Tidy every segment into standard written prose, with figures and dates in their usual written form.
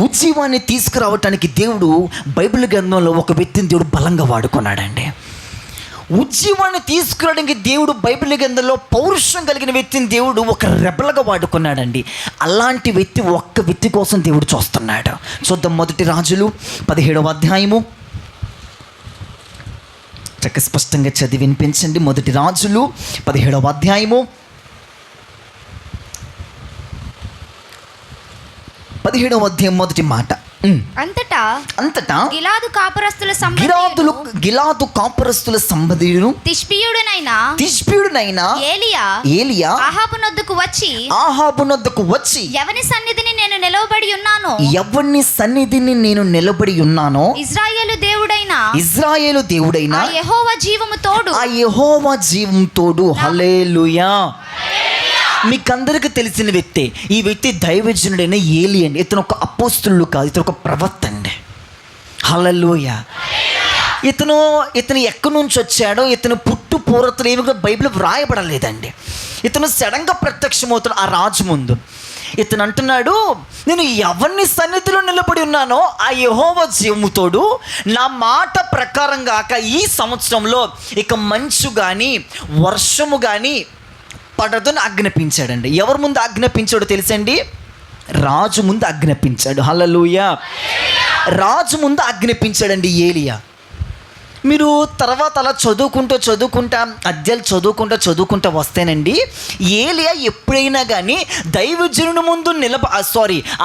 ఉజ్జీవాన్ని తీసుకురావటానికి దేవుడు బైబిల్ గ్రంథంలో ఒక వ్యక్తిని దేవుడు బలంగా వాడుకున్నాడండి. ఉజ్జీవాన్ని తీసుకురావడానికి దేవుడు బైబిల్ గ్రంథంలో పౌరుషం కలిగిన వ్యక్తిని దేవుడు ఒక రెబల్గా వాడుకున్నాడండి. అలాంటి వ్యక్తి ఒక్క వ్యక్తి కోసం దేవుడు చూస్తున్నాడు. చూద్దాం, 1 రాజులు 17వ అధ్యాయము. చక్క స్పష్టంగా చదివి వినిపించండి. 1 రాజులు 17వ అధ్యాయము 17వ అధ్యాయం మొదటి మాట. అంతటా గిలాదు కాపురస్తుల సంబంధులను తిష్బీయుడునైన ఏలియా అహాబు నొద్దకు వచ్చి ఎవని సన్నిధిని నేను నిలబడి ఉన్నానో ఇశ్రాయేలు దేవుడైన ఆ యెహోవా జీవము తోడు హల్లెలూయా. మీకందరికీ తెలిసిన వ్యక్తే ఈ వ్యక్తి. దైవజనుడైన ఏలి అండి. ఇతను ఒక అపోస్తులు కాదు, ఇతను ఒక ప్రవక్త అండి. హల్లెలూయా. ఇతను ఎక్కడి నుంచి వచ్చాడో, ఇతను పుట్టు పూర్వతలు ఏమి బైబిల్ వ్రాయబడలేదండి. ఇతను సడన్గా ప్రత్యక్షమవుతాడు ఆ రాజు ముందు. ఇతను అంటున్నాడు, నేను ఎవరిని సన్నిధిలో నిలబడి ఉన్నానో ఆ యెహోవా జీవముతోడు నా మాట ప్రకారం గాక ఈ సంవత్సరంలో ఇక మంచు కానీ వర్షము కానీ పడదని ఆజ్ఞాపించాడండి. ఎవరి ముందు ఆజ్ఞాపించాడో తెలుసండి? రాజు ముందు ఆజ్ఞాపించాడు. హల్లెలూయా. రాజు ముందు ఆజ్ఞాపించాడండి ఏలియా. మీరు తర్వాత అలా చదువుకుంటా అధ్యాయాలు చదువుకుంటా వస్తేనండి, ఏలియా ఎప్పుడైనా కానీ దైవజనుని ముందు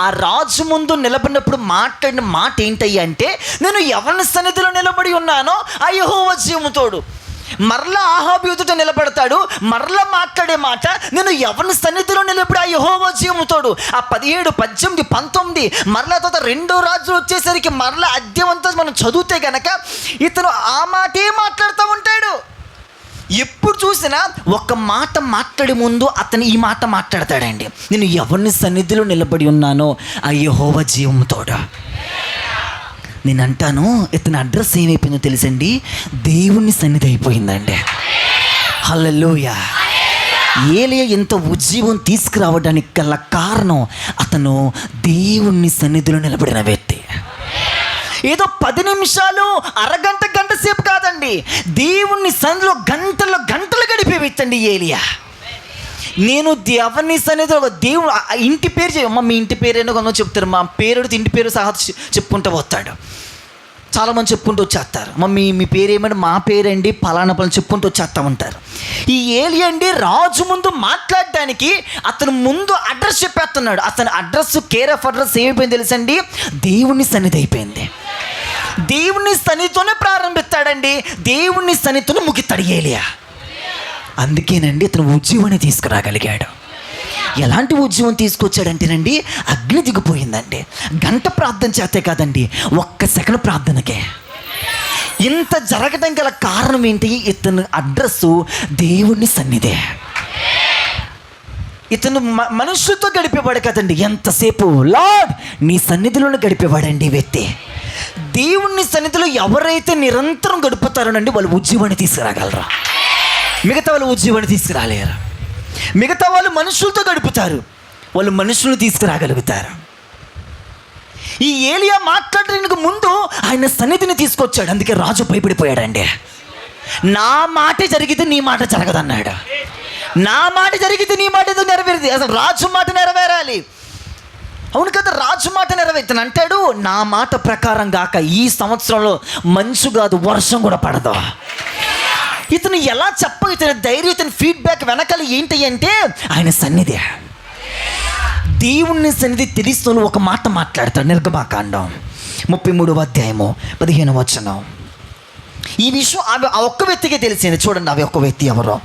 ఆ రాజు ముందు నిలబడినప్పుడు మాట్లాడిన మాట ఏంటయ్యా అంటే, నేను ఎవరిని సన్నిధిలో నిలబడి ఉన్నానో ఆ యెహోవా జీవముతోడు. మరలా ఆహాబు ఎదుట నిలబడతాడు, మరలా మాట్లాడే మాట, నేను ఎవరిని సన్నిధిలో నిలబడి ఆ యెహోవా జీవముతోడు. ఆ 17, 18, 19 మరలా తర్వాత 2వ రాజులు వచ్చేసరికి మరలా అధ్యాయంతో మనం చదివితే గనక ఇతను ఆ మాటే మాట్లాడుతూ ఉంటాడు. ఎప్పుడు చూసినా ఒక మాట మాట్లాడే ముందు అతను ఈ మాట మాట్లాడతాడండి, నేను ఎవరిని సన్నిధిలో నిలబడి ఉన్నానో ఆ యెహోవా జీవముతోడు. నేను అంటాను, ఇతని అడ్రస్ ఏమైపోయిందో తెలుసండి? దేవుని సన్నిధి అయిపోయిందండి. హల్లెలూయా. ఏలియా ఎంత ఉజ్జీవం తీసుకురావడానికి గల కారణం అతను దేవుని సన్నిధిలో నిలబడిన వ్యక్తి. ఏదో 10 నిమిషాలు అరగంట గంట సేపు కాదండి, దేవుని సన్నిధిలో గంటలు గడిపే వ్యక్తి అండి ఏలియా. నేను ఎవరిని సన్నిధిలో దేవుడు ఇంటి పేరు మీ ఇంటి పేరు ఏమో కొంచెం చెప్తారు, మా పేరు ఇంటి పేరు సహా చెప్పుకుంటూ వస్తాడు. చాలామంది చెప్పుకుంటూ వచ్చేస్తారు, మీ పేరు ఏమంటే మా పేరండి పలానా పలానా చెప్పుకుంటూ వచ్చేస్తూ ఉంటారు. ఈ ఏలియా అండి రాజు ముందు మాట్లాడడానికి అతను ముందు అడ్రస్ చెప్పేస్తున్నాడు. అతని అడ్రస్ కేర్ ఆఫ్ అడ్రస్ ఏమైపోయింది తెలుసండి? దేవుని సన్నిధి అయిపోయింది. దేవుని సన్నిధితోనే ప్రారంభిస్తాడండి, దేవుని సన్నిధితోనే ముగిస్తాడు ఏలియా. అందుకేనండి ఇతను ఉజ్జీవాన్ని తీసుకురాగలిగాడు. ఎలాంటి ఉజ్జీవం తీసుకొచ్చాడంటేనండి, అగ్ని దిగిపోయిందండి. గంట ప్రార్థన చేస్తే కాదండి, 1 సెకండ్ ప్రార్థనకే ఇంత జరగడం గల కారణం ఏంటి? ఇతను అడ్రస్సు దేవుని సన్నిధే. ఇతను మనుషులతో గడిపేవాడు కదండి, ఎంతసేపు లార్డ్ నీ సన్నిధిలోనే గడిపేవాడండి ఈ వ్యక్తి. దేవుని సన్నిధిలో ఎవరైతే నిరంతరం గడుపుతారోనండి వాళ్ళు ఉజ్జీవాన్ని తీసుకురాగలరా? మిగతా వాళ్ళు ఉజ్జీవాన్ని తీసుకురాలేరు. మిగతా వాళ్ళు మనుషులతో గడుపుతారు, వాళ్ళు మనుషులను తీసుకురాగలుగుతారు. ఈ ఏలియా మాట్లాడడానికి ముందు ఆయన సన్నిధిని తీసుకొచ్చాడు. అందుకే రాజు భయపడిపోయాడండి. నా మాట జరిగితే నీ మాట జరగదన్నాడు. నా మాట జరిగితే నీ మాట ఏదో నెరవేరింది. అసలు రాజు మాట నెరవేరాలి. అవును కదా, రాజు మాట నెరవేర్తాను అంటాడు. నా మాట ప్రకారం గాక ఈ సంవత్సరంలో మంచు కాదు వర్షం కూడా పడదు. ఇతను ఎలా ఇతని ధైర్యం, ఇతని ఫీడ్బ్యాక్ వెనకాల ఏంటి అంటే ఆయన సన్నిధి. దేవుని సన్నిధి తెలుస్తూ ఒక మాట మాట్లాడతాడు. నిర్గమాకాండం 33వ అధ్యాయము 15వ వచనం. ఈ విషయం ఆ ఒక్క వ్యక్తికే తెలిసింది. చూడండి అవి ఒక్క వ్యక్తి ఎవరో.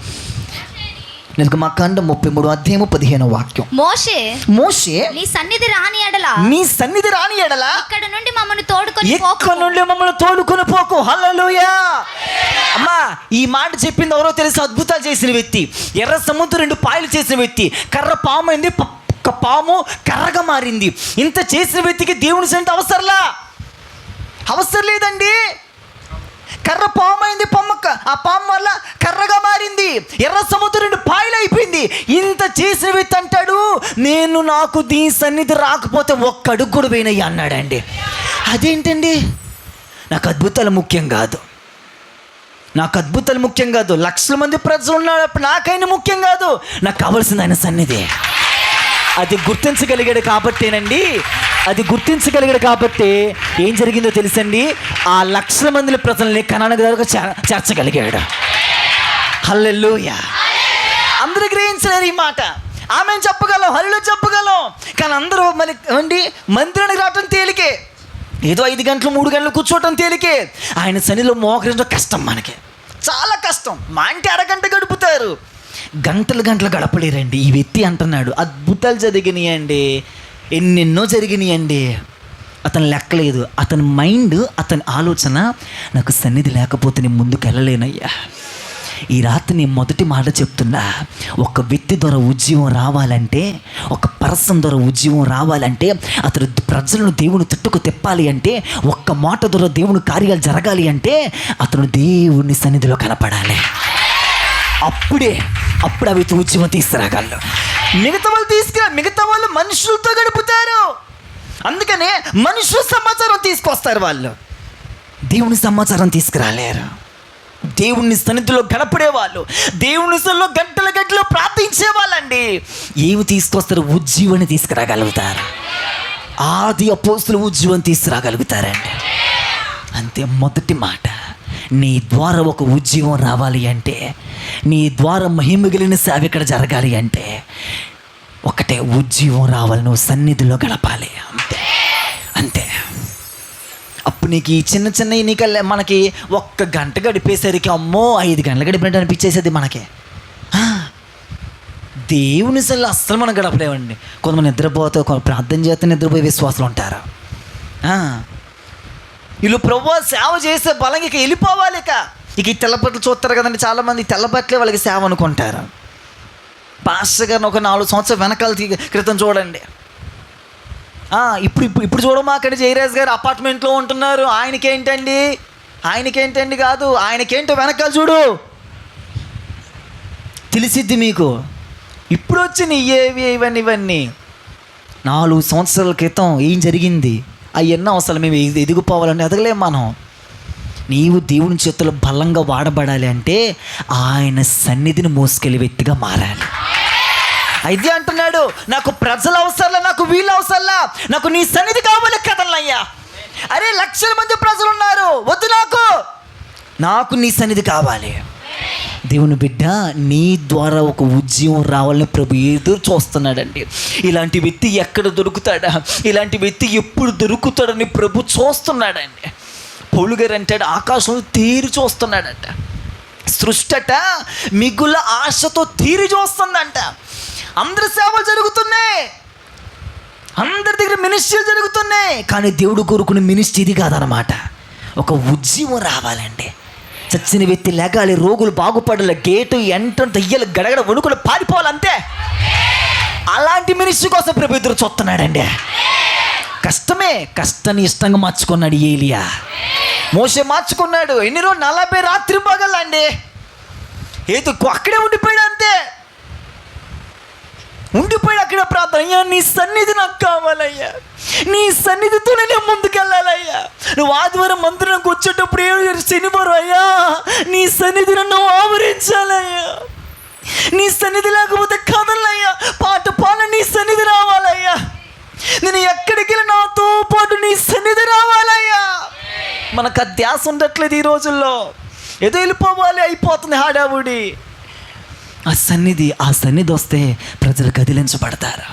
నిర్గమాకాండం 33వ అధ్యాయము 15వ వాక్యం. మోషే నీ సన్నిధి రాని ఎడల ఇక్కడ నుండి మమ్మల్ని తోడుకొని పోకు. హల్లెలూయా. అమ్మా, ఈ మాట చెప్పింది ఎవరో తెలుసు? అద్భుతాలు చేసిన వ్యక్తి, ఎర్ర సముద్రం 2 పాయలు చేసిన వ్యక్తి, కర్ర పాము అయింది, పాము కర్రగా మారింది. ఇంత చేసిన వ్యక్తికి దేవుని సన్నిధి అవసరం లేదండి. కర్ర పాము అయింది, ఆ పాము వల్ల కర్రగా మారింది, ఎర్ర సముద్రం పాయలు అయిపోయింది. ఇంత చేసిన వ్యక్తి అంటాడు, నాకు దీని సన్నిధి రాకపోతే ఒక్క అడుగు కూడా పోయినయ్యా అన్నాడండి. అదేంటండి? నాకు అద్భుతాలు ముఖ్యం కాదు, లక్షల మంది ప్రజలు ఉన్నాడు నాకైనా ముఖ్యం కాదు, నాకు కావాల్సింది ఆయన సన్నిధి. అది గుర్తించగలిగాడు కాబట్టి ఏం జరిగిందో తెలుసండి, ఆ లక్షల మంది ప్రజల్ని కనాను దగ్గర చేర్చగలిగాడు. హల్లెలూయా. అందరూ గ్రహించలేరు ఈ మాట. ఆమె చెప్పగలం, హల్లెలూయా చెప్పగలం, కానీ అందరూ మళ్ళీ మందిరానికి రావటం తేలికే, ఏదో 5 గంటలు 3 గంటలు కూర్చోవటం తేలికే. ఆయన సన్నిధిలో మోకరించడం కష్టం, మనకి చాలా కష్టం. మా అంటే అరగంట గడుపుతారు, గంటలు గడపలేరండి. ఈ వ్యక్తి అంటున్నాడు, అద్భుతాలు జరిగినాయండి, ఎన్నెన్నో జరిగినాయండి, అతను లెక్కలేదు. అతని మైండ్, అతని ఆలోచన, నాకు సన్నిధి లేకపోతే నేను ముందుకు వెళ్ళలేనయ్యా. ఈ రాత్రి నేను మొదటి మాట చెప్తున్నా, ఒక వ్యక్తి ద్వారా ఉద్యమం రావాలంటే, ఒక పర్సన్ ద్వారా ఉద్యమం రావాలంటే, అతడు ప్రజలను దేవుని తట్టుకు తిప్పాలి అంటే, ఒక్క మాట ద్వారా దేవుని కార్యాలు జరగాలి అంటే, అతను దేవుని సన్నిధిలో కనపడాలి. అప్పుడు ఆ వ్యక్తి ఉద్యమం తీసుకురాగలరు. మిగతా వాళ్ళు మనుషులతో గడుపుతారు, అందుకనే మనుషుల సమాచారం తీసుకొస్తారు, వాళ్ళు దేవుని సమాచారం తీసుకురాలేరు. దేవుని సన్నిధిలో గడపడేవాళ్ళు, దేవుని సన్నిధిలో గంటలు ప్రార్థించే వాళ్ళండి ఏమి తీసుకొస్తారు? ఉజ్జీవాన్ని తీసుకురాగలుగుతారు. ఆది అపోస్తులు ఉజ్జీవం తీసుకురాగలుగుతారండి. అంతే. మొదటి మాట, నీ ద్వారా ఒక ఉజ్జీవం రావాలి అంటే, నీ ద్వారా మహిమగిలిన సేవ ఇక్కడ జరగాలి అంటే, ఒకటే ఉజ్జీవం రావాలి, నువ్వు సన్నిధిలో గడపాలి. అంతే. అప్పుడు నీకు ఈ చిన్న నీకల్లే మనకి 1 గంట గడిపేసరికి అమ్మో 5 గంటలు గడిపినట్టు అనిపించేసేది మనకి. దేవుని సన్నిధిలో అస్సలు మనం గడపలేమండి. కొంతమంది నిద్రపోతే, ప్రార్థన చేస్తే నిద్రపోయే విశ్వాసాలు ఉంటారు. వీళ్ళు ప్రభువా సేవ చేసే బలంగా ఇక వెళ్ళిపోవాలి. ఇక ఈ తెల్లబట్టలు చూస్తారు కదండి, చాలామంది తెల్లబట్టలే వాళ్ళకి సేవ అనుకుంటారు. పాస్టర్ గారిని ఒక 4 సంవత్సరాల వెనకాల క్రితం చూడండి. ఇప్పుడు చూడమాకండి, జయరాజ్ గారు అపార్ట్మెంట్లో ఉంటున్నారు. ఆయనకేంటండి కాదు, ఆయనకేంటో వెనకాల చూడు, తెలిసిద్ది మీకు. ఇప్పుడు వచ్చినాయి ఇవన్నీ 4 సంవత్సరాల క్రితం ఏం జరిగింది అవన్నీ అవసరం. మేము ఎదిగిపోవాలంటే ఎదగలేం మనం. నీవు దేవుని చేతుల్లో బలంగా వాడబడాలి అంటే ఆయన సన్నిధిని మోసుకెళ్ళే వ్యక్తిగా మారాలి. అయితే అంటున్నాడు, నాకు ప్రజలు అవసరంలా, నాకు వీళ్ళు అవసరంలా, నాకు నీ సన్నిధి కావాలి కదలయ్యా. అరే లక్షల మంది ప్రజలు ఉన్నారు, వద్దు, నాకు నీ సన్నిధి కావాలి. దేవుని బిడ్డ, నీ ద్వారా ఒక ఉద్యమం రావాలని ప్రభు ఎదురు చూస్తున్నాడండి. ఇలాంటి వ్యక్తి ఎక్కడ దొరుకుతాడా, ఇలాంటి వ్యక్తి ఎప్పుడు దొరుకుతాడని ప్రభు చూస్తున్నాడండి. పౌలు గారు అంటాడు, ఆకాశంలో తీరి చూస్తున్నాడంట. సృష్టట మిగుల ఆశతో తీరి చూస్తుందంట. అందరి సేవలు జరుగుతున్నాయి, అందరి దగ్గర మినిస్ట్రీలు జరుగుతున్నాయి, కానీ దేవుడు కోరుకునే మినిస్ట్రీ ఇది కాదనమాట. ఒక ఉద్యమం రావాలండి. చచ్చిన వ్యక్తి లేగాలి, రోగులు బాగుపడాలి, గేటు ఎంట్రన్ దయ్యాలు గడగడ వణుకులు పారిపోవాలంతే. అలాంటి మినిస్ట్రీ కోసం ప్రభు ఎదురు చూస్తున్నాడండి. కష్టాన్ని ఇష్టంగా మార్చుకున్నాడు ఏలియా. మోషే మార్చుకున్నాడు. ఎన్ని రోజులు? 40 రాత్రి పగలండి. ఏదో అక్కడే ఉండిపోయాడు, అంతే ఉండిపోయాడు అక్కడ. ప్రార్థన, అయ్యా నీ సన్నిధి నాకు కావాలయ్యా, నీ సన్నిధితోనే నేను ముందుకెళ్ళాలయ్యా. నువ్వు ఆదివారం మందిరంకి వచ్చేటప్పుడు శనివారం, అయ్యా నీ సన్నిధి నన్ను ఆవరించాలయ్యా, నీ సన్నిధి లేకపోతే కదలయ్యా, పాట నీ సన్నిధి రావాలయ్యా, నేను ఎక్కడికి వెళ్ళి నాతో పాటు నీ సన్నిధి రావాలయ్యా. మనకు ఆ ధ్యాస ఉండట్లేదు ఈ రోజుల్లో. ఏదో వెళ్ళిపోవాలి, అయిపోతుంది హడావుడి. ఆ సన్నిధి వస్తే ప్రజలు కదిలించబడతారు,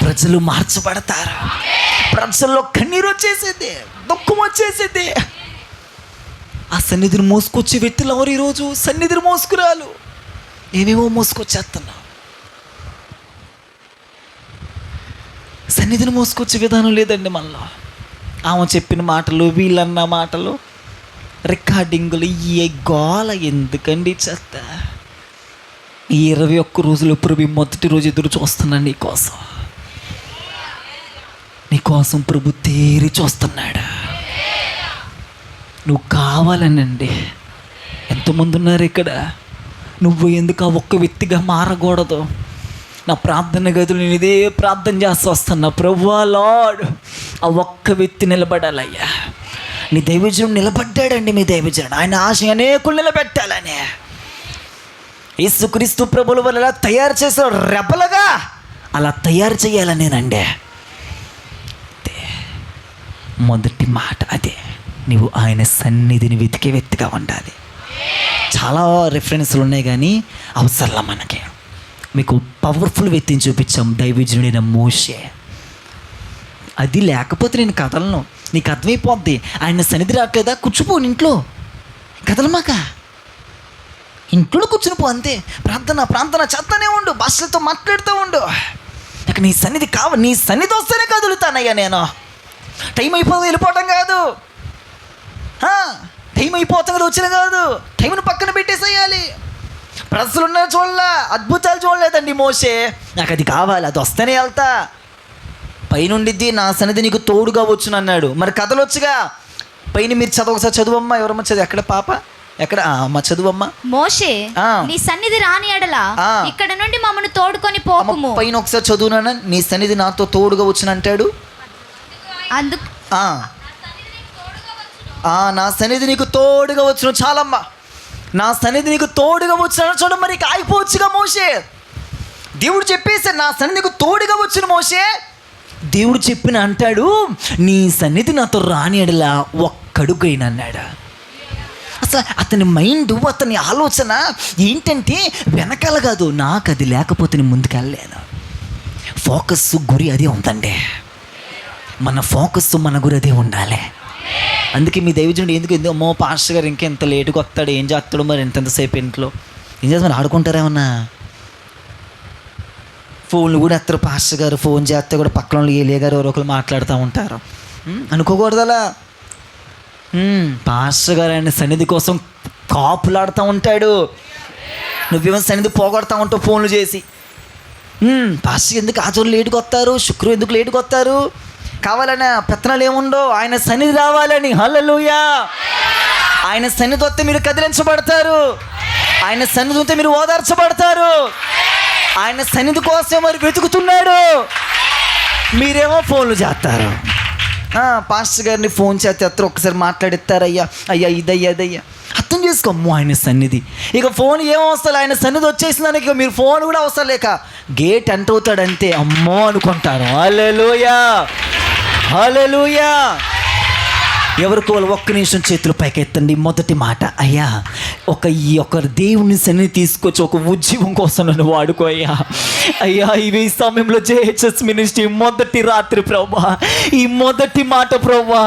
ప్రజలు మార్చబడతారు, ప్రజల్లో కన్నీరు వచ్చేసేది, దుఃఖం వచ్చేసేది. ఆ సన్నిధిని మోసుకొచ్చే వ్యక్తులు ఎవరు ఈరోజు? సన్నిధిని మోసుకురాలు ఏమేమో మోసుకొచ్చేస్తున్నాం. సన్నిధిని మోసుకొచ్చే విధానం లేదండి మనలో. ఆమె చెప్పిన మాటలు, వీళ్ళన్న మాటలు, రికార్డింగులు, ఏ గోల ఎందుకండి చెత్త. ఈ 21 రోజులు ప్రభు మొదటి రోజు ఎదురు చూస్తున్నాను నీకోసం ప్రభు తేరి చూస్తున్నాడు. నువ్వు కావాలనండి. ఎంతమంది ఉన్నారు ఇక్కడ? నువ్వు ఎందుకు ఆ ఒక్క వ్యక్తిగా మారకూడదు? నా ప్రార్థన గదులు నేను ఇదే ప్రార్థన చేస్తూ వస్తున్నా, ప్రభువా లార్డ్, ఆ ఒక్క వ్యక్తి నిలబడాలయ్యా. నీ దైవజనుడు నిలబడ్డాడండి. మీ దైవజనుడు ఆయన ఆశ అనేకులు నిలబెట్టాలని యేసుక్రీస్తు ప్రభుల వల్ల తయారు చేసిన రెబలుగా అలా తయారు చేయాలనేనండి. మొదటి మాట అదే, నీవు ఆయన సన్నిధిని వెతికే వ్యక్తిగా ఉండాలి. చాలా రిఫరెన్స్లు ఉన్నాయి కానీ అవసరంలా మనకి. మీకు పవర్ఫుల్ వ్యక్తిని చూపించాం, దైవజనుడైన మోషే. అది లేకపోతే నేను కదలను. నీకు అర్థమైపోద్ది. ఆయన సన్నిధి రావట్లేదా? కూర్చుపో ఇంట్లో, కదలమాక, ఇంట్లో కూర్చుని పో అంతే. ప్రార్థన చేస్తానే ఉండు, భాషలతో మాట్లాడుతూ ఉండు. నాకు నీ సన్నిధి కావాలి. నీ సన్నిధి వస్తేనే కదులుతానయ్యా నేను. టైం అయిపోతుంది వెళ్ళిపోవటం కాదు. టైం అయిపోతుంది కదా వచ్చిన కాదు. టైంను పక్కన పెట్టేసేయాలి. ప్రజలున్నా చూడలే, అద్భుతాలు చూడలేదండి మోషే. నాకు అది కావాలి, అది వస్తేనే వెళ్తా. పైనుండిద్ది, నా సన్నిధి నీకు తోడుగా వచ్చును అన్నాడు. మరి కథలు వచ్చుగా. పైన మీరు ఒకసారి చదువమ్మా. ఎవరమ్మా చదువు? ఎక్కడ పాప? ఎక్కడ అమ్మ? చదువమ్మా. మోషే, నీ సన్నిధి రాని ఎడల ఇక్కడ నుండి మమ్మల్ని తోడుకొని పోకుము. పైన ఒకసారి చదువునా. నీ సన్నిధి నాతో తోడుగా వచ్చును అంటాడు. అందుకు నా సన్నిధి నీకు తోడుగా వచ్చును. చాలమ్మా, నా సన్నిధి నీకు తోడుగా వచ్చును. చూడ, మరి ఆగిపోవచ్చుగా మోషే. దేవుడు చెప్పేసి నా సన్నిధి నీకు తోడుగా వచ్చును మోషే. దేవుడు చెప్పిన అంటాడు, నీ సన్నిధి నాతో రాని ఎడలా ఒక్కడుగైనా అన్నాడు. అసలు అతని మైండ్, అతని ఆలోచన ఏంటంటే వెనకాల కాదు, నాకు అది లేకపోతే నేను ముందుకు వెళ్ళలేను. ఫోకస్, గురి అదే ఉందండి. మన ఫోకస్, మన గురి అదే ఉండాలి. అందుకే మీ దైవజనుడు ఎందుకు అమ్మో పాస్టర్ గారు ఇంకెంత లేటుగా వస్తాడు, ఏం చేస్తాడు మరి ఎంతసేపు ఇంట్లో ఏం చేస్తామని ఆడుకుంటారేమన్నా. ఫోన్లు కూడా ఎత్తారు. పాస్టర్ గారు ఫోన్ చేస్తే కూడా పక్కన ఏలియా గారు ఎవరో ఒకరు మాట్లాడుతూ ఉంటారు. అనుకోకూడదు అలా. పాస్టర్ గారు ఆయన సన్నిధి కోసం కాపులాడుతూ ఉంటాడు. నువ్వేమో సన్నిధి పోగొడతా ఉంటావు ఫోన్లు చేసి. పాస్టర్ ఎందుకు ఆచరణ లేటుగా వస్తారు, శుక్రవారం ఎందుకు లేటుగా వస్తారు? కావాలనే పెత్తనాలు ఏముండో, ఆయన సన్నిధి రావాలని. హల్లెలూయా. ఆయన సన్నిధి వస్తే మీరు కదిలించబడతారు. ఆయన సన్నిధి ఉంటే మీరు ఓదార్చబడతారు. ఆయన సన్నిధి కోసం మరి వెతుకుతున్నాడు. మీరేమో ఫోన్లు చేస్తారు. పాస్టర్ గారిని ఫోన్ చేస్తారు, ఒక్కసారి మాట్లాడిస్తారు. అయ్యా ఇదయ్యా అదయ్యా. అర్థం చేసుకోమ్మో ఆయన సన్నిధి. ఇక ఫోన్ ఏం అవసరం, ఆయన సన్నిధి వచ్చేసిందానికి ఇక మీరు ఫోన్ కూడా అవసరం లేక గేట్ ఎంటర్ అవుతాడంతే అమ్మో అనుకుంటారు. హల్లెలూయా, హల్లెలూయా. ఎవరికో ఒక్క నిమిషం చేతులు పైకెత్తండి. మొదటి మాట, అయ్యా ఈ దేవుని సన్నిధి తీసుకొచ్చి ఒక ఉద్యమం కోసం నన్ను వాడుకో అయ్యా. అయ్యా ఈ సమయంలో జేహెచ్ఎస్ మినిస్ట్రీ మొదటి రాత్రి ప్రభా, ఈ మొదటి మాట ప్రభా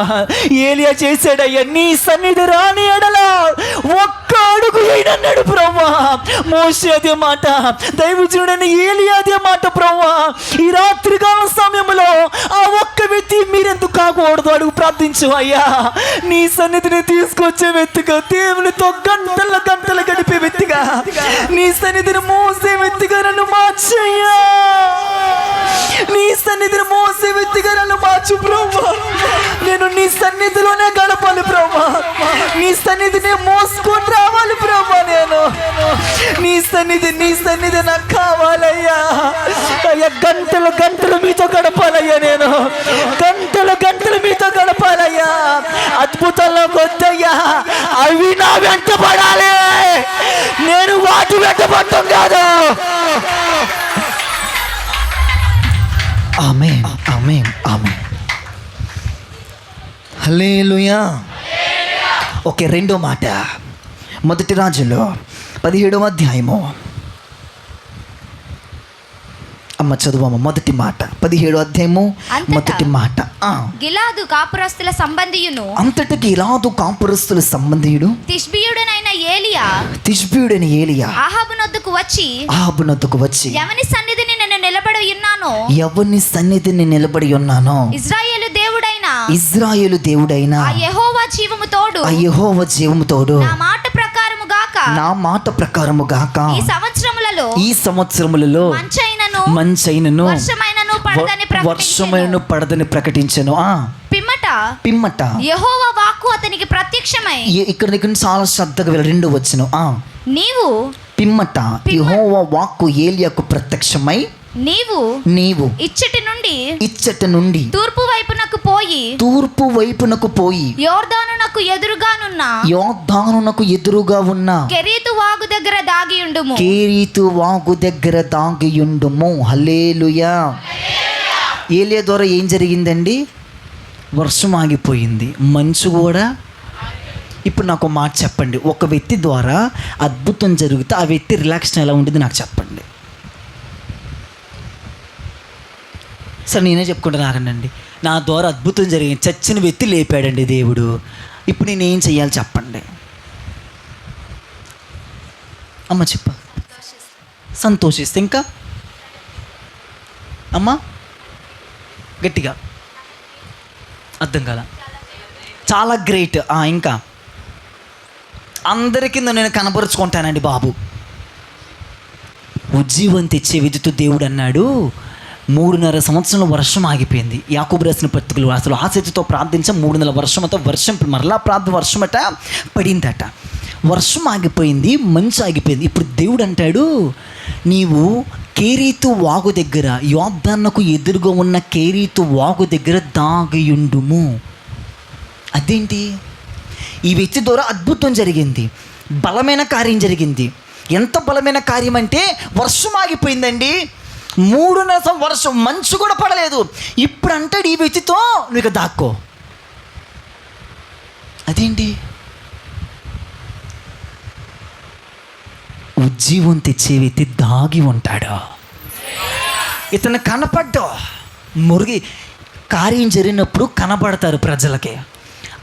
ఏలియా చేశాడయ్యా. నీ సన్నిధి రాని ఎడలా ఒక్క అడుగు వేయనన్నాడు ప్రభా. మోషే అదే మాట, దైవజనుడైన ఏలియా అదే మాట ప్రభా. ఈ రాత్రికాల సమయంలో ఆ ఒక్క వ్యక్తి మీరెందుకు కాకూడదు అడుగు ప్రార్థించు అయ్యా. నీ సన్నిధిని తీసుకొచ్చే వ్యక్తిగా, దేవునితో గంటలు గడిపే వ్యక్తిగా, నీ సన్నిధిని మోసే వ్యక్తిగా నన్ను మార్చయ్యా. నీ సన్నిధిని మోసే వ్యక్తిగా నన్ను మార్చు ప్రభా. నేను నీ సన్నిధిలోనే గడపాలి ప్రభా. నీ సన్నిధిని మోసుకొని రావాలి ప్రభా. నేను నీ సన్నిధి నాకు కావాలయ్యా. అయ్యా గంటలు మీతో గడపాలయ్యా. నేను గంటలు మీతో గడపాలయ్యా. అద్భుతంలో వద్దయ్యా, అవి నా వెంట పడాలి, నేను వాటి వెంట పడటం కాదు. ఆమేన్, ఆమేన్, ఆమేన్. హల్లెలూయా. ఓకే, రెండో మాట, మొదటి రాజులో 17వ అధ్యాయము. అమ్మ చదువమ్మ. మొదటి మాట 17వ అధ్యాయము మొదటి మాట. గిలాదు కాపురస్తుల సంబంధియును, అంతటి గిలాదు కాపురస్తుల సంబంధియుడు తిష్బీయుడైన ఏలియా అహాబు నొద్దకు వచ్చి ఎవని సన్నిధిని నేను నిలబడి ఉన్నానో ఇశ్రాయేలు దేవుడైన ఆ యెహోవా జీవము తోడు నా మాట ప్రకారము గాక ఈ సంవత్సరములలో మంచైనను వర్షమైనను పడదని ప్రకటించెను. యెహోవా వాక్కు అతనికి ప్రత్యక్షమై, ఇక్కడ చాలా శ్రద్ధగా వెళ్ళి 2వ వచనం. నీవు పిమ్మట యెహోవా వాక్కు ఏలియాకు ప్రత్యక్షమై, నీవు ఇచ్చటి నుండి తూర్పు వైపునకు పోయి యోర్దానునకు ఎదురుగా ఉన్న కెరీతు వాగు దగ్గర దాగియుండుము. హల్లెలూయా. ఏలియా ద్వారా ఏం జరిగిందండి? వర్షం ఆగిపోయింది, మంచు కూడా. ఇప్పుడు నాకు మాట చెప్పండి, ఒక వ్యక్తి ద్వారా అద్భుతం జరిగితే ఆ వ్యక్తి రిలాక్షన్ ఎలా ఉంటుంది నాకు చెప్పండి. సరే నేనే చెప్పుకుంటాను, ఆగండి. నా ద్వారా అద్భుతం జరిగింది, చచ్చిన వ్యక్తి లేపాడండి దేవుడు. ఇప్పుడు నేనేం చెయ్యాలి చెప్పండి. అమ్మ చెప్ప. సంతోషిస్తే ఇంకా అమ్మ గట్టిగా అర్థం కాల. చాలా గ్రేట్. ఇంకా అందరికీ నేను కనపరుచుకుంటానండి బాబు. ఉజ్జీవం తెచ్చే విద్యుత్ దేవుడు అన్నాడు. 3.5 సంవత్సరంలో వర్షం ఆగిపోయింది. యాకోబు రాసిన పత్రికలు అసలు ఆసక్తితో ప్రార్థించాం. 3 నెలల వర్షంతో వర్షం మరలా వర్షమట పడిందట. వర్షం ఆగిపోయింది, మంచు ఆగిపోయింది. ఇప్పుడు దేవుడు అంటాడు, నీవు కేరీతు వాగు దగ్గర, యోర్దానుకు ఎదురుగా ఉన్న కేరీతు వాగు దగ్గర దాగియుండుము. అదేంటి? ఈ వ్యక్తి ద్వారా అద్భుతం జరిగింది, బలమైన కార్యం జరిగింది. ఎంత బలమైన కార్యం అంటే వర్షం ఆగిపోయిందండి. 3.5 వర్షం, మంచు కూడా పడలేదు. ఇప్పుడు అంటాడు ఈ వ్యక్తితో, నువ్వు ఇక దాక్కో. అదేంటి? ఉజ్జీవం తెచ్చే వ్యక్తి దాగి ఉంటాడు. ఇతను కనపడ్డా మురిగి కార్యం జరిగినప్పుడు కనపడతారు ప్రజలకి.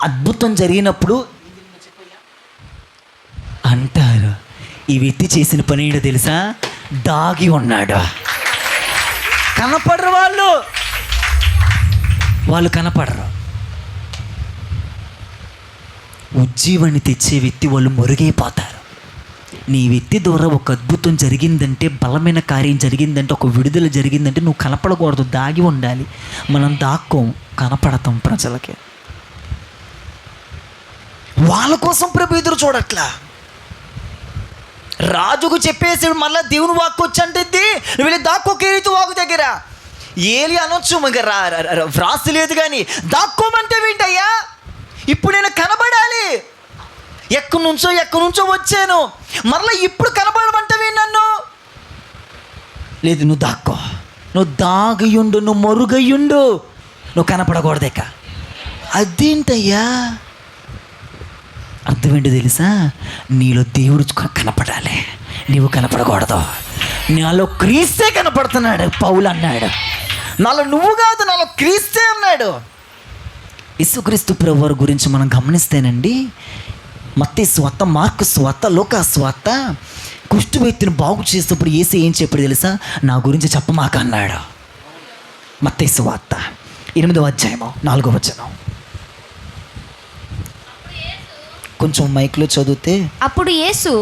అద్భుతం జరిగినప్పుడు అంటారు, ఈ వ్యక్తి చేసిన పని ఏంటో తెలుసా? దాగి ఉన్నాడు. కనపడరు, వాళ్ళు కనపడరు. ఉజ్జీవాన్ని తెచ్చే వ్యక్తి వాళ్ళు మురిగైపోతారు. నీ వ్యక్తి ద్వారా ఒక అద్భుతం జరిగిందంటే, బలమైన కార్యం జరిగిందంటే, ఒక విడుదల జరిగిందంటే నువ్వు కనపడకూడదు, దాగి ఉండాలి. మనం దాక్కోం, కనపడతాం ప్రజలకి. వాళ్ళ కోసం ప్రభు ఎదురు చూడట్లా. రాజుకు చెప్పేసి మళ్ళీ దేవుని వాక్కు వచ్చి అంటే వెళ్ళి దాక్కో కేరీతు వాగు దగ్గర. ఏలి అనొచ్చు, వ్రాసి లేదు కానీ దాక్కోమంటే ఏంటయ్యా? ఇప్పుడు నేను కనబడాలి, ఎక్కడి నుంచో వచ్చాను, మరలా ఇప్పుడు కనబడమంటావే నన్ను? లేదు, నువ్వు దాక్కో, నువ్వు దాగియుండు, నువ్వు మొరుగయ్యుండు, నువ్వు కనపడకూడదేక. అదేంటయ్యా? అర్థం ఏంటో తెలుసా? నీలో దేవుడు కనపడాలి, నీవు కనపడకూడదు. నాలో క్రీస్తే కనపడుతున్నాడు. పౌలు అన్నాడు, నాలో నువ్వు కాదు, నాలో క్రీస్తే అన్నాడు. యేసుక్రీస్తు ప్రభువారి గురించి మనం గమనిస్తేనండి, మత్తయి సువార్త, మార్కు సువార్త, లూకా సువార్త, కుష్టు వ్యక్తిని బాగు చేసినప్పుడు యేసు ఏం చెప్పాడు తెలుసా? నా గురించి చెప్పమాక అన్నాడు. మత్తయి సువార్త 8వ అధ్యాయము 4వ వచనం. కొంచెం మైక్లో చదివితే, అప్పుడు యేసు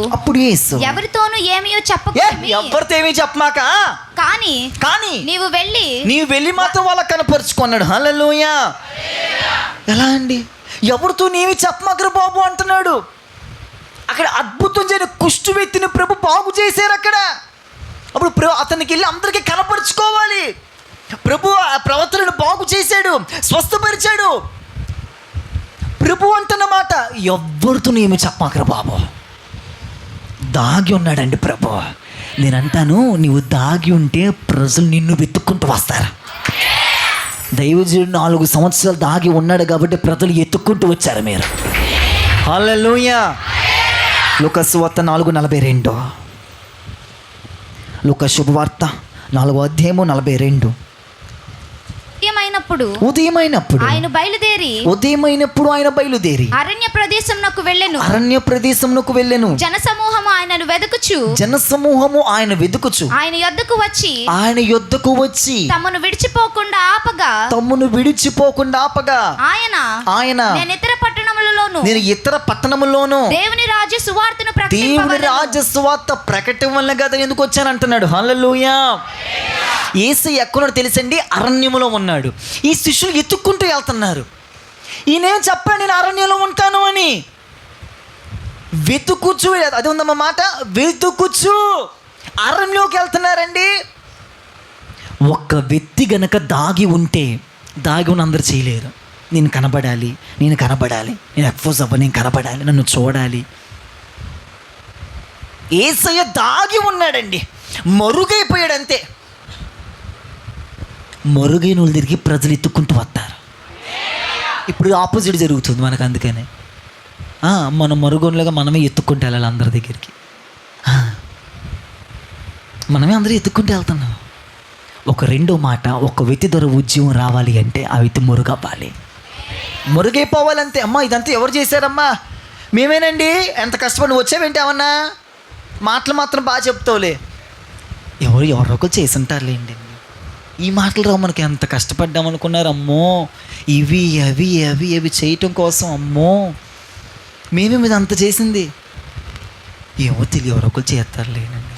ఎవరితోనూ ఎవరితో ఏమీ చెప్పమాక, కానీ నీవు వెళ్ళి మాత్రం వాళ్ళకి కనపరుచుకున్నాడు. హల్లెలూయా. ఎలా అండి? ఎవరితో నీవి చెప్పమాకరు బాబు అంటున్నాడు. అక్కడ అద్భుతం జరిగిన కుష్టు వ్యక్తిని ప్రభు బాగు చేశారు. అక్కడ అప్పుడు అతనికి వెళ్ళి అందరికీ కనపరుచుకోవాలి. ప్రభు ఆ ప్రవర్తనను బాగు చేశాడు, స్వస్థపరిచాడు. ప్రభు అంటున్నమాట, ఎవరితో ఏమి చెప్పమాకరు బాబు, దాగి ఉన్నాడండి ప్రభు. నేనంటాను, నీవు దాగి ఉంటే ప్రజలు నిన్ను వెతుక్కుంటూ వస్తారు. దైవజనుడు 4 సంవత్సరాలు దాగి ఉన్నాడు కాబట్టి ప్రజలు ఎత్తుక్కుంటూ వచ్చారు. మీరు హల్లెలూయా. లూకా సువార్త 4:42, లూకా శుభవార్త 4వ అధ్యాయము 42. ఉదయమైనప్పుడు ఆయన బయలుదేరి అరణ్య ప్రదేశమునకు వెళ్ళెను. జనసమూహము ఆయన వెదుకుచు ఆయన యొద్దకు వచ్చి తమను విడిచిపోకుండా ఆపగా ఆయన నేను ఇతర పట్టణములోను దేవుని రాజ్య సువార్త ప్రకటన వల్ల కదా ఎందుకు వచ్చాను అంటున్నాడు. హల్లెలూయా. యేసు ఎక్కడో తెలుసండి, అరణ్యములో ఉన్నాడు. ఈ శిష్యులు ఎత్తుక్కుంటూ వెళ్తున్నారు. ఈయనేం చెప్పాడు నేను అరణ్యంలో ఉంటాను అని. వెతుకుచ్చు, అది ఉందమ్మా మాట, వెతుకుచ్చు అరణ్యంలోకి వెళ్తున్నారండి. ఒక్క వ్యక్తి గనక దాగి ఉన్న అందరు చేయలేరు. నేను కనబడాలి, నేను ఎక్స్పోజ్ అవ్వ, నేను కనబడాలి, నన్ను చూడాలి. యేసయ్య దాగి ఉన్నాడండి, మరుగైపోయాడు అంతే. మరుగైన వాళ్ళ తిరిగి ప్రజలు ఎత్తుక్కుంటూ వస్తారు. ఇప్పుడు ఆపోజిట్ జరుగుతుంది మనకు. అందుకనే మనం మరుగోనులుగా మనమే ఎత్తుక్కుంటూ వెళ్ళాలి అందరి దగ్గరికి. మనమే అందరూ ఎత్తుక్కుంటూ వెళ్తున్నాం. ఒక రెండో మాట, ఒక వ్యక్తి ద్వారా ఉద్యోగం రావాలి అంటే ఆ వ్యక్తి మరుగవ్వాలి, మరుగైపోవాలంతే. అమ్మా ఇదంతా ఎవరు చేశారమ్మా? మేమేనండి. ఎంత కష్టపడి వచ్చావేంటి? ఏమన్నా మాటలు మాత్రం బాగా చెప్తావులే. ఎవరొకరు చేసి ఉంటారులేండి. ఈ మాటలు రావు మనకి. ఎంత కష్టపడ్డాం అనుకున్నారు? అమ్మో ఇవి అవి అవి అవి చేయటం కోసం, అమ్మో మేమేమి ఇది అంత చేసింది. ఏమో తెలియ, ఎవరొకరు చేస్తారులేనండి.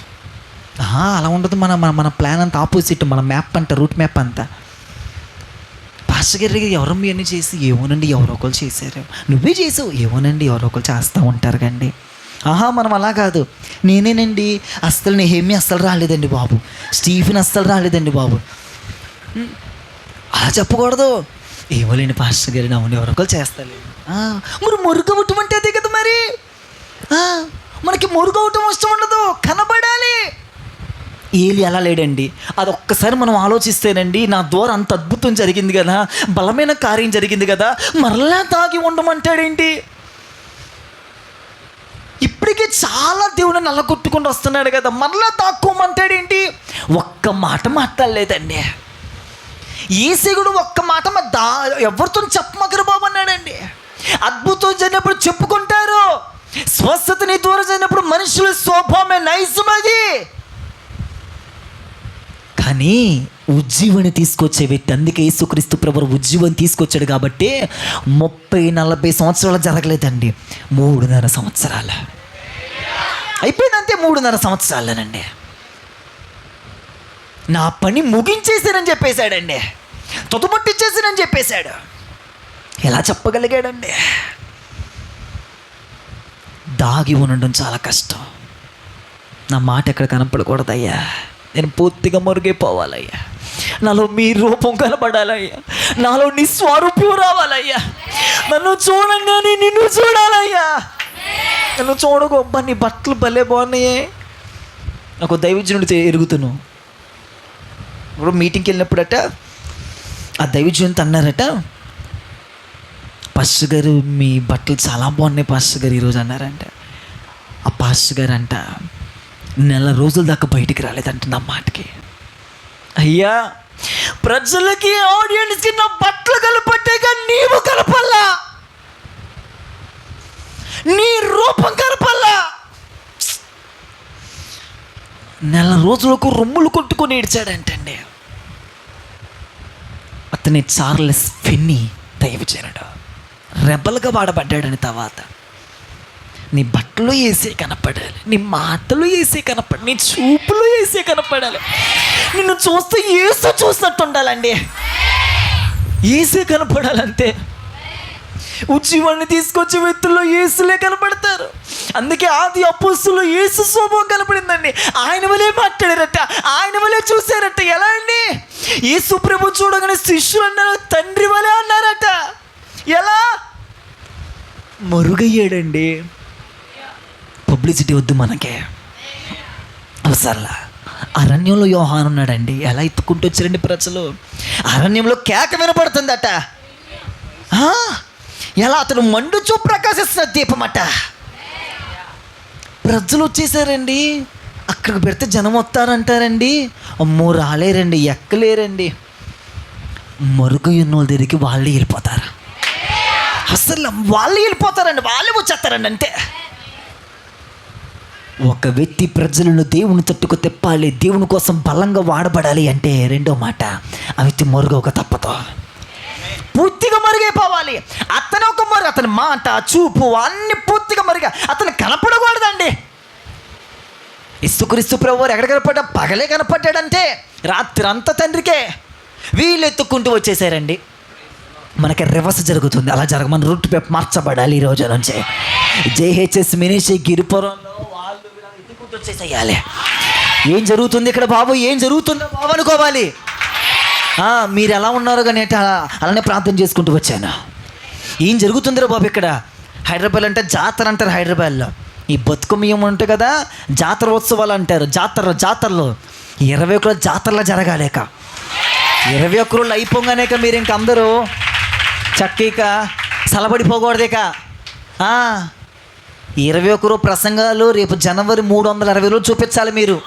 అలా ఉండదు. మన ప్లాన్ అంతా ఆపోజిట్. మన మ్యాప్ అంతా, రూట్ మ్యాప్ అంతా. పాస్టర్ గారి ఎవరమ్మీ అన్నీ చేసి, ఏమోనండి ఎవరొకరు చేశారు. నువ్వే చేసావు, ఏమోనండి ఎవరొకరు చేస్తూ ఉంటారు కండి. మనం అలా కాదు. నేనేనండి అస్సలు నెహెమ్యా అస్సలు రాలేదండి బాబు, స్టీఫెన్ అస్సలు రాలేదండి బాబు, అలా చెప్పకూడదు. ఏమోలేండి పాస్టర్ గారిని, అవును ఎవరొకరు చేస్తారు. మరి మురుగవటం అంటే అదే కదా. మరి మనకి మురుగవటం ఇష్టం ఉండదు, కనబడాలి. ఏలి అలా లేడండి. అది ఒక్కసారి మనం ఆలోచిస్తేనండి, నా ద్వారా అంత అద్భుతం జరిగింది కదా, బలమైన కార్యం జరిగింది కదా, మరలా తాగి ఉండమంటాడేంటి? ఇప్పటికీ చాలా దేవుని నల్లగొట్టుకుంటూ వస్తున్నాడు కదా, మరలా తాక్కోమంటాడేంటి? ఒక్క మాట మాట్లాడలేదండి. ఈసేగుడు ఒక్క మాట ఎవరితో చెప్పమగరు బాబు అన్నాడండి. అద్భుతం జరిగినప్పుడు చెప్పుకుంటారు, స్వస్థత నీ ద్వారా జరిగినప్పుడు మనుషుల స్వభావమే నైజమది. కానీ ఉజ్జీవాన్ని తీసుకొచ్చే వ్యక్తి, అందుకే యేసుక్రీస్తు ప్రభువు ఉజ్జీవాన్ని తీసుకొచ్చాడు కాబట్టి 30-40 సంవత్సరాలు జరగలేదండి, 3.5 సంవత్సరాలు అయిపోయిందంతే. 3.5 సంవత్సరాలనండి నా పని ముగించేసానని చెప్పేశాడండి, తొతుపట్టిచ్చేసానని చెప్పేశాడు. ఎలా చెప్పగలిగాడండి? దాగి ఉండడం చాలా కష్టం. నా మాట ఎక్కడ కనపడకూడదయ్యా, నేను పూర్తిగా మరుగైపోవాలయ్యా, నాలో మీ రూపం కనపడాలయ్యా, నాలో నీ స్వరూపం రావాలయ్యా, నన్ను చూడంగానే నిన్ను చూడాలయ్యా. నన్ను చూడగొబ్బా, నీ బట్టలు భలే బాగున్నాయే. నాకు దైవజనుడితో ఎరుగుతున్నాను. ఇప్పుడు మీటింగ్కి వెళ్ళినప్పుడట ఆ దైవజనుడితో అన్నారట, పాస్టర్ గారు మీ బట్టలు చాలా బాగున్నాయి పాస్టర్ గారు ఈరోజు అన్నారంట. ఆ పాస్టర్ గారు అంట 4 రోజుల దాకా బయటికి రాలేదంట నా మాటకి. అయ్యా ప్రజలకి, ఆడియన్స్కి నా బట్టలు కనపట్టాక నీవు కనపల్లా, నీ రూపం కనపల్లా. 4 రోజులకు రొమ్ములు కొట్టుకొని ఏడ్చాడంటండి. అతని చార్లెస్ ఫిన్నీ దైవజనుడు రెబల్గా వాడబడ్డాడని. తర్వాత నీ బట్టలు వేసే కనపడాలి, నీ మాటలు వేసే కనపడాలి, నీ చూపులు వేసే కనపడాలి, నిన్ను చూస్తే ఏసు చూసినట్టు ఉండాలండి, ఏసే కనపడాలంతే. ఉజ్జీవాన్ని తీసుకొచ్చే వ్యక్తుల్లో యేసులే కనపడతారు. అందుకే ఆది అపోస్తులు యేసు స్వభావం కనపడిందండి. ఆయన వలే మాట్లాడారట, ఆయన వలే చూశారట. ఎలా అండి? యేసు ప్రభు చూడగానే శిష్యులు అన్నారు, తండ్రి వలే అన్నారట. ఎలా? మరుగయ్యాడండి. పబ్లిసిటీ వద్దు మనకే, అవసరంలా. అరణ్యంలో యోహాను ఉన్నాడండి. ఎలా ఎత్తుకుంటూ వచ్చారండి ప్రజలు? అరణ్యంలో కేక వినపడుతుందట. ఎలా? అతను మండుచూ ప్రకాశిస్తున్న దీపమట. ప్రజలు వచ్చేసారండి. అక్కడికి పెడితే జనం వస్తారంటారండి. అమ్మో రాలేరండి, ఎక్కలేరండి. మరుగయ్యున్న వాళ్ళ దగ్గరికి వాళ్ళే వెళ్ళిపోతారు. అసలు వాళ్ళే వెళ్ళిపోతారండి, వాళ్ళే వచ్చేస్తారండి అంతే. ఒక వ్యక్తి ప్రజలను దేవుని తట్టుకు తెప్పాలి, దేవుని కోసం బలంగా వాడబడాలి అంటే రెండో మాట, ఆ వ్యక్తి మరుగవక తప్పదు, పూర్తిగా మరుగైపోవాలి. అతను ఒక మరుగు, అతని మాట, చూపు అన్ని పూర్తిగా మరుగా, అతను కనపడకూడదండి. యేసుక్రీస్తు ప్రభువారు ఎక్కడ కనపడ్డా? పగలే కనపడ్డాడంటే. రాత్రి అంతా తండ్రికే. వీళ్ళు ఎత్తుక్కుంటూ వచ్చేసారండి. మనకి రివర్స్ జరుగుతుంది. అలా మన రూట్ మార్చబడాలి ఈ రోజు నుంచి. జేహెచ్ఎస్ మినిస్ట్రీ గిరిపురంలో వాళ్ళు ఎత్తుకుంటూ వచ్చేసేయాలి. ఏం జరుగుతుంది ఇక్కడ బాబు, ఏం జరుగుతుందో బాబు అనుకోవాలి. మీరు ఎలా ఉన్నారు కానీ అలానే ప్రార్థన చేసుకుంటూ వచ్చాను. ఏం జరుగుతుందిరా బాబు ఇక్కడ. హైదరాబాద్ అంటే జాతర అంటారు. హైదరాబాద్లో ఈ బతుకమ్మయం ఉంటాయి కదా, జాతర ఉత్సవాలు అంటారు. జాతరలో 21 రోజులు జాతరలో జరగాలేక 21 రోజులు అయిపోగానేక మీరు ఇంక అందరూ చక్కగా సలబడిపోకూడదేక. 21 రోజు ప్రసంగాలు రేపు జనవరి 360 రోజులు చూపించాలి మీరు.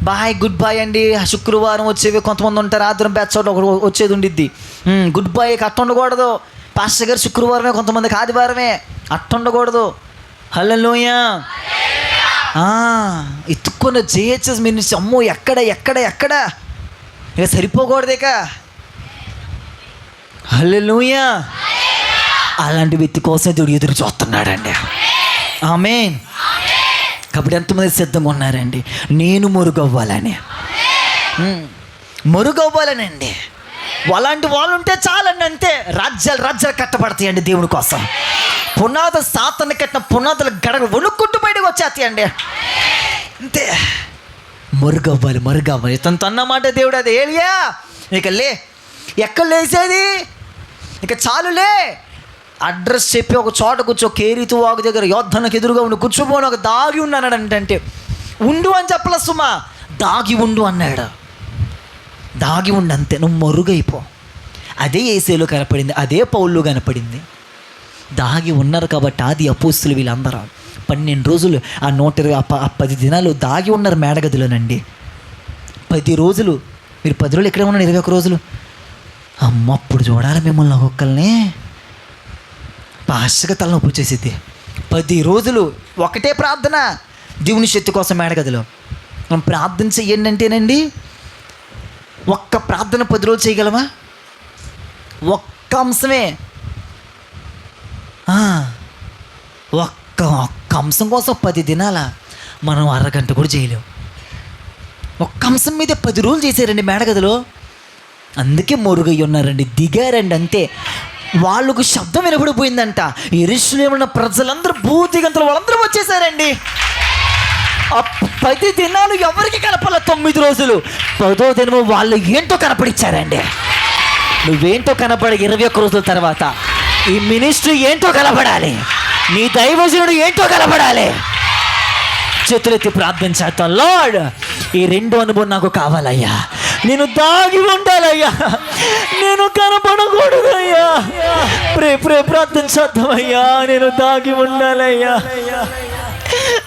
బాయ్ గుడ్ బాయ్ అండి. శుక్రవారం వచ్చేవి కొంతమంది ఉంటారు, ఆదివారం బ్యాచ్ ఒకటి వచ్చేది ఉండిద్ది. గుడ్ బాయ్ అట్ట ఉండకూడదు. పాస్టర్ గారు శుక్రవారమే, కొంతమందికి ఆదివారమే, అట్ట ఉండకూడదు. హల్లెలూయా. ఎత్తుక్కున్న జేహెచ్ఎస్ మినిస్ట్రీ అమ్మో ఎక్కడ ఇక సరిపోకూడదేక. హల్లెలూయా. అలాంటి వ్యక్తి కోసం దేవుడు ఎదురు చూస్తున్నాడండి. ఆమేన్. కాబట్టి ఎంతమంది సిద్ధంగా ఉన్నారండి? నేను మురుగవ్వాలనండి. అలాంటి వాళ్ళు ఉంటే చాలండి, అంతే. రాజ్యాలు కట్టబడతాయండి దేవుని కోసం. పునాదులు సాతాను కట్టిన పునాదులు గడగ వణుక్కుంటూ బయటకు వచ్చేస్తాయండి, అంతే. మరుగవ్వాలి ఇతను అన్నమాట దేవుడు. అది ఏలియా ఇక లే, ఎక్కడ లేసేది, ఇక చాలులే. అడ్రస్ చెప్పి ఒక చోట కూర్చో, కేరీతు వాగు దగ్గర యోద్ధనకు ఎదురుగా ఉండి కూర్చోబోని ఒక దాగి ఉన్నాడు అంటే ఉండు అని చెప్పలే సుమా, దాగి ఉండు అన్నాడు. దాగి ఉండు అంతే, నువ్వు మరుగైపో. అదే యేసేలో కనపడింది, అదే పౌల్లో కనపడింది. దాగి ఉన్నారు కాబట్టి ఆది అపోస్తులు వీళ్ళందరూ 12 రోజులు ఆ 10 దినాలు దాగి ఉన్నారు మేడగదిలోనండి. 10 రోజులు. మీరు 10 రోజులు ఎక్కడే ఉన్నారు? 21 రోజులు. అమ్మ అప్పుడు చూడాలి మిమ్మల్ని ఒక్కొక్కరిని. పాస్టర్గా తలనొప్పి వచ్చేసిద్ది. 10 రోజులు ఒకటే ప్రార్థన దేవుని శక్తి కోసం మేడగదిలో. మనం ప్రార్థన చెయ్యండి అంటేనండి, ఒక్క ప్రార్థన 10 రోజులు చేయగలమా? ఒక్క అంశమే, ఒక్క అంశం కోసం 10 దినాల మనం అరగంట కూడా చేయలేం. ఒక్క అంశం మీద 10 రోజులు చేశారండి మేడగదిలో. అందుకే మొరుగై ఉన్నారండి, దిగారండి, అంతే. వాళ్ళకు శబ్దం వినబడిపోయిందంట. యెరూషలేములో ఉన్న ప్రజలందరూ, భూదిగంతులు వాళ్ళందరూ వచ్చేసారండి. 10 దినాలు ఎవరికి కనపడాల, 9 రోజులు. 10వ దినము వాళ్ళు ఏంటో కనపడిచ్చారండి. నువ్వేంటో కనపడి 21 రోజుల తర్వాత ఈ మినిస్ట్రీ ఏంటో కనపడాలి, నీ దైవజనుడు ఏంటో కనపడాలి. చేతులెత్తి ప్రార్థన చేస్తాం. లార్డ్, ఈ 2 అనుభవం నాకు కావాలయ్యా. నేను దాగి ఉండాలయ్యా, నేను కనపడకూడదయ్యా. ప్రార్థన చేద్దామయ్యా. నేను దాగి ఉండాలయ్యా,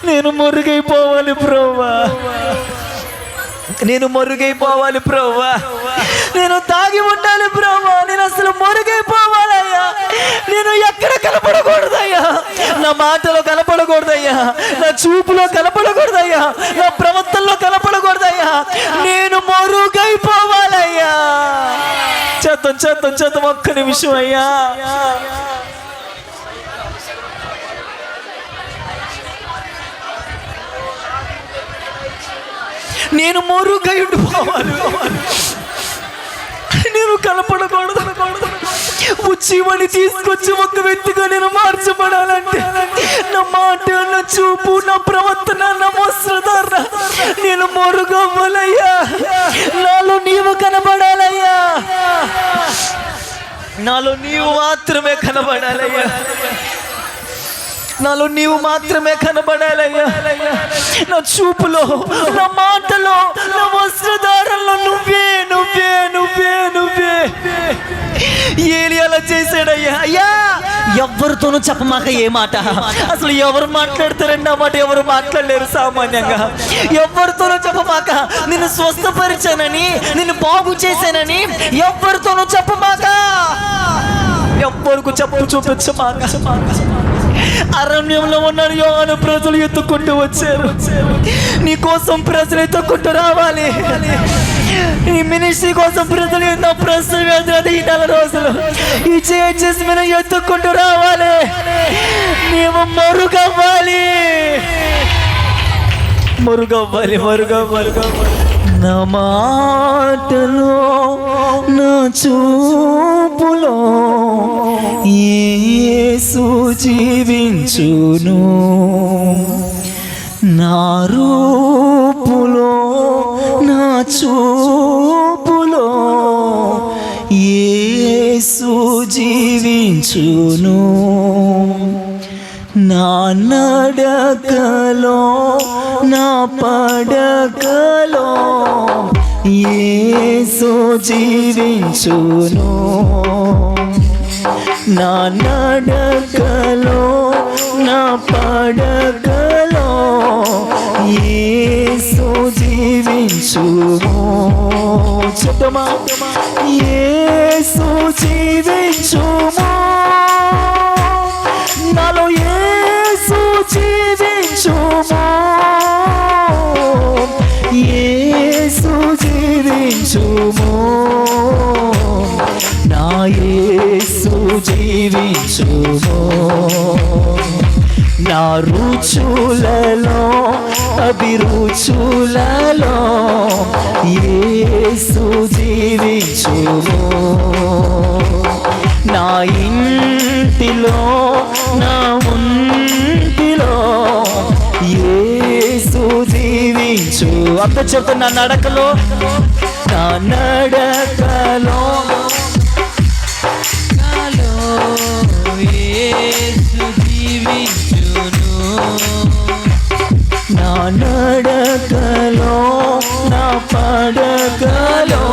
నేను మురుగైపోవాలి ప్రభువా, నేను మురుగైపోవాలి ప్రభువా, నేను దాగి ఉండాలి ప్రభువా, నేను అసలు మురుగైపోవాలయ్యా. నేను ఎక్కడ కనపడకూడదయ్యా, నా మాటలో కనపడకూడదయ్యా, నా చూపులో కనపడకూడదయ్యా, నా ప్రవర్తనలో కనపడకూడదయ్యా. నేను మురుగైపోవాలయ్యా. చేద్దాం ఒక్క నిమిషం అయ్యా. నేను మరుగై ఉండిపోవాలి, నేను కనపడకూడదు. ఉచ్చిమని తీసుకొచ్చి ఒక వ్యక్తిగా నేను మార్చబడాలంటే నా మాట, నా చూపు, నా ప్రవర్తన, నా వస్త్రధారణ నేను మరుగవ్వాలయ్యా. నాలో నీవు కనబడాలయ్యా, నాలో నీవు మాత్రమే కనబడాలయ్యా, నాలో నీవు మాత్రమే కనబడాలయ్యా. నా చూపులో, నా మాటలో, నా వస్త్రధారణలో నువ్వే నువ్వే నువ్వే నువ్వే. ఏలియా అలా చేశాడయ్యా. అయ్యా, ఎవరితోనూ చెప్పమాక ఏ మాట. అసలు ఎవరు మాట్లాడతారండి ఆ మాట? ఎవరు మాట్లాడలేరు సామాన్యంగా. ఎవరితోనూ చెప్పమాక. నిన్ను స్వస్థపరిచానని, నిన్ను బాగు చేశానని ఎవరితోనూ చెప్పమాక. ఎవ్వరికి చెప్పు చూపించమాక. అరణ్యంలో ఉన్నాడు యోహాను, ప్రజలు ఎత్తుకుంటూ వచ్చారు. నీ కోసం ప్రజలు ఎత్తుకుంటూ రావాలి. ఈ మినిస్ట్రీ కోసం ప్రజలు ఎన్నో ప్రశ్నలు వేస్తున్నారు. ఈ 4 రోజులు ఈ చేంజెస్ మీద ఎత్తుకుంటూ రావాలి. నీవు మరుగవ్వాలి. నా మాటలో, నా చూపులో యేసు జీవించును, నా రూపులో నా చూపులో యేసు జీవించును, నా నడకలో నా పడకలో యేసు జీవించును, నా నడకలో నా పడకలో యేసు జీవించును. చెప్తామా? యేసు జీవించుము, నాలో యేసు జీవించుము, యేసు జీవించుము, నా యేసు జీవించుము, నా రుచులలో అభిరుచులలో యేసు జీవించుము, నా ఇంటిలో నా ఒంటిలో యేసు జీవించు. అంత చెప్తున్నా, నడకలో నా నడకలో యేసు జీవించును, నా నడకలో నా పడకలో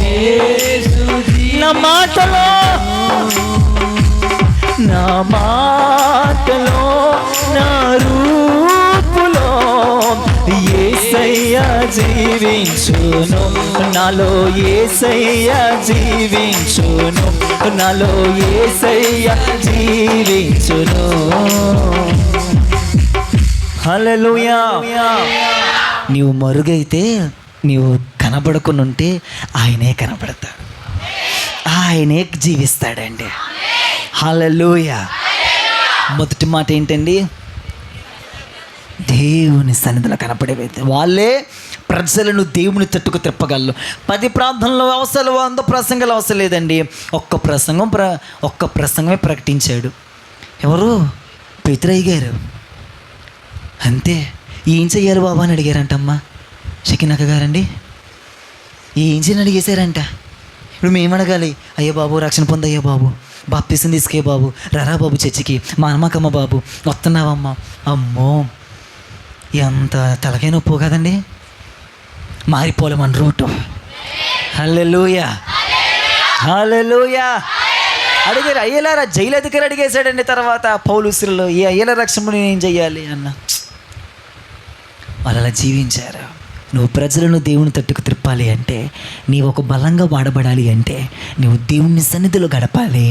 యేసు, నా మాటలో నా మాటలో నా రూపులో యేసయ్య జీవించును, నాలో యేసయ్య జీవించును, నాలో యేసయ్య జీవించును. హల్లెలూయా. నీవు మరుగైతే, నీవు కనబడకుండా ఉంటే ఆయనే కనబడతాడు, ఆయనే జీవిస్తాడండి. హల్లెలూయా. మొదటి మాట ఏంటండి? దేవుని సన్నిధిలో కనపడేవైతే వాళ్ళే ప్రజలను దేవుని తట్టుకు తిప్పగలరు. 10 ప్రార్థనలు అవసరం, 100 ప్రసంగాలు అవసరం లేదండి. ఒక్క ప్రసంగమే ప్రకటించాడు. ఎవరు? పేతురయ్య గారు. అంతే. ఏం చెయ్యాలి బాబా అని అడిగారంటమ్మా షకినక్క గారండి. ఏం చేయని అడిగేశారంట. ఇప్పుడు మేము అడగాలి, అయ్యో బాబు రక్షణ పొందయ్యా బాబు, బాప్తిసం తీసుకే బాబు, రరా బాబు చర్చికి, మా అమ్మకమ్మ బాబు వస్తున్నావమ్మా. అమ్మో ఎంత తలకాయ నొప్పు కదండి. మారిపోలే మన రూటు. హల్లెలూయా, హల్లెలూయా. అడిగారు అయ్యేలారా, జైలు అధికారి అడిగేశాడండి. తర్వాత పౌలుసులో ఈ అయ్యేల రక్షణ నేను చెయ్యాలి అన్న. వాళ్ళు అలా జీవించారు. నువ్వు ప్రజలను దేవుని తట్టుకు తిప్పాలి అంటే, నీవు ఒక బలంగా వాడబడాలి అంటే, నువ్వు దేవుని సన్నిధిలో గడపాలి.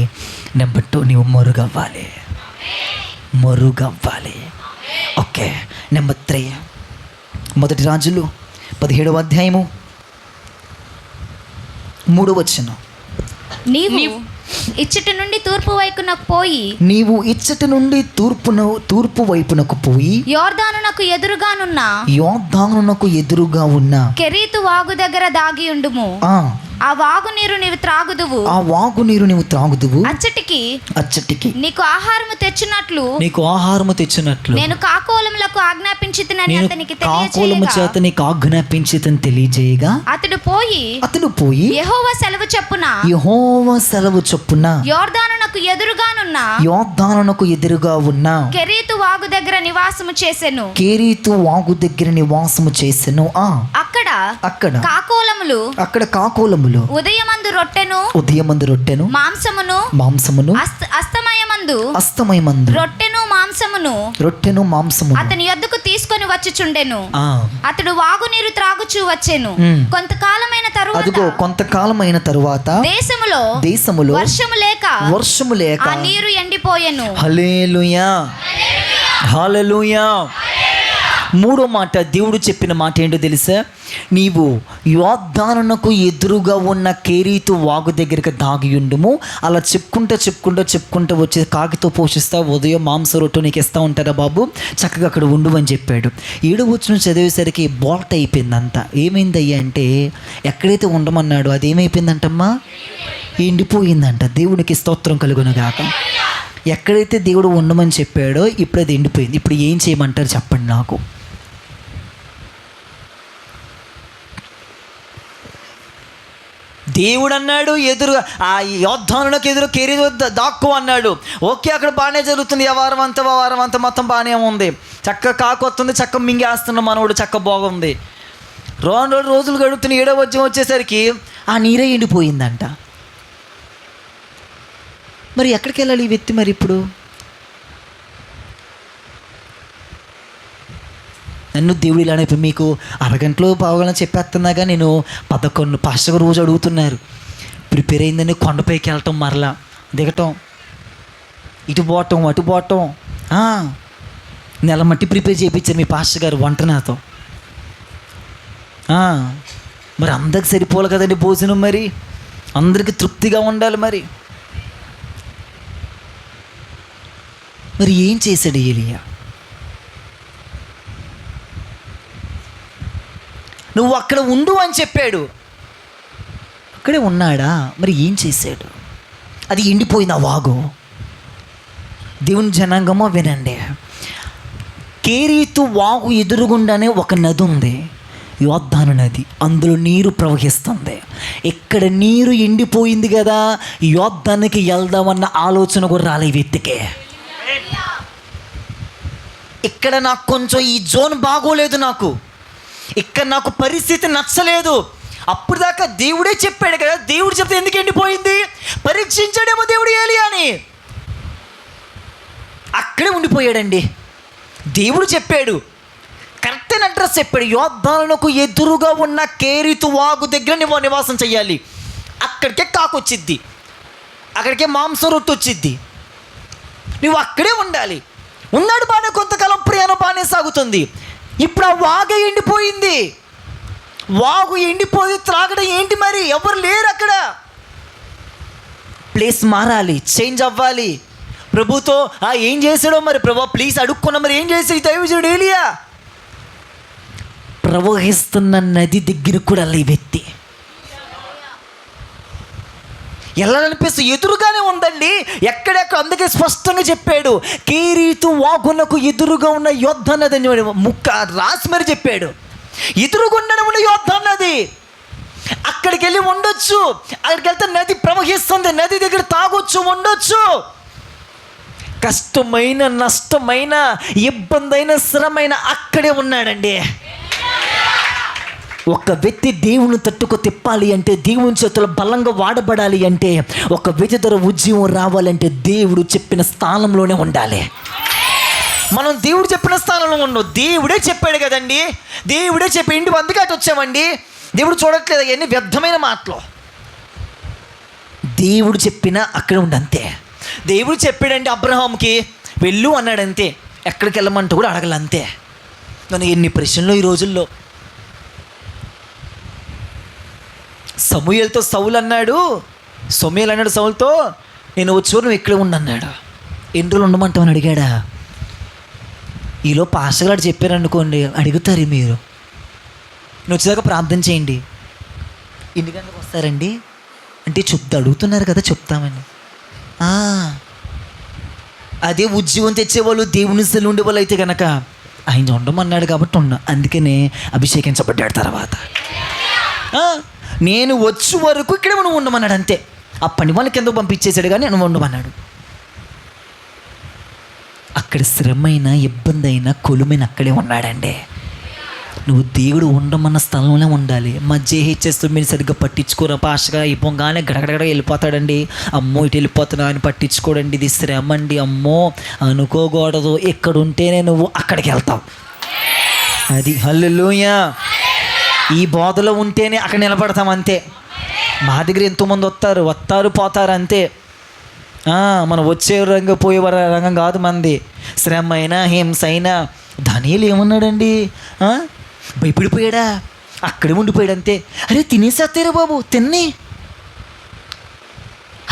నెంబర్ 2, నీవు మరుగవ్వాలి. ఓకే. నెంబర్ 3, 1 రాజులు 17వ అధ్యాయము 3వ వచనం. నీవు ఇచ్చటి నుండి తూర్పు వైపునకు పోయి, నీవు ఇచ్చటి నుండి తూర్పు వైపునకు పోయి యోర్దానునకు ఎదురుగా ఉన్న కెరీతు వాగు దగ్గర దాగి ఉండుము. ఆ వాగు నీరు నీవు త్రాగుదువు. అచ్చటికి నీకు ఆహారము తెచ్చినట్లు నేను కాకోలములకు ఆజ్ఞాపించితినని అతనికి తెలియజేయగా అతడు పోయి యెహోవా సెలవు చొప్పున యోర్దానునకు ఎదురుగా ఉన్న కెరీతు వాగు దగ్గర నివాసము చేసెను. అక్కడ కాకోలములు ఉదయమందు రొట్టెను మాంసమును అస్తమయమందు రొట్టెను మాంసమును అతని యొద్దకు తీసుకొని వచ్చుచుండెను. అతడు వాగు నీరు త్రాగుచూ వచ్చెను. కొంతకాలమైన తరువాత దేశములో వర్షము లేక ఆ నీరు ఎండిపోయెను. హల్లెలూయా, హల్లెలూయా. మూడో మాట, దేవుడు చెప్పిన మాట ఏంటో తెలుసా? నీవు యోర్దానునకు ఎదురుగా ఉన్న కేరీతు వాగు దగ్గరికి దాగి ఉండుము. అలా చెప్పుకుంటూ వచ్చి కాకితో పోషిస్తా, ఉదయం మాంస రొట్టె నీకు ఇస్తూ ఉంటారా బాబు, చక్కగా అక్కడ ఉండు అని చెప్పాడు. 7వ వచనం చదివేసరికి బోల్ట్ అయిపోయిందంతా. ఏమైందయ్యా అంటే, ఎక్కడైతే ఉండమన్నాడో అది ఏమైపోయిందంటమ్మా? ఎండిపోయిందంట. దేవునికి స్తోత్రం కలుగునుగాక. ఎక్కడైతే దేవుడు ఉండమని చెప్పాడో ఇప్పుడు అది ఎండిపోయింది. ఇప్పుడు ఏం చేయమంటారు చెప్పండి నాకు? దేవుడు అన్నాడు ఎదురుగా ఆ యోర్దానునకు ఎదురు కేరీ దాక్కు అన్నాడు. ఓకే, అక్కడ బాగానే జరుగుతుంది. వారం అంతా మొత్తం బాగానే ఉంది. చక్క కాకు వస్తుంది, చక్క మింగేస్తున్న మనోడు చక్క బాగుంది. రోజులు గడుపుతున్న 7వ వచనం వచ్చేసరికి ఆ నీరే ఎండిపోయిందంట. మరి ఎక్కడికి వెళ్ళాలి ఈ వ్యక్తి? మరి ఇప్పుడు నన్ను దేవుడు ఇలానే మీకు అరగంటలో పావుగంటలో చెప్పేస్తున్నాగా, నేను 11 పాస్టర్ రోజు అడుగుతున్నారు. ప్రిపేర్ అయిందని కొండపైకి వెళ్ళటం, మరలా దిగటం, ఇటు పోవటం అటు పోవటం. నెల మట్టి ప్రిపేర్ చేయించారు మీ పాస్టర్ గారు వంట నాతో. మరి అందరికి సరిపోవాలి కదండి భోజనం, మరి అందరికి తృప్తిగా ఉండాలి. మరి ఏం చేశాడు ఏలియా? నువ్వు అక్కడ ఉండు అని చెప్పాడు, అక్కడే ఉన్నాడా? మరి ఏం చేశాడు? అది ఎండిపోయింది ఆ వాగు. దేవుని జనాంగమో వినండి, కేరీతు వాగు ఎదురుగుండానే ఒక నది ఉంది, యోర్దాను నది. అందులో నీరు ప్రవహిస్తుంది. ఇక్కడ నీరు ఎండిపోయింది కదా, యోర్దానికి వెళ్దామన్న ఆలోచన కూడా రాలే వ్యక్తికే. ఇక్కడ నాకు కొంచెం ఈ జోన్ బాగోలేదు, ఇక్కడ నాకు పరిస్థితి నచ్చలేదు. అప్పుడు దాకా దేవుడే చెప్పాడు కదా, దేవుడు చెప్తే ఎందుకు ఎండిపోయింది? పరీక్షించాడేమో దేవుడు ఏలియాని. అక్కడే ఉండిపోయాడండి. దేవుడు చెప్పాడు, కరెక్ట్ అయిన అడ్రస్ చెప్పాడు. యోర్దానునకు ఎదురుగా ఉన్న కేరీతు వాగు దగ్గర నువ్వు నివాసం చెయ్యాలి. అక్కడికే కాకొచ్చిద్ది, అక్కడికే మాంసం రొట్టె వచ్చిద్ది. నువ్వు అక్కడే ఉండాలి. ఉన్నాడు బాగానే, కొంతకాలం ప్రయాణం బాగానే సాగుతుంది. ఇప్పుడు ఆ వాగు ఎండిపోయింది. వాగు ఎండిపోయి త్రాగడం ఏంటి? మరి ఎవరు లేరు అక్కడ. ప్లేస్ మారాలి, చేంజ్ అవ్వాలి. ప్రభుతో ఏం చేశాడో మరి ప్రభు ప్లీజ్ అడుక్కున్నా. మరి ఏం చేశాడు దైవజనుడు ఏలియా? ప్రవహిస్తున్న నది దగ్గర కూడా ఈ వ్యక్తి వెళ్ళాలనిపిస్తుంది. ఎదురుగానే ఉందండి, ఎక్కడెక్కడ. అందుకే స్పష్టంగా చెప్పాడు, కేరీతు వాగునకు ఎదురుగా ఉన్న యోర్దాను నది ముక్క రాసి మరి చెప్పాడు. ఎదురుగుండా ఉన్న యోర్దాను నది, అక్కడికి వెళ్ళి ఉండొచ్చు. అక్కడికి వెళ్తే నది ప్రవహిస్తుంది, నది దగ్గర తాగొచ్చు, ఉండొచ్చు. కష్టమైన, నష్టమైన, ఇబ్బంది అయిన, శ్రమైన అక్కడే ఉన్నాడండి. ఒక వ్యక్తి దేవుని తట్టుకు తిప్పాలి అంటే, దేవుని చేతులు బలంగా వాడబడాలి అంటే, ఒక వ్యక్తి ద్వారా ఉద్యమం రావాలంటే దేవుడు చెప్పిన స్థానంలోనే ఉండాలి. మనం దేవుడు చెప్పిన స్థానంలో ఉండవు. దేవుడే చెప్పాడు కదండి, దేవుడే చెప్పి ఇంటి అందుకే అటు వచ్చామండి. దేవుడు చూడట్లేదు అవన్నీ వ్యర్థమైన మాటలు. దేవుడు చెప్పినా అక్కడే ఉండి అంతే. దేవుడు చెప్పాడంటే అబ్రహాంకి వెళ్ళు అన్నాడంతే, ఎక్కడికి వెళ్ళమంటూ కూడా అడగలంతే. నన్ను ఎన్ని ప్రశ్నలు ఈ రోజుల్లో. సమూయేలుతో సౌలు అన్నాడు, సమూయేలు అన్నాడు సౌలుతో, నేను వచ్చి నువ్వు ఇక్కడే ఉండన్నాడు. ఎన్ని రోజులు ఉండమంటామని అడిగాడా? ఈలో పాస్టర్ గారు చెప్పారనుకోండి, అడుగుతారు మీరు, నువ్వు వచ్చేదాకా ప్రార్థన చేయండి. ఎన్ని గంటలకు వస్తారండి అంటే అడుగుతున్నారు కదా, చెప్తామని. అదే ఉద్యోగం తెచ్చేవాళ్ళు, దేవుని సెల్లు ఉండేవాళ్ళు అయితే కనుక ఆయన ఉండమన్నాడు కాబట్టి ఉన్నా, అందుకనే అభిషేకించబడ్డాడు. తర్వాత నేను వచ్చే వరకు ఇక్కడే నువ్వు ఉండమన్నాడు అంతే. ఆ పని వాళ్ళకి ఎందుకు పంపించేశాడు కానీ నువ్వు ఉండమన్నాడు. అక్కడ శ్రమైన, ఇబ్బంది అయినా, కొలుమైన అక్కడే ఉన్నాడండి. నువ్వు దేవుడు ఉండమన్న స్థలంలోనే ఉండాలి. మధ్య హెచ్చేస్తూ మీరు సరిగ్గా పట్టించుకోరా పాస్టర్గా అయిపోగానే గడగడగడ వెళ్ళిపోతాడండి. అమ్మో ఇటు వెళ్ళిపోతున్నా అని పట్టించుకోడండి, ఇది శ్రమ అండి, అమ్మో అనుకోకూడదు. ఇక్కడ ఉంటేనే నువ్వు అక్కడికి వెళ్తావు. అది హల్లెలూయా. ఈ బోధలో ఉంటేనే అక్కడ నిలబడతాం అంతే. మా దగ్గర ఎంతోమంది వస్తారు పోతారు అంతే. మనం వచ్చే రంగం పోయే రంగం కాదు మంది. శ్రమ అయినా హింస అయినా. దానియేలు ఏమన్నాడండి? భయపడిపోయాడా? అక్కడే ఉండిపోయాడు అంతే. అరే తినేసేస్తారా బాబు, తిన్ని.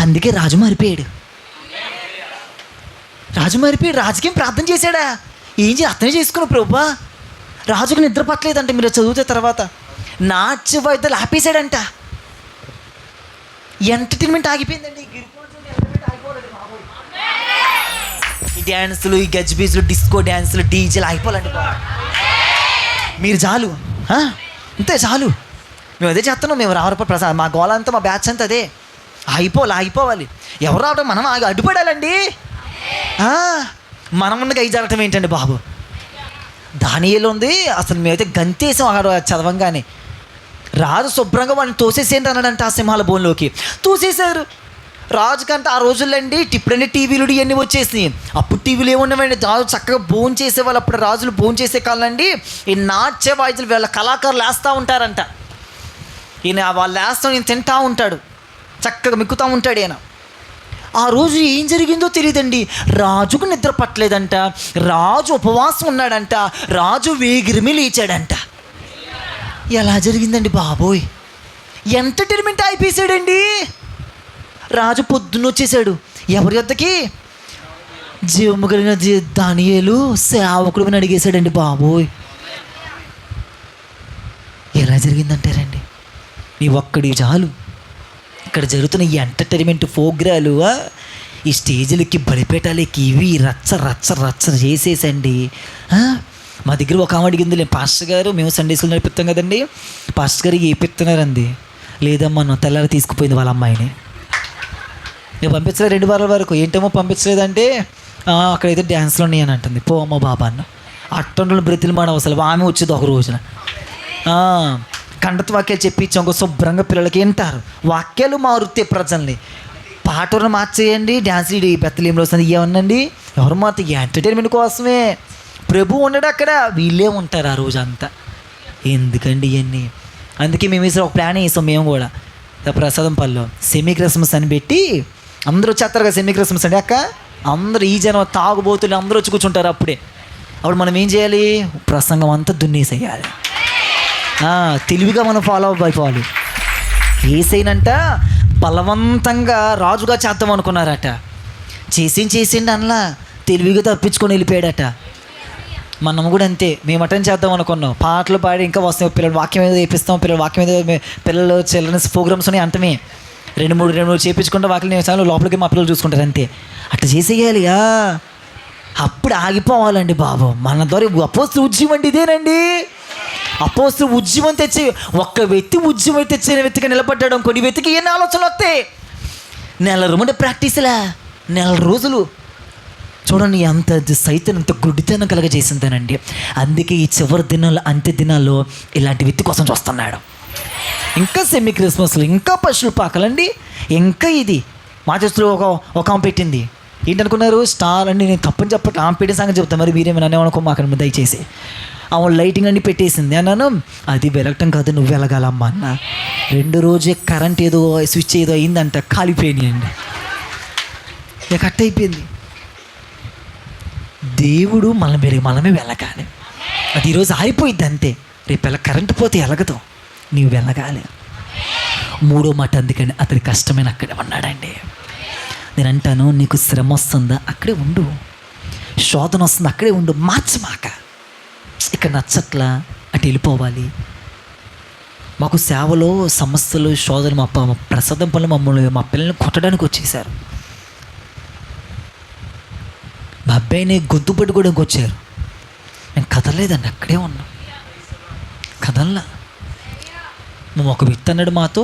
అందుకే రాజు మారిపోయాడు. రాజుకేం ప్రార్థన చేశాడా? ఏం చేసి అర్థం చేసుకున్నావు ప్రభువా? రాజుకు నిద్ర పట్టలేదంటే మీరు చదివితే తర్వాత. నాట్య వాయిద్యాలు ఆపేశాడంట. ఎంటర్టైన్మెంట్ ఆగిపోయిందండి. ఈ డ్యాన్సులు, ఈ గజ్బీజులు, డిస్కో డ్యాన్సులు, డీజేలు ఆగిపోవాలండి బాబు. మీరు చాలు, అంతే చాలు. మేము అదే చేస్తున్నాం. మేము రావరపల్లి ప్రసాద్, మా గోళ అంతా, మా బ్యాచ్ అంతా అదే. ఆగిపోవాలి. ఎవరు రావడం, మనం అడ్డుపడాలండి. మనం ఉన్న గై జరగటం ఏంటండి బాబు? దానియేలు ఉంది అసలు. మేమైతే గంతేసాం అక్కడ చదవంగానే. రాజు శుభ్రంగా వాడిని తోసేసేంటి అన్నాడంట ఆ సింహాల బోన్లోకి. తోసేశారు. రాజుకంటే ఆ రోజుల్లో అండి ఇప్పుడంటే టీవీలు ఇవన్నీ వచ్చేసినాయి. అప్పుడు టీవీలు ఏమున్నాయండి? రాజు చక్కగా భోజనం చేసేవాళ్ళు. అప్పుడు రాజులు భోజనం చేసే కాలండి ఈ నాట్య వాయిద్యులు వీళ్ళ కళాకారులు వేస్తూ ఉంటారంట. ఈయన వాళ్ళు వేస్తాం, ఈయన తింటూ ఉంటాడు, చక్కగా మిక్కుతూ ఉంటాడు ఈయన. ఆ రోజు ఏం జరిగిందో తెలియదండి. రాజుకు నిద్ర పట్టలేదంట. రాజు ఉపవాసం ఉన్నాడంట. రాజు వేగిరిమి లేచాడంట. ఎలా జరిగిందండి బాబోయ్? ఎంటర్టైన్మెంట్ అయిపోయాడండి. రాజు పొద్దున్న వచ్చేసాడు. ఎవరి వద్దకి? జీవము కలిగిన దానియేలు సేవకుడు అని అడిగేశాడండి బాబోయ్. ఎలా జరిగిందంటారండి? నీ ఒక్కడి చాలు. ఇక్కడ జరుగుతున్న ఈ ఎంటర్టైన్మెంట్ ప్రోగ్రాలు, ఈ స్టేజ్లకి, బలిపేటాలకి ఇవి రచ్చ చేసేసండి. మా దగ్గర ఒక ఆమె అడిగింది, పాస్టర్ గారు మేము సండే స్కూల్ నడిపిస్తాం కదండి, పాస్టర్ గారు ఏ పెడుతున్నారండి? లేదమ్మా నన్ను తెల్లారి తీసుకుపోయింది వాళ్ళ అమ్మాయిని. నేను పంపించలేదు 2 వారాల వరకు. ఏంటమ్మో పంపించలేదంటే అక్కడైతే డ్యాన్స్లు ఉన్నాయి అని అంటుంది. పో అమ్మ బాబా అన్న. అట్టంలో బ్రతిలు మాట అసలు ఆమె వచ్చేది ఒక రోజున. కండత వాక్యాలు చెప్పించాం ఇంకో శుభ్రంగా పిల్లలకి వింటారు. వాక్యాలు మారుతాయి ప్రజల్ని. పాటను మార్చేయండి, డ్యాన్స్ బెత్తలేంలో వస్తుంది ఏమన్నండి. ఎవరు మారుతాయి? ఎంటర్టైన్మెంట్ కోసమే. ప్రభు ఉండడు అక్కడ, వీళ్ళే ఉంటారు ఆ రోజు అంతా. ఎందుకండి ఇవన్నీ? అందుకే మేము వేసిన ఒక ప్లాన్ వేసాం. మేము కూడా ప్రసాదం పల్లెలో సెమీ క్రిస్మస్ అని పెట్టి అందరూ వచ్చేస్తారు కదా. సెమీ క్రిస్మస్ అండి అక్క, అందరూ ఈ జనం తాగుబోతులు అందరూ వచ్చి కూర్చుంటారు. అప్పుడు మనం ఏం చేయాలి? ప్రసంగం అంతా దున్నేసేయాలి. తెలివిగా మనం ఫాలో అయిపోవాలి. ఏసైనంట బలవంతంగా రాజుగా చేద్దాం అనుకున్నారట. చేసిండి అనలా, తెలివిగా తప్పించుకొని వెళ్ళిపోయాడట. మనం కూడా అంతే. మేము అటెండ్ చేద్దాం అనుకున్నాం, పాటలు పాడి ఇంకా వస్తాం, పిల్లలు వాక్యం మీద వేపిస్తాం, పిల్లలు చిల్డ్రన్స్ ప్రోగ్రామ్స్ ఉన్నాయి అంతమే. 2-3 చేయించుకుంటే వాక్యం లోపలికి మా పిల్లలు చూసుకుంటారు అంతే. అట్లా చేసేయాలి. అప్పుడు ఆగిపోవాలండి బాబు. మన ద్వారా అపోస్తలుల ఉద్యమం అంటే ఇదేనండి. అపోస్తలుల ఉద్యమం తెచ్చి ఒక్క వ్యక్తి ఉద్యమం తెచ్చిన వ్యక్తిగా నిలబడ్డాడు అనుకోండి, ఈ వ్యక్తికి ఎన్ని ఆలోచనలు వస్తాయి? నెల రోజులు ప్రాక్టీస్లా, 4 రోజులు చూడండి. అంత సైతం అంత గుడ్డితనం కలగజేసిందేనండి. అందుకే ఈ చివరి దినాల్లో, అంత్య దినాల్లో ఇలాంటి వ్యక్తి కోసం చూస్తున్నాడు. ఇంకా సెమీ క్రిస్మస్లు, ఇంకా పశువుల పాకలండి, ఇంకా ఇది మా చేస్తులు ఒక ఆమె పెట్టింది. ఏంటనుకున్నారు? స్టార్ అండి. నేను తప్పని చెప్పట్లేదు, ఆమె పెట్టిన సంగతి చెప్తాను. మరి మీరేమైనా అనేమనుకో మాకు దయచేసి. ఆమె లైటింగ్ అన్నీ పెట్టేసింది అన్నాను. అది వెలగటం కాదు, నువ్వు వెలగాలమ్మా అన్న. 2 రోజే కరెంట్ ఏదో స్విచ్ ఏదో అయిందంట, కాలిపోయినాయండి. ఇక కట్ అయిపోయింది. దేవుడు మనమే వెళ్ళగాలి. అది ఈరోజు ఆగిపోయింది అంతే. రేపు కరెంటు పోతే ఎలగదు, నీవు వెళ్ళగాలి. 3వ మాట అందుకని అతని కష్టమైన అక్కడే ఉన్నాడండి. నేను అంటాను, నీకు శ్రమ వస్తుందా అక్కడే ఉండు, శోధన వస్తుందా అక్కడే ఉండు, మార్చమాక. ఇక్కడ నచ్చట్లా అటు వెళ్ళిపోవాలి. మాకు సేవలో సమస్యలు, శోధన, మా ప్రసాదం పనులు మమ్మల్ని, మా పిల్లల్ని కొట్టడానికి వచ్చేసారు. మా అబ్బాయిని గొంతు పట్టుకోవడానికి వచ్చారు. నేను కదలలేదండి, అక్కడే ఉన్నా, కదల్లా. మేము ఒక వ్యక్తి అన్నాడు మాతో,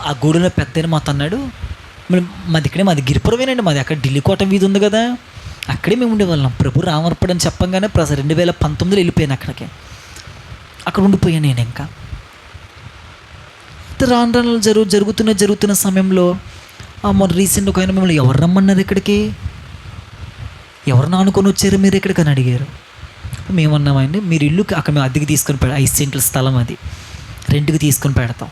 ఆ గూడులో పెద్ద మాతో అన్నాడు, మాది గిరిపురమేనండి, మాది అక్కడ ఢిల్లీ కోట వీధి ఉంది కదా, అక్కడే మేము ఉండేవాళ్ళం. ప్రభు రామర్పడు అని చెప్పంగానే 2019లో వెళ్ళిపోయాను అక్కడికి. అక్కడ ఉండిపోయాను నేను. ఇంకా రాను జరుగుతున్న సమయంలో మొన్న రీసెంట్ ఒక ఆయన మిమ్మల్ని ఎవరు రమ్మన్నారు ఇక్కడికి, ఎవరిని అనుకొని వచ్చారు మీరు ఇక్కడికి అని అడిగారు. మేమన్నామండి, మీరు ఇల్లు అక్కడ మేము అద్దెకి తీసుకొని 5 సెంట్ల స్థలం, అది రెంట్కి తీసుకొని పెడతాం,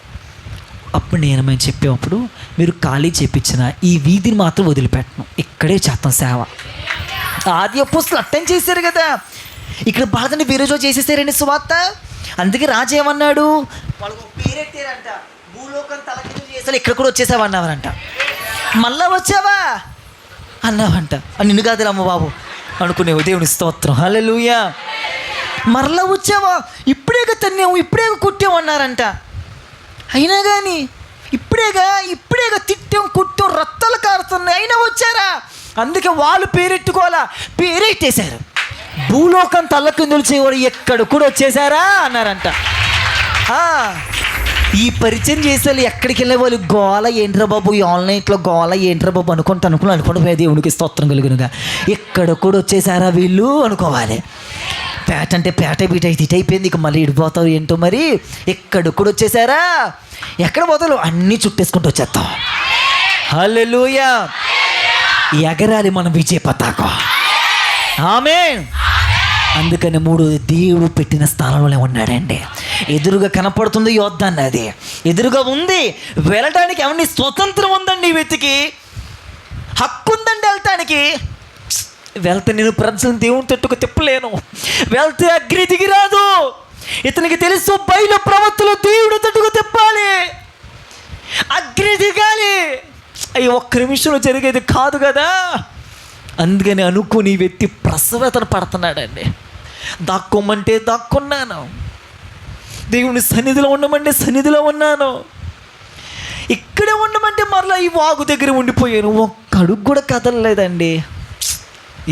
అప్పుడు మేము చెప్పేటప్పుడు మీరు ఖాళీ చేపించిన ఈ వీధిని మాత్రం వదిలిపెట్టను, ఇక్కడే చేస్తాం సేవ. ఆది అపోస్తులు అట్టం చేశారు కదా. ఇక్కడ బాధని వేరే రోజు చేసేసారండి సువార్త. అందుకే రాజు ఏమన్నాడు, వాళ్ళకు పేరెట్టారంట, భూలోకం తలకిందులు చేసారు, ఇక్కడ కూడా వచ్చేసావన్నావనంట. మళ్ళా వచ్చావా అన్నావంట. నిన్ను కాదులే అమ్మ బాబు అనుకునేవు. దేవుని స్తోత్రం, హల్లెలూయా. మరలా వచ్చావా, ఇప్పుడేగా తన్నాము, ఇప్పుడేగా కొట్టాము అన్నారంట. అయినా కానీ ఇప్పుడేగా తిట్టాం, కొట్టాం, రక్తాలు కారుతున్నాయి, అయినా వచ్చారా. అందుకే వాళ్ళు పేరెట్టుకోవాలా, పేరెట్టేశారు. భూలోకం తల్లకిందులు చేయవాడు ఎక్కడ కూడా వచ్చేసారా అన్నారంట. ఈ పరిచయం చేసే ఎక్కడికి వెళ్ళే వాళ్ళు గోల ఏంట్రా బాబు, ఈ ఆన్లైన్లో గోల ఏంట్రా బాబు అనుకుంటూ దేవునికి స్తోత్రం కలుగునుగా. ఎక్కడ కూడా వచ్చేసారా వీళ్ళు అనుకోవాలి. పేట అంటే పేట బీట ఇటు అయిపోయింది, ఇక మళ్ళీ ఇడిపోతావు ఏంటో మరి. ఎక్కడ కూడా వచ్చేసారా, ఎక్కడ పోతారు అన్నీ చుట్టేసుకుంటూ వచ్చేస్తాం. హల్లెలూయా. ఎగరాలి మనం విజయ పతాకం. ఆమేన్. అందుకని మూడోది, దేవుడు పెట్టిన స్థానంలోనే ఉన్నాడండి. ఎదురుగా కనపడుతుంది యోర్దాను, అది ఎదురుగా ఉంది. వెళ్ళటానికి ఏమన్నా స్వతంత్రం ఉందండి, ఈ వ్యక్తికి హక్కు ఉందండి వెళ్ళటానికి. వెళ్తే నేను ప్రజలను దేవుని తట్టుకు తిప్పలేను, వెళ్తే అగ్ని దిగిరాదు. ఇతనికి తెలుసు బయలు ప్రవక్తలు దేవుడు తట్టుకు తిప్పాలి, అగ్ని దిగాలి. అవి ఒక్క నిమిషంలో జరిగేది కాదు కదా. అందుకని అనుకుని వ్యక్తి ప్రసవేతన పడుతున్నాడండి. దాక్కోమంటే దాక్కున్నాను, దేవుని సన్నిధిలో ఉండమంటే సన్నిధిలో ఉన్నాను, ఇక్కడే ఉండమంటే మరలా ఈ వాగు దగ్గర ఉండిపోయాను. ఒక్క అడుగు కూడా కదలలేదండి.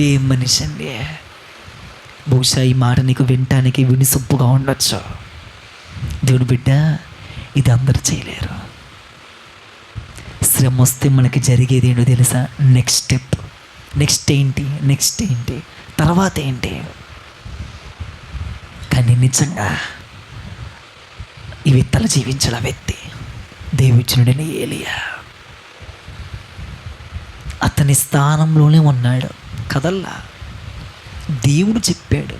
ఏ మనిషి అండి. బహుశా ఈ మాట నీకు వినటానికి వినిసొప్పుగా ఉండొచ్చు. దేవుని బిడ్డ, ఇది అందరూ చేయలేరు. శ్రమ వస్తే మనకి జరిగేది ఏంటో తెలుసా? నెక్స్ట్ స్టెప్, నెక్స్ట్ ఏంటి, తర్వాత ఏంటి. కానీ నిజంగా ఈ విత్తలు జీవించిన వ్యక్తి దేవుడిచ్చునుడైన ఏలియా, అతని స్థానంలోనే ఉన్నాడు కదల్లా. దేవుడు చెప్పాడు,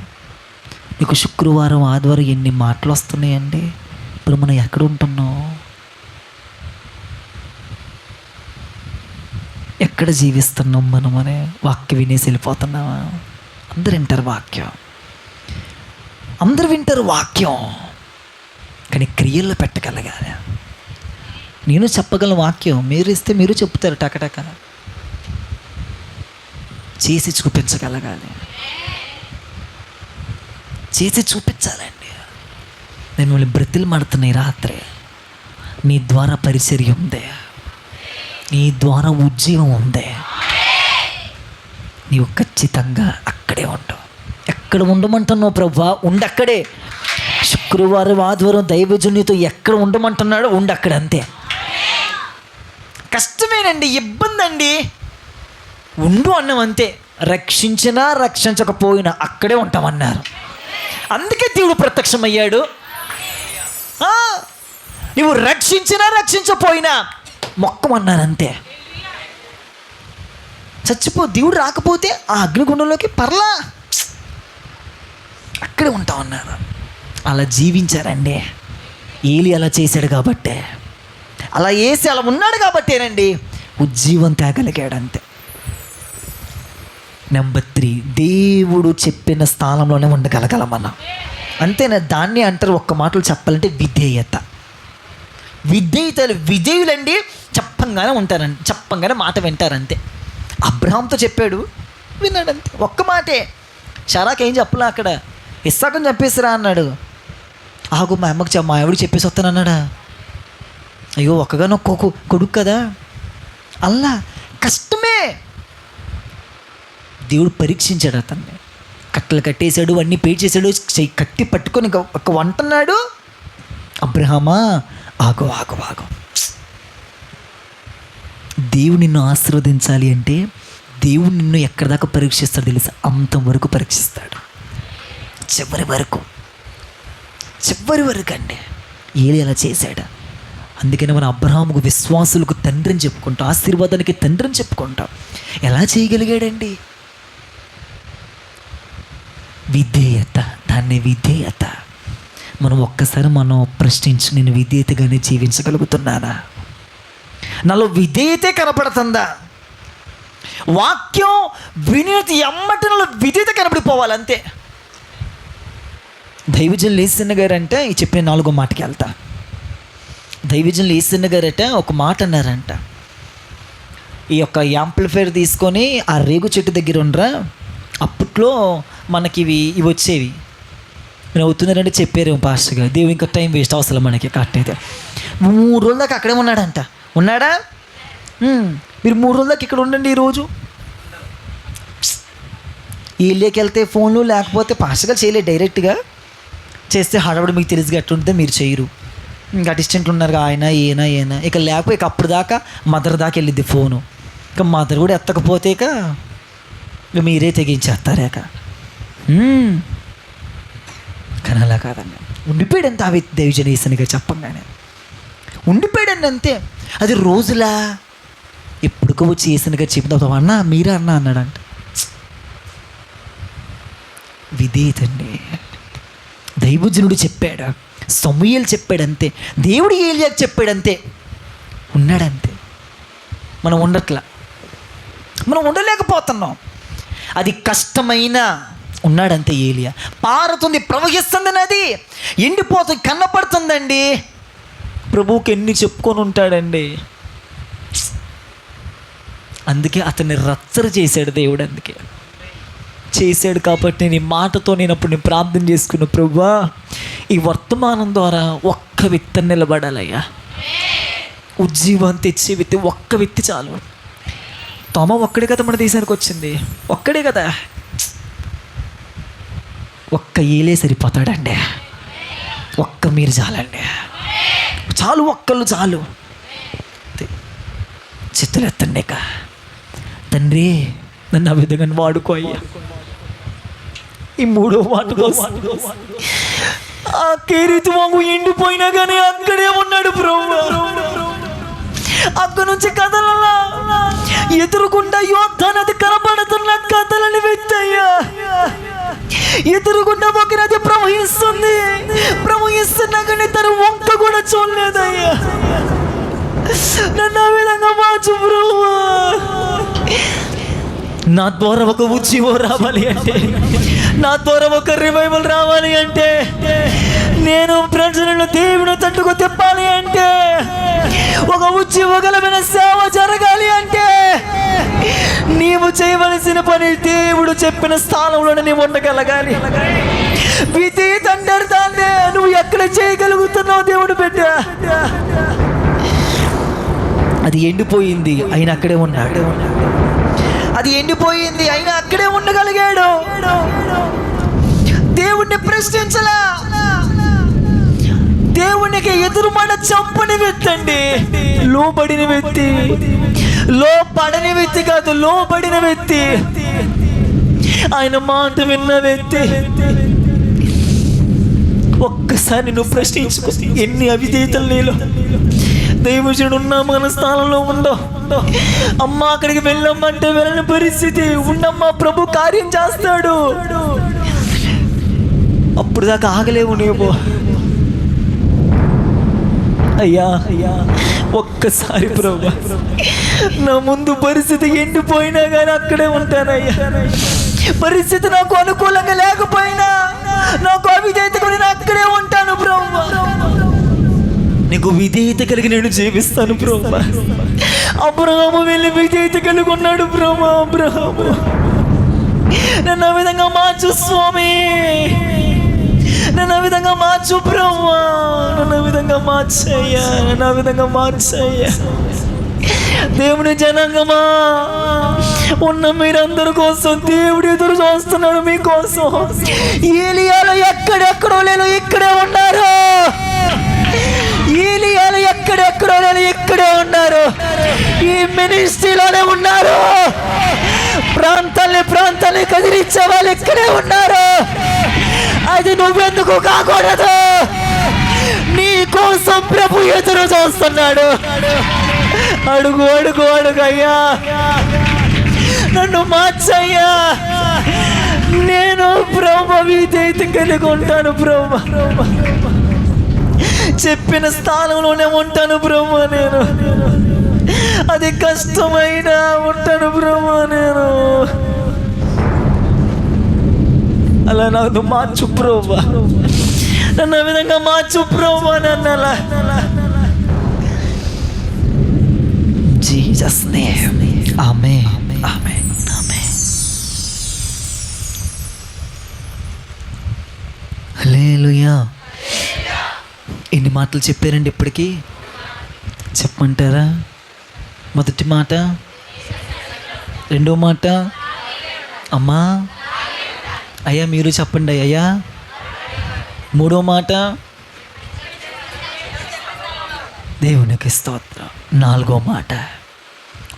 నీకు శుక్రవారం ఆదివారం ఎన్ని మాటలు వస్తున్నాయండి. ఇప్పుడు మనం ఎక్కడ ఉంటున్నాం, ఎక్కడ జీవిస్తున్నాం మనం అనే వాక్యం వినేసి వెళ్ళిపోతున్నావా? అందరు వింటారు వాక్యం, అందరు వింటారు వాక్యం, కానీ క్రియల్లో పెట్టగలగాలి. నేను చెప్పగలను వాక్యం, మీరు ఇస్తే మీరు చెప్తారు టకటక. చేసి చూపించగలగాలి, చేసి చూపించాలండి. నేను మిమ్మల్ని బ్రతిలు మాడుతున్నాయి రాత్రి. నీ ద్వారా పరిచర్య ఉంది, నీ ద్వారా ఉద్యోగం ఉంది. నీవు ఖచ్చితంగా అక్కడే ఉండవు. ఎక్కడ ఉండమంటున్నావు ప్రభువా, ఉండక్కడే. శుక్రవారం ఆదివారం దైవజనునితో ఎక్కడ ఉండమంటున్నాడో ఉండక్కడ, అంతే. కష్టమేనండి, ఇబ్బంది అండి, ఉండు అన్నాం అంతే. రక్షించినా రక్షించకపోయినా అక్కడే ఉంటామన్నారు. అందుకే దేవుడు ప్రత్యక్షమయ్యాడు. నువ్వు రక్షించినా రక్షించపోయినా మొక్కమన్నారు అంతే. చచ్చిపో, దేవుడు రాకపోతే ఆ అగ్నిగుండంలోకి పర్లా, అక్కడే ఉంటామన్నారు. అలా జీవించారండి. ఏలి అలా చేశాడు కాబట్టే, అలా వేసి అలా ఉన్నాడు కాబట్టేనండి ఉజ్జీవం తేగలిగాడు, అంతే. నెంబర్ 3, దేవుడు చెప్పిన స్థానంలోనే ఉండగలగలం మనం, అంతేనా? దాన్ని అంటారు ఒక్క మాటలు చెప్పాలంటే విధేయత. విధేయులండి చెప్పంగానే ఉంటారండి, చెప్పంగానే మాట వింటారంతే. అబ్రహాంతో చెప్పాడు, విన్నాడంతే, ఒక్క మాటే. షరాకి ఏం చెప్పలే, అక్కడ ఇస్సాకని చెప్పేసిరా అన్నాడు. ఆగు, మా అమ్మకి మా ఆవిడికి చెప్పేసి వస్తానన్నాడా? అయ్యో ఒక్కగానొక్క కొడుకు కదా. అల్లా కష్టమే. దేవుడు పరీక్షించాడు అతన్ని, కట్టలు కట్టేశాడు, అన్నీ పేడ్ చేశాడు, కట్టి పట్టుకొని ఒక వంటన్నాడు. అబ్రహామా ఆగు ఆగు ఆగు. దేవుడు నిన్ను ఆశీర్వదించాలి అంటే దేవుడు నిన్ను ఎక్కడి దాకా పరీక్షిస్తాడు తెలుసా? అంతవరకు పరీక్షిస్తాడు, చివరి వరకు అండి. ఏలి అలా చేశాడు. అందుకని మన అబ్రహాముకు విశ్వాసులకు తండ్రిని చెప్పుకుంటాం, ఆశీర్వాదానికి తండ్రిని చెప్పుకుంటాం. ఎలా చేయగలిగాడండి? విధేయత, దాన్ని విధేయత. మనం ప్రశ్నించి, నేను విధేయతగానే జీవించగలుగుతున్నానా? నాలో విధేయతే కనపడుతుందా? వాక్యం వినేది ఎమ్మటి నాలో విధేయత కనపడిపోవాలి అంతే. దైవజనులు ఏసన్న గారు అంటే ఈ చెప్పిన 4వ మాటకి వెళ్తా. దైవజనులు ఏసన్న గారట ఒక మాట అన్నారంట, ఈ యొక్క యాంప్లిఫైర్ తీసుకొని ఆ రేగు చెట్టు దగ్గర ఉండరా, అప్పట్లో మనకి ఇవి వచ్చేవి. నేను అవుతున్నారంటే చెప్పారు పాస్టర్ గారు, దేవుడు ఇంకా టైం వేస్ట్ అవసరం మనకి. కరెక్ట్ అయితే 3 రోజుల దాకా అక్కడే ఉన్నాడంట. ఉన్నాడా? మీరు 3 రోజుల దాకా ఇక్కడ ఉండండి. ఈరోజు వీళ్ళకి వెళ్తే ఫోన్లు, లేకపోతే పాస్టర్ గారు చేయలేదు, డైరెక్ట్గా చేస్తే హడావుడి మీకు తెలుసుగా ఎట్లుంటే మీరు చేయరు. ఇంకా అసిస్టెంట్లు ఉన్నారు ఆయన ఈయన ఇక లేకపోతే ఇక అప్పుడు దాకా మదర్ దాకా వెళ్ళిద్ది ఫోను. ఇక మదర్ కూడా ఎత్తకపోతే ఇక మీరే తెగించేస్తారేక. కానీ అలా కాదండి, ఉండిపోయాడంతే. అవి దైవజన ఈసనిగా చెప్పంగానే ఉండిపోయాడండి అంతే. అది రోజులా ఎప్పుడుకో వచ్చి ఈసనిగా చెప్పిన అన్న మీరా అన్న అన్నాడంట. విధేయతండి. దైవజనుడు చెప్పాడు, సమూయేలు చెప్పాడంతే, దేవుడు ఏలియాకి చెప్పాడంతే, ఉన్నాడంతే. మనం ఉండట్లా, మనం ఉండలేకపోతున్నాం. అది కష్టమైన ఉన్నాడంతే. ఏలియా పారుతుంది, ప్రవహిస్తుంది నది, ఎండిపోతుంది, కన్నపడుతుందండి. ప్రభువుకి ఎన్ని చెప్పుకొని ఉంటాడండి. అందుకే అతన్ని రచ్చరు చేశాడు దేవుడు. అందుకే చేశాడు కాబట్టి నేను ఈ మాటతో అప్పుడు నేను ప్రార్థన చేసుకున్న, ప్రభువా ఈ వర్తమానం ద్వారా ఒక్క వ్యక్తి నిలబడాలయ్యా, ఉజ్జీవం తెచ్చే వ్యక్తి ఒక్క వ్యక్తి చాలు. తోమ ఒక్కడే కదా మన దేశానికి వచ్చింది, ఒక్కడే కదా. ఒక్క ఏలే సరిపోతాడండి, ఒక్క మీరు చాలండి, చాలు, ఒక్కళ్ళు చాలు. చేతులు ఎత్తండి. ఇక తండ్రి నన్ను ఆ విధంగా వాడుకో అయ్యా. ఈ 3వ మాట కోసం ఆ కేరీతు వాగు ఎండిపోయినా కానీ అక్కడే ఉన్నాడు ప్రభు. అక్కడ నుంచి కథలలా ఎదురుగుండా యోధా నది కనబడుతున్న కథలని వ్యక్తయ్యా. ఎదురుగుండా ఒక నది ప్రవహిస్తున్నా కానీ తన వంక కూడా చూడలేదయ్యా. నన్ను ఆ విధంగా మార్చు ప్రభు. నా ద్వారా ఒక ఉజ్జీవం రావాలి అంటే, నా ద్వారా ఒక రివైవల్ రావాలి అంటే, నేను ప్రజలను దేవుని తట్టుకు తిప్పాలి అంటే, ఒక ఉజ్జీవగలమైన సేవ జరగాలి అంటే, నీవు చేయవలసిన పని దేవుడు చెప్పిన స్థానంలోనే నీవు ఉండగలగాలి. విధేయత అంటారు దాన్నే. నువ్వు ఎక్కడ చేయగలుగుతున్నావు దేవుడు బిడ్డ. అది ఎండిపోయింది, ఆయన అక్కడే ఉన్నాడు. అది ఎండిపోయింది, అయినా అక్కడే ఉండగలిగాడు. దేవుణ్ణి ప్రశ్నించలా. దేవునికి ఎదురుమాట చంపని వ్యక్తి అండి, లోబడిన వ్యక్తి. లోపడని వ్యక్తి కాదు, లోబడిన వ్యక్తి. ఆయన మాట విన్న వ్యక్తి. ఒక్కసారి నువ్వు ప్రశ్నించుకో, ఎన్ని అవిధేయతలు నీలో. దైవజనుడు ఉన్నా మన స్థానంలో ఉందో, అమ్మ అక్కడికి వెళ్ళమ్మంటే వెళ్ళని పరిస్థితి ఉండమ్మా, ప్రభు కార్యం చేస్తాడు. అప్పుడు దాకా ఆగలేవు నువ్వు. అయ్యా ఒక్కసారి ప్రభు, నా ముందు పరిస్థితి ఎండిపోయినా కానీ అక్కడే ఉంటానయ్యా. పరిస్థితి నాకు అనుకూలంగా లేకపోయినా, నాకు అవిధేయతకు నేను అక్కడే ఉంటాను ప్రభు. నీకు విధేయత కలిగి నేను జీవిస్తాను ప్రభు. అబ్రహాము వెళ్ళి విధేయత కలిగి ఉన్నాడు ప్రభు. అబ్రహాము నన్ను ఆ విధంగా మార్చు స్వామి, నన్ను ఆ విధంగా మార్చు ప్రభు, నన్ను ఆ విధంగా మార్చయ్యా, నన్ను ఆ విధంగా మార్చయ్యా. దేవుని జనాంగమా ఉన్న మీరందరి కోసం దేవుడు ఎదురు చూస్తున్నాడు మీకోసం. ఏలియాలో ఎక్కడెక్కడో లేను, ఇక్కడే ఉన్నారు. ఏలియాలు ఎక్కడెక్కడో లేను, ఇక్కడే ఉన్నారు. ఈ మినిస్ట్రీలోనే ఉన్నారు. ప్రాంతాన్ని కదిలించే వాళ్ళు ఇక్కడే ఉన్నారు. అది నువ్వెందుకు కాకూడదు? నీ కోసం ప్రభు ఎదురు చూస్తున్నాడు. అడుగు అడుగు అడుగయ్యా, నన్ను మార్చయ్యా. నేను ప్రభు విధేయత కలిగి ఉంటాను ప్రభు. చెప్పిన స్థానంలోనే ఉంటాను బ్రహ్మ నేను. అది కష్టమైన ఉంటాను బ్రహ్మ నేను. అలా నాకు మార్చు బ్రహ్మ, నన్ను ఆ విధంగా మార్చు బ్రహ్మ, నన్ను అలా. జీసస్ నేమ్ ఆమేన్ ఆమేన్ ఆమేన్. హల్లెలూయా. ఎన్ని మాటలు చెప్పారండి ఇప్పటికీ? చెప్పమంటారా? మొదటి మాట, రెండో మాట, అమ్మా అయ్యా మీరు చెప్పండి అయ్యా. మూడో మాట, దేవునికి స్తోత్రం. నాలుగో మాట,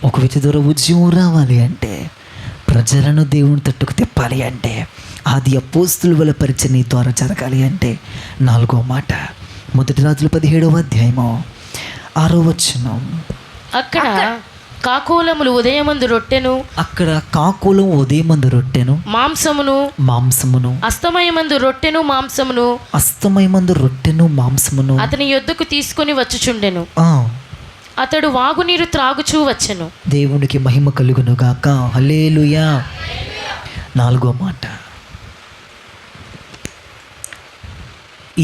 ఒక వ్యక్తి ద్వారా ఉద్యమం రావాలి అంటే, ప్రజలను దేవుని తట్టుకు తిప్పాలి అంటే, ఆది అపోస్తుల వల్ల పరిచయం నీ ద్వారా జరగాలి అంటే, నాలుగో మాట మొదటి రాజులు 17వ అధ్యాయము 6వ వచనం. అక్కడ కాకోలములు ఉదయమందు రొట్టెను, అక్కడ కాకులం ఉదయమందు రొట్టెను మాంసమును అస్తమయమందు రొట్టెను మాంసమును అస్తమయమందు రొట్టెను మాంసమును అతని యొద్దకు తీసుకొని వచ్చుచుండెను. అతడు వాగునీరు త్రాగుచూ వచ్చెను. దేవునికి మహిమ కలుగును గాక. హల్లెలూయా. నాలుగో మాట,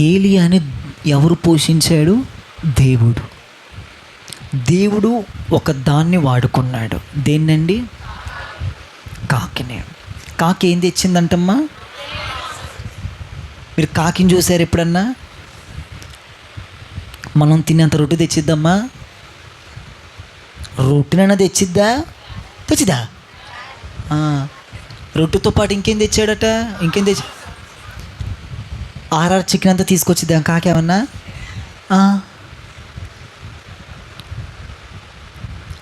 ఏలియాని ఎవరు పోషించాడు? దేవుడు. దేవుడు ఒక దాన్ని వాడుకున్నాడు. దేన్నండి? కాకిని. కాకి ఏం తెచ్చిందంటమ్మా? మీరు కాకిని చూసారు ఎప్పుడన్నా? మనం తినేంత రొట్టె తెచ్చిద్దమ్మా? రొట్టెనైనా తెచ్చిద్దా? రొట్టెతో పాటు ఇంకేం తెచ్చాడట? ఇంకేం తెచ్చి ఆర్ఆర్ చికెన్ అంతా తీసుకొచ్చిద్దా కాకి ఏమన్నా?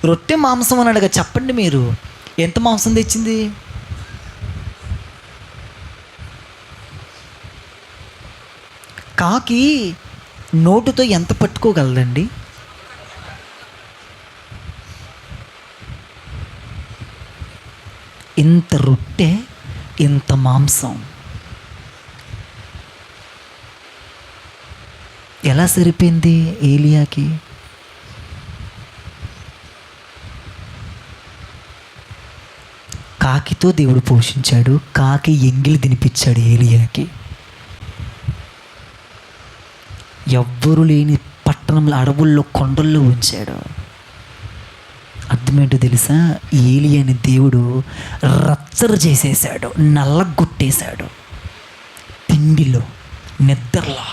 రొట్టె మాంసం అని అడగ. చెప్పండి మీరు, ఎంత మాంసం తెచ్చింది? కాకి నోటుతో ఎంత పట్టుకోగలదండి? ఇంత రొట్టె, ఇంత మాంసం ఎలా సరిపోయింది ఏలియాకి? కాకితో దేవుడు పోషించాడు. కాకి ఎంగిలి తినిపించాడు ఏలియాకి. ఎవ్వరు లేని పట్టణంలో, అడవుల్లో, కొండల్లో ఉంచాడు. అర్థమేంటో తెలుసా? ఏలియాని దేవుడు రచ్చరు చేసేసాడు, నల్లగొట్టేశాడు. తిండిలో, నిద్రలో.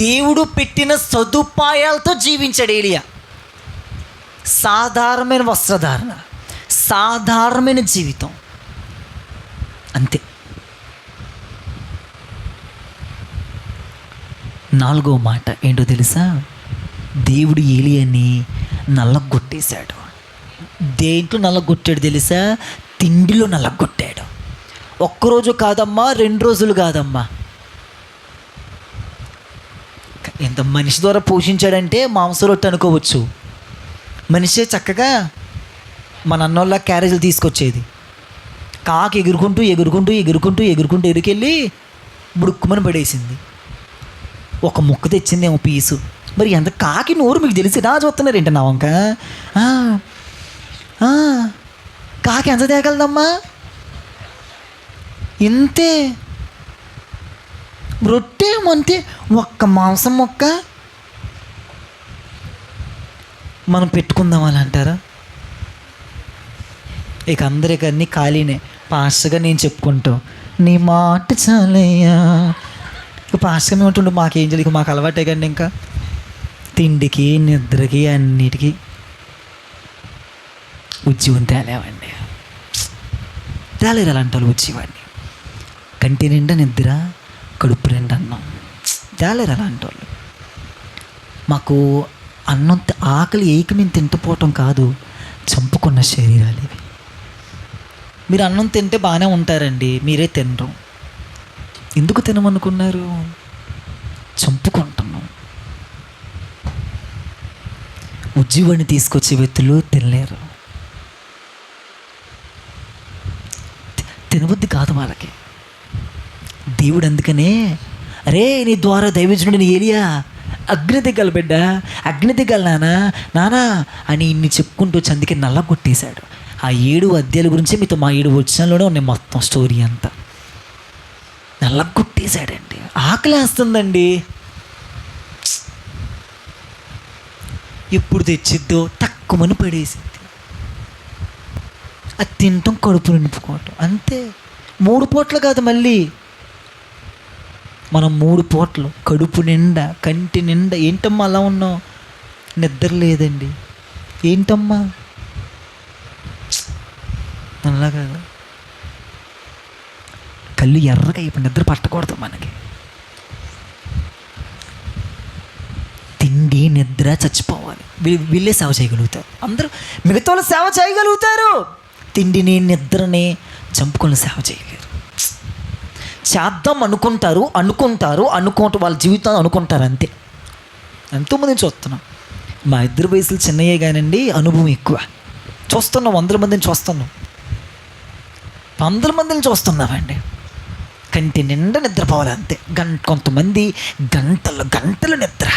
దేవుడు పెట్టిన సదుపాయాలతో జీవించాడు ఏలియా. సాధారణమైన వస్త్రధారణ, సాధారణమైన జీవితం, అంతే. నాలుగో మాట ఏంటో తెలుసా? దేవుడు ఏలియాని నల్లగొట్టేశాడు. దేంట్లో నల్లగొట్టాడు తెలుసా? తిండిలో నల్లగొట్టాడు. ఒక్కరోజు కాదమ్మా, 2 రోజులు కాదమ్మా. ఎంత మనిషి ద్వారా పోషించాడంటే మాంసం రొట్టె అనుకోవచ్చు. మనిషే చక్కగా మన అన్నోళ్ళ క్యారేజీలు తీసుకొచ్చేది. కాకి ఎగురుకుంటూ ఎగురుకుంటూ ఎగురుకుంటూ ఎగురుకుంటూ ఎదురుకెళ్ళి బుడుక్కుమని పడేసింది. ఒక ముక్క తెచ్చిందేమో పీసు. మరి ఎంత కాకి నోరు మీకు తెలిసి నా చూస్తున్నారు ఏంటి నా వంక? కాకి ఎంత తేగలదమ్మా? ఇంతే. రొట్టె అంతే, ఒక్క మాంసం మొక్క మనం పెట్టుకుందాం అని అంటారా? ఇక అందరికి అన్నీ ఖాళీనే. పాస్టర్గా నేను చెప్పుకుంటాం, నీ మాట చాలయ్యా. ఇక పాస్టర్గా మేము ఉంటుండే మాకేం తెలియదు, మాకు అలవాటే కండి. ఇంకా తిండికి, నిద్రకి, అన్నిటికీ ఉద్యోగం తేలేవండి. తేలేరు అలాంటి వాళ్ళు ఉద్యోగాన్ని. కంటి నిండా నిద్ర, కడుపు నిండా అన్నం. తేలేరు అలాంటి వాళ్ళు. మాకు అన్నం ఆకలి ఏక మేము తింటుపోవటం కాదు, చంపుకున్న శరీరాలు ఇవి. మీరు అన్నం తింటే బాగానే ఉంటారండి, మీరే తినరు. ఎందుకు తినమనుకున్నారు? చంపుకుంటున్నాం. ఉజ్జీవాన్ని తీసుకొచ్చే వ్యక్తులు తినలేరు. తినబుద్ధి కాదు వాళ్ళకి. దేవుడు అందుకనే, అరే నీ ద్వారా దైవజనుడిని ఏలియా అగ్ని దిగాలి బిడ్డ, అగ్ని దిగాలి నానా అని ఇన్ని చెప్పుకుంటూ వచ్చి అందుకే నల్లగొట్టేశాడు. ఆ 7 అధ్యాయాల గురించి మీతో మా 7 వచనాల్లోనే ఉన్నాయి మొత్తం స్టోరీ అంతా. నల్లగొట్టేశాడండి. ఆకలేస్తుందండి, ఎప్పుడు తెచ్చిద్దో తక్కువని పడేసింది. అది తినటం, కడుపు నింపుకోవటం అంతే. 3 పూటలు కాదు, మళ్ళీ మనం 3 పూటలు కడుపు నిండా, కంటి నిండా. ఏంటమ్మా అలా ఉన్నావు? నిద్ర లేదండి. ఏంటమ్మా అలాగా కళ్ళు ఎర్రగా అయిపోయి నిద్ర పట్టకూడదు మనకి. తిండి నిద్ర చచ్చిపోవాలి. వీళ్ళే సేవ చేయగలుగుతారు. అందరూ మిగతా వాళ్ళు సేవ చేయగలుగుతారు, తిండిని నిద్రని చంపుకొని సేవ చేయలేరు. చేద్దాం అనుకుంటారు వాళ్ళ జీవితాన్ని అనుకుంటారు అంతే. ఎంతోమంది చూస్తున్నాం. మా 2 వయసులు చిన్నయ్యే కానండి, అనుభవం ఎక్కువ. చూస్తున్నాం, 100 మందిని చూస్తున్నాం, 100 మందిని చూస్తున్నామండి. కంటి నిండా నిద్రపోవాలి అంతే. కొంతమంది గంటలు నిద్ర,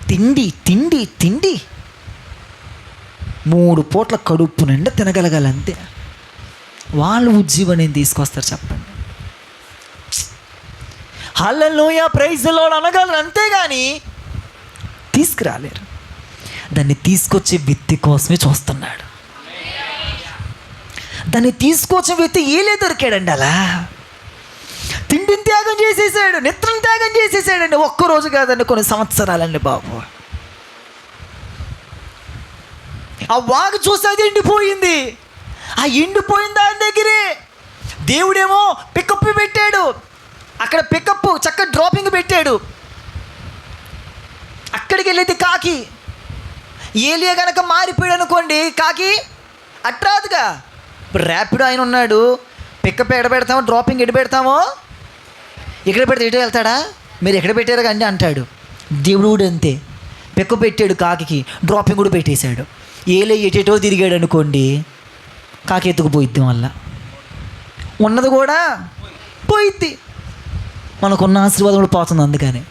తిండి 3 పూట్ల కడుపు నిండా తినగలగాలి అంతే. వాళ్ళు ఉజ్జీవనం తీసుకొస్తారు చెప్పండి. హల్లెలూయా ప్రైజ్ ది లార్డ్ అనగలరు అంతేగాని తీసుకురాలేరు. దాన్ని తీసుకొచ్చే వ్యక్తి కోసమే చూస్తున్నాడు. దాన్ని తీసుకొచ్చే వ్యక్తి ఏలే దొరికాడండి. అలా తిండిని త్యాగం చేసేసాడు, నిద్రను త్యాగం చేసేసాడండి. ఒక్కరోజు కాదండి, కొన్ని సంవత్సరాలండి బాబు. ఆ వాగు చూసి అది ఎండిపోయింది. ఆ ఎండిపోయిన దాని దగ్గరే దేవుడేమో పికప్ పెట్టాడు. అక్కడ పికప్ చక్క డ్రాపింగ్ పెట్టాడు. అక్కడికి వెళ్ళేది కాకి. ఏలియా కనుక మారిపోయాడు అనుకోండి, కాకి అట్రాదుగా. ఇప్పుడు ర్యాపిడో ఆయన ఉన్నాడు, పికప్ ఎక్కడ పెడతామో, డ్రాపింగ్ ఎక్కడ పెడతామో, ఎక్కడ పెడితే ఎటు వెళ్తాడా, మీరు ఎక్కడ పెట్టారు కానీ అంటాడు. దేవుడు కూడా అంతే, పికప్ పెట్టాడు కాకి, డ్రాపింగ్ కూడా పెట్టేశాడు. ఏలే ఎటేటో తిరిగాడు అనుకోండి, కాకి ఎత్తుకుపోయిద్ది, వల్ల ఉన్నది కూడా పోయిద్ది. మనకున్న ఆశీర్వాదం కూడా పోతుంది. అందుకని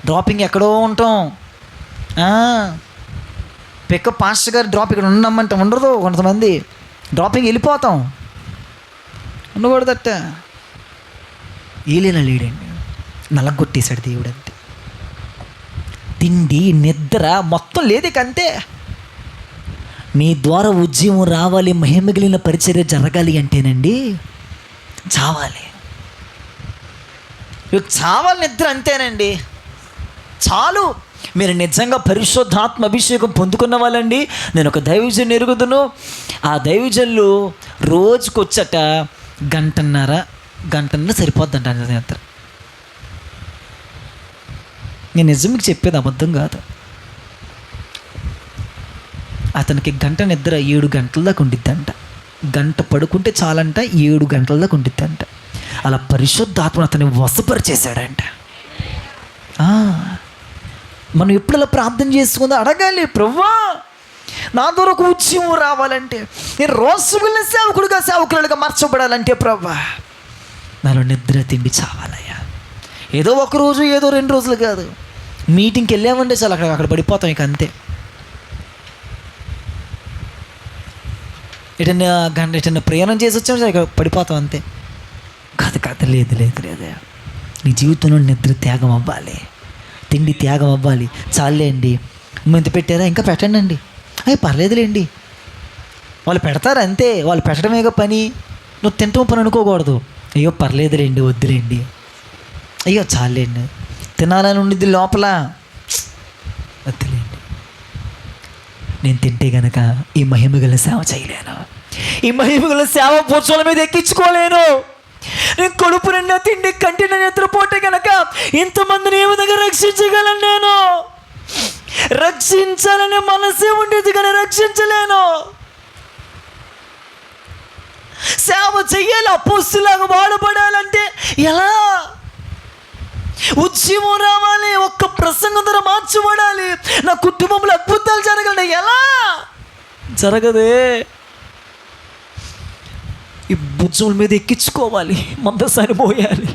డ్రాపింగ్ ఎక్కడో ఉంటాం. పికప్ పాస్టర్ గారు డ్రాప్ ఇక్కడ ఉండమంటే ఉండదు. కొంతమంది డ్రాపింగ్ వెళ్ళిపోతాం, ఉండకూడదట. ఏలేనా లేడండి, నలగొట్టేశాడు దేవుడు అంతే. తిండి నిద్ర మొత్తం లేదు అంతే. మీ ద్వారా ఉద్యమం రావాలి, మహిమగిలిన పరిచర్య జరగాలి అంటేనండి చావాలి. చావాలి నిద్ర అంతేనండి, చాలు. మీరు నిజంగా పరిశుద్ధాత్మ అభిషేకం పొందుకున్న వాళ్ళండి. నేను ఒక దైవజన్ ఎరుగుదును. ఆ దైవజన్లు రోజుకొచ్చట గంటన్నర సరిపోద్దంట నిద్ర. నేను నిజం మీకు చెప్పేది అబద్ధం కాదు. అతనికి గంట నిద్ర 7 గంటల దాకా ఉండిద్దంట. గంట పడుకుంటే చాలంట, 7 గంటల దాకా ఉండిద్దంట. అలా పరిశుద్ధాత్మ అతన్ని వశపరిచేశాడంట. మనం ఎప్పుడలా ప్రార్థన చేసుకుందో అడగాలి, ప్రభువా నా ద్వారా ఒక ఉద్యమం రావాలంటే, నేను రోజుగుల్ని సేవకులుగా మార్చబడాలంటే ప్రభువా నాలో నిద్ర తిండి చావాలయ్యా. ఏదో ఒక రోజు, ఏదో 2 రోజులు కాదు. మీటింగ్కి వెళ్ళామంటే చాలు, అక్కడ పడిపోతాం ఇక అంతే. ఎటన్నా ప్రయాణం చేసి వచ్చాము ఇక పడిపోతాం అంతే. కాదు లేదు నీ జీవితంలో నిద్ర త్యాగం అవ్వాలి, తిండి త్యాగం అవ్వాలి. చాలే అండి, ఇంత పెట్టారా, ఇంకా పెట్టండి అండి, అయ్యి పర్లేదులేండి, వాళ్ళు పెడతారు అంతే. వాళ్ళు పెట్టడమేగా పని, నువ్వు తింటాం పని అనుకోకూడదు. అయ్యో పర్లేదులేండి, వద్దులేండి, అయ్యో చాలేండి, తినాలని ఉండిద్ది లోపల, వద్దులేండి. నేను తింటే గనక ఈ మహిమగల సేవ చేయలేను, ఈ మహిమగల సేవ భుజాల మీద ఎక్కించుకోలేను. నేను కడుపు నిండా తిండి, కంటి నిండా నిద్రపోతే కనుక ఇంతమందిని ఏ విధంగా రక్షించగలను? నేను రక్షించాలనే మనసే ఉండేది కానీ రక్షించలేను. సేవ చెయ్యాలి, అపోస్తులాగా వాడబడాలంటే ఎలా? ఉద్యమం రావాలి, ఒక్క ప్రసంగం ద్వారా మార్చబడాలి, నా కుటుంబంలో అద్భుతాలు జరగాలి. ఎలా? జరగదే. ఈ భుజముల మీద ఎక్కించుకోవాలి, మందసాన్ని మోయాలి.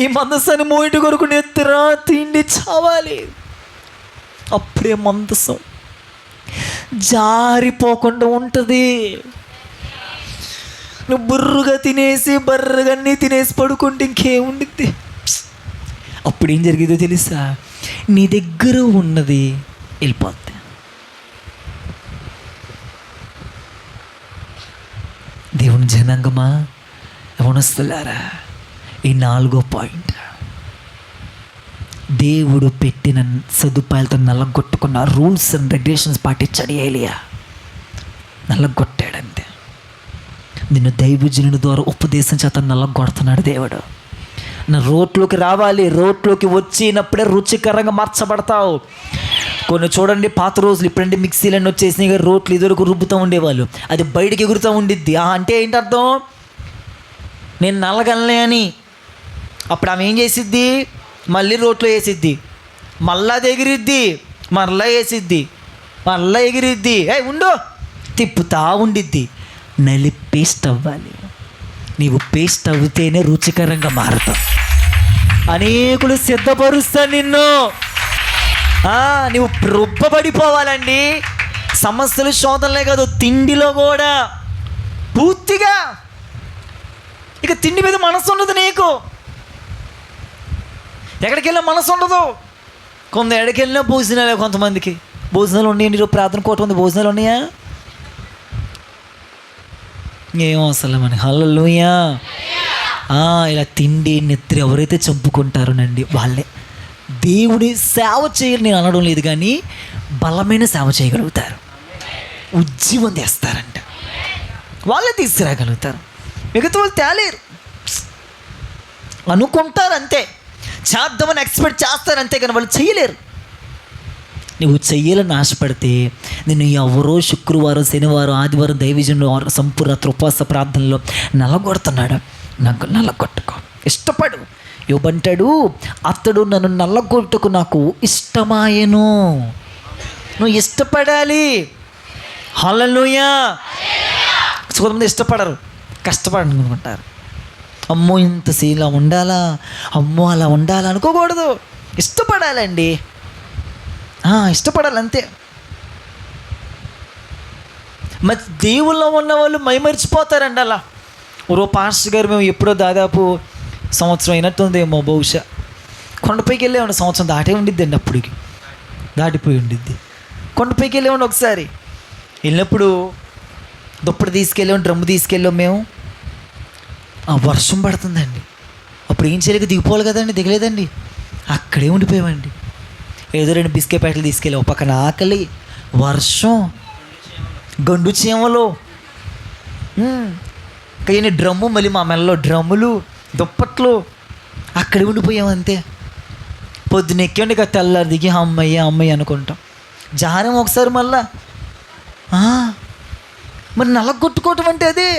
ఈ మందసాన్ని మోయట కొరకు నిద్ర తిండి చావాలి. అప్పుడే మందసం జారిపోకుండా ఉంటుంది. నువ్వు బుర్రుగా తినేసి బర్రగన్నీ తినేసి పడుకుంటే ఇంకేముండిద్ది? అప్పుడు ఏం జరిగేదో తెలుసా? నీ దగ్గర ఉన్నది వెళ్ళిపోద్ది. దేవుని జనాంగమా, యవనస్తులారా, ఈ 4వ పాయింట్, దేవుడు పెట్టిన సదుపాయాలతో నల్లగొట్టుకున్న రూల్స్ అండ్ రెగ్యులేషన్స్ పాటించాడు ఏలియా. నల్లగొట్టాడంతే. నిన్ను దైవజనుని ద్వారా ఉపదేశం చేత నల్లగొడుతున్నాడు దేవుడు. నా రోట్లోకి రావాలి, రోట్లోకి వచ్చినప్పుడే రుచికరంగా మార్చబడతావు. కొన్ని చూడండి, పాత రోజులు, ఇప్పుడంటే మిక్సీలన్నీ వచ్చేసినాయి, రోట్లు ఇదివరకు రుబ్బుతూ ఉండేవాళ్ళు, అది బయటికి ఎగురుతూ ఉండిద్ది. అంటే ఏంటి అర్థం? నేను నల్లగలనే అని. అప్పుడు ఆమె ఏం చేసిద్ది? మళ్ళీ రోట్లో వేసిద్ది, మళ్ళా అది ఎగిరిద్ది, మళ్ళా వేసిద్ది, మళ్ళా ఎగిరిద్ది. ఉండు, తిప్పుతా ఉండిద్ది. పేస్ట్ అవ్వాలి. నీవు పేస్ట్ అవుతేనే రుచికరంగా మారుతావు. అనేకులు సిద్ధపరుస్తా నిన్ను. నువ్వు రుబ్బబడిపోవాలండి. సమస్యలు, శోధనలే కాదు, తిండిలో కూడా పూర్తిగా. ఇక తిండి మీద మనసు ఉండదు నీకు. ఎక్కడికి వెళ్ళినా మనసు ఉండదు. ఎక్కడికి వెళ్ళినా భోజనాలే. కొంతమందికి భోజనాలు ఉన్నాయండి. ఈరోజు ప్రార్థన కోట ఉంది, భోజనాలు ఉన్నాయా? ఏం అవసరం మనకి. హల్లెలూయా. ఇలా తిండి నిద్ర ఎవరైతే చంపుకుంటారోనండి వాళ్ళే దేవుడి సేవ చేయాలి నేను అనడం లేదు, కానీ బలమైన సేవ చేయగలుగుతారు. ఉజ్జీవం తెస్తారంట, వాళ్ళే తీసుకురాగలుగుతారు. మిగతా వాళ్ళు తేలేరు. అనుకుంటారు అంతే, చేద్దామని ఎక్స్పెక్ట్ చేస్తారు అంతే, కానీ వాళ్ళు చేయలేరు. నువ్వు చెయ్యాలని ఆశపడితే నిన్ను ఎవరో శుక్రవారం, శనివారం, ఆదివారం దైవజనుడు సంపూర్ణ ఉపవాస ప్రార్థనలో నల్లగొడుతున్నాడు. నాకు నల్లగొట్టుకో, ఇష్టపడు. యోబంటాడు, అతడు నన్ను నల్లగొట్టుకు నాకు ఇష్టమాయను. నువ్వు ఇష్టపడాలి. హల్లెలూయా. కొంతమంది ఇష్టపడరు, కష్టపడనుకుంటారు. అమ్మో ఇంత ఇలా ఉండాలా, అమ్మో అలా ఉండాలా అనుకోకూడదు. ఇష్టపడాలండి, ఇష్టపడాలి అంతే. మరి దేవుల్లో ఉన్న వాళ్ళు మైమరిచిపోతారండి అలా. పాస్టర్ గారు మేము ఎప్పుడో దాదాపు సంవత్సరం అయినట్టుందేమో, బహుశా కొండపైకి వెళ్ళేవాడు. సంవత్సరం దాటే ఉండిద్దండి, అప్పటికి దాటిపోయి ఉండిద్ది. కొండపైకి వెళ్ళేవాడు. ఒకసారి వెళ్ళినప్పుడు దుప్పటి తీసుకెళ్ళాము, డ్రమ్ము తీసుకెళ్ళాము మేము. వర్షం పడుతుందండి. అప్పుడు ఏం చేయలేక దిగిపోవాలి కదండి, దిగలేదండి, అక్కడే ఉండిపోయామండి. ఏదో 2 బిస్కెట్ ప్యాకెట్లు తీసుకెళ్ళాం. పక్కన ఆకలి, వర్షం, గండు చీమలు, కానీ డ్రమ్ము, మళ్ళీ మా మెల్లో డ్రమ్ములు, దుప్పట్లు, అక్కడే ఉండిపోయాం అంతే. పొద్దున ఎక్కండి ఇక తెల్లారి దిగి అమ్మయ్య అమ్మయ్య అనుకుంటాం. జారం ఒకసారి మళ్ళా. మరి నల్లగొట్టుకోవటం అంటే అదే.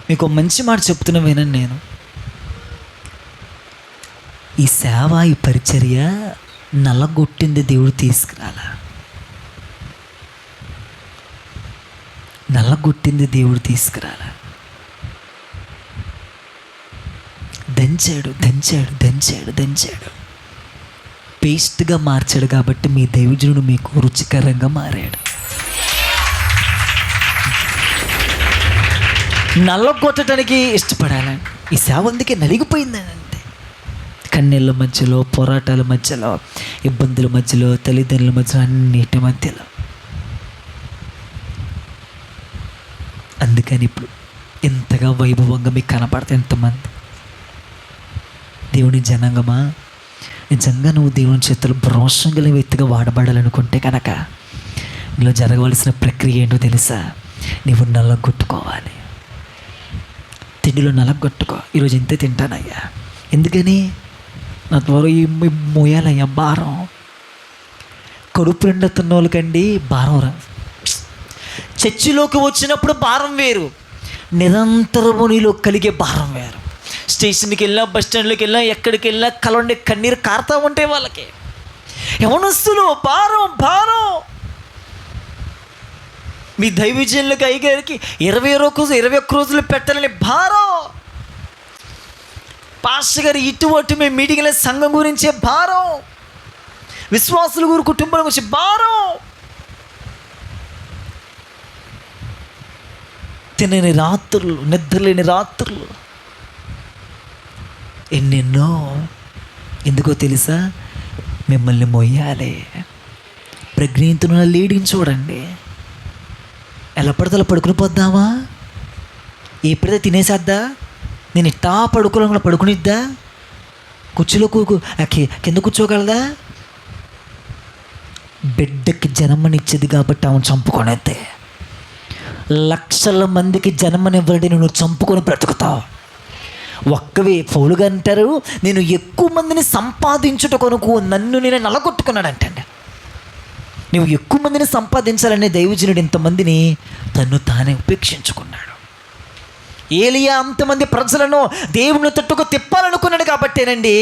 మీకు మంచి మాట చెప్తున్నా వినండి. నేను ఈ సేవ, ఈ పరిచర్య నల్లగొట్టింది దేవుడు తీసుకురాలా. నల్లగొట్టింది దేవుడు తీసుకురాలా. దంచాడు దంచాడు దంచాడు దంచాడు, పేస్ట్గా మార్చాడు. కాబట్టి మీ దైవజనుడు మీకు రుచికరంగా మారాడు. నల్లగొట్టడానికి ఇష్టపడాలండి. ఈ సేవ అందుకే నలిగిపోయిందని అంతే. కన్నీళ్ళ మధ్యలో, పోరాటాల మధ్యలో, ఇబ్బందుల మధ్యలో, తల్లిదండ్రుల మధ్యలో, అన్నిటి మధ్యలో. అందుకని ఇప్పుడు ఎంతగా వైభవంగా మీకు కనపడతా ఎంతమంది. దేవుని జనాంగమా, నిజంగా నువ్వు దేవుని చేతులు రోషం గల వ్యక్తిగా వాడబడాలనుకుంటే కనుక నీలో జరగవలసిన ప్రక్రియ ఏంటో తెలుసా? నువ్వు నల్లగొట్టుకోవాలి. తిండిలో నల్లగొట్టుకో. ఈరోజు ఇంతే తింటానయ్యా, ఎందుకని నా ద్వారా మోయాలయ్యా భారం. కడుపు నిండా తిన్న వాళ్ళకండి భారం రా. చర్చిలోకి వచ్చినప్పుడు భారం వేరు, నిరంతరము నీలో కలిగే భారం వేరు. స్టేషన్కి వెళ్ళినా, బస్ స్టాండ్లోకి వెళ్ళినా, ఎక్కడికి వెళ్ళినా కలండి కన్నీరు కారుతూ ఉంటాయి వాళ్ళకి. యవనస్తులు భారం భారం. మీ దైవజనులకు అయ్యగారికి 21 రోజులు పెట్టాలని భారం. పాస్టర్ గారు ఇటువంటి మేము మీటింగ్ల సంఘం గురించే భారం, విశ్వాసుల గురి కుటుంబం గురించి భారం. తినని రాత్రులు, నిద్రలేని రాత్రులు ఎన్నెన్నో. ఎందుకో తెలుసా? మిమ్మల్ని మొయ్యాలి. ప్రజ్ఞాతున్న లేడీని చూడండి, ఎలా పడితే అలా పడుకుని పోద్దామా? ఎప్పుడైతే తినేసేద్దా? నేను ఇట్టా పడుకోవాలని పడుకునిద్దా? కుర్చీలో కింద కూర్చోగలదా? బిడ్డకి జన్మనిచ్చేది కాబట్టి ఆమె చంపుకొనేద్దే. లక్షల మందికి జన్మనివ్వడి నువ్వు చంపుకొని బ్రతుకుతావు. ఒక్కవే పౌలుగా అంటారు, నేను ఎక్కువ మందిని సంపాదించుట కొనుకు నన్ను నేను నలగొట్టుకున్నాడంటండి. నువ్వు ఎక్కువ మందిని సంపాదించాలనే దైవజనుడు ఇంతమందిని తను తానే ఉపేక్షించుకున్నాడు. ఏలియా అంతమంది ప్రజలను దేవుని తట్టుకు తిప్పాలనుకున్నాడు కాబట్టేనండి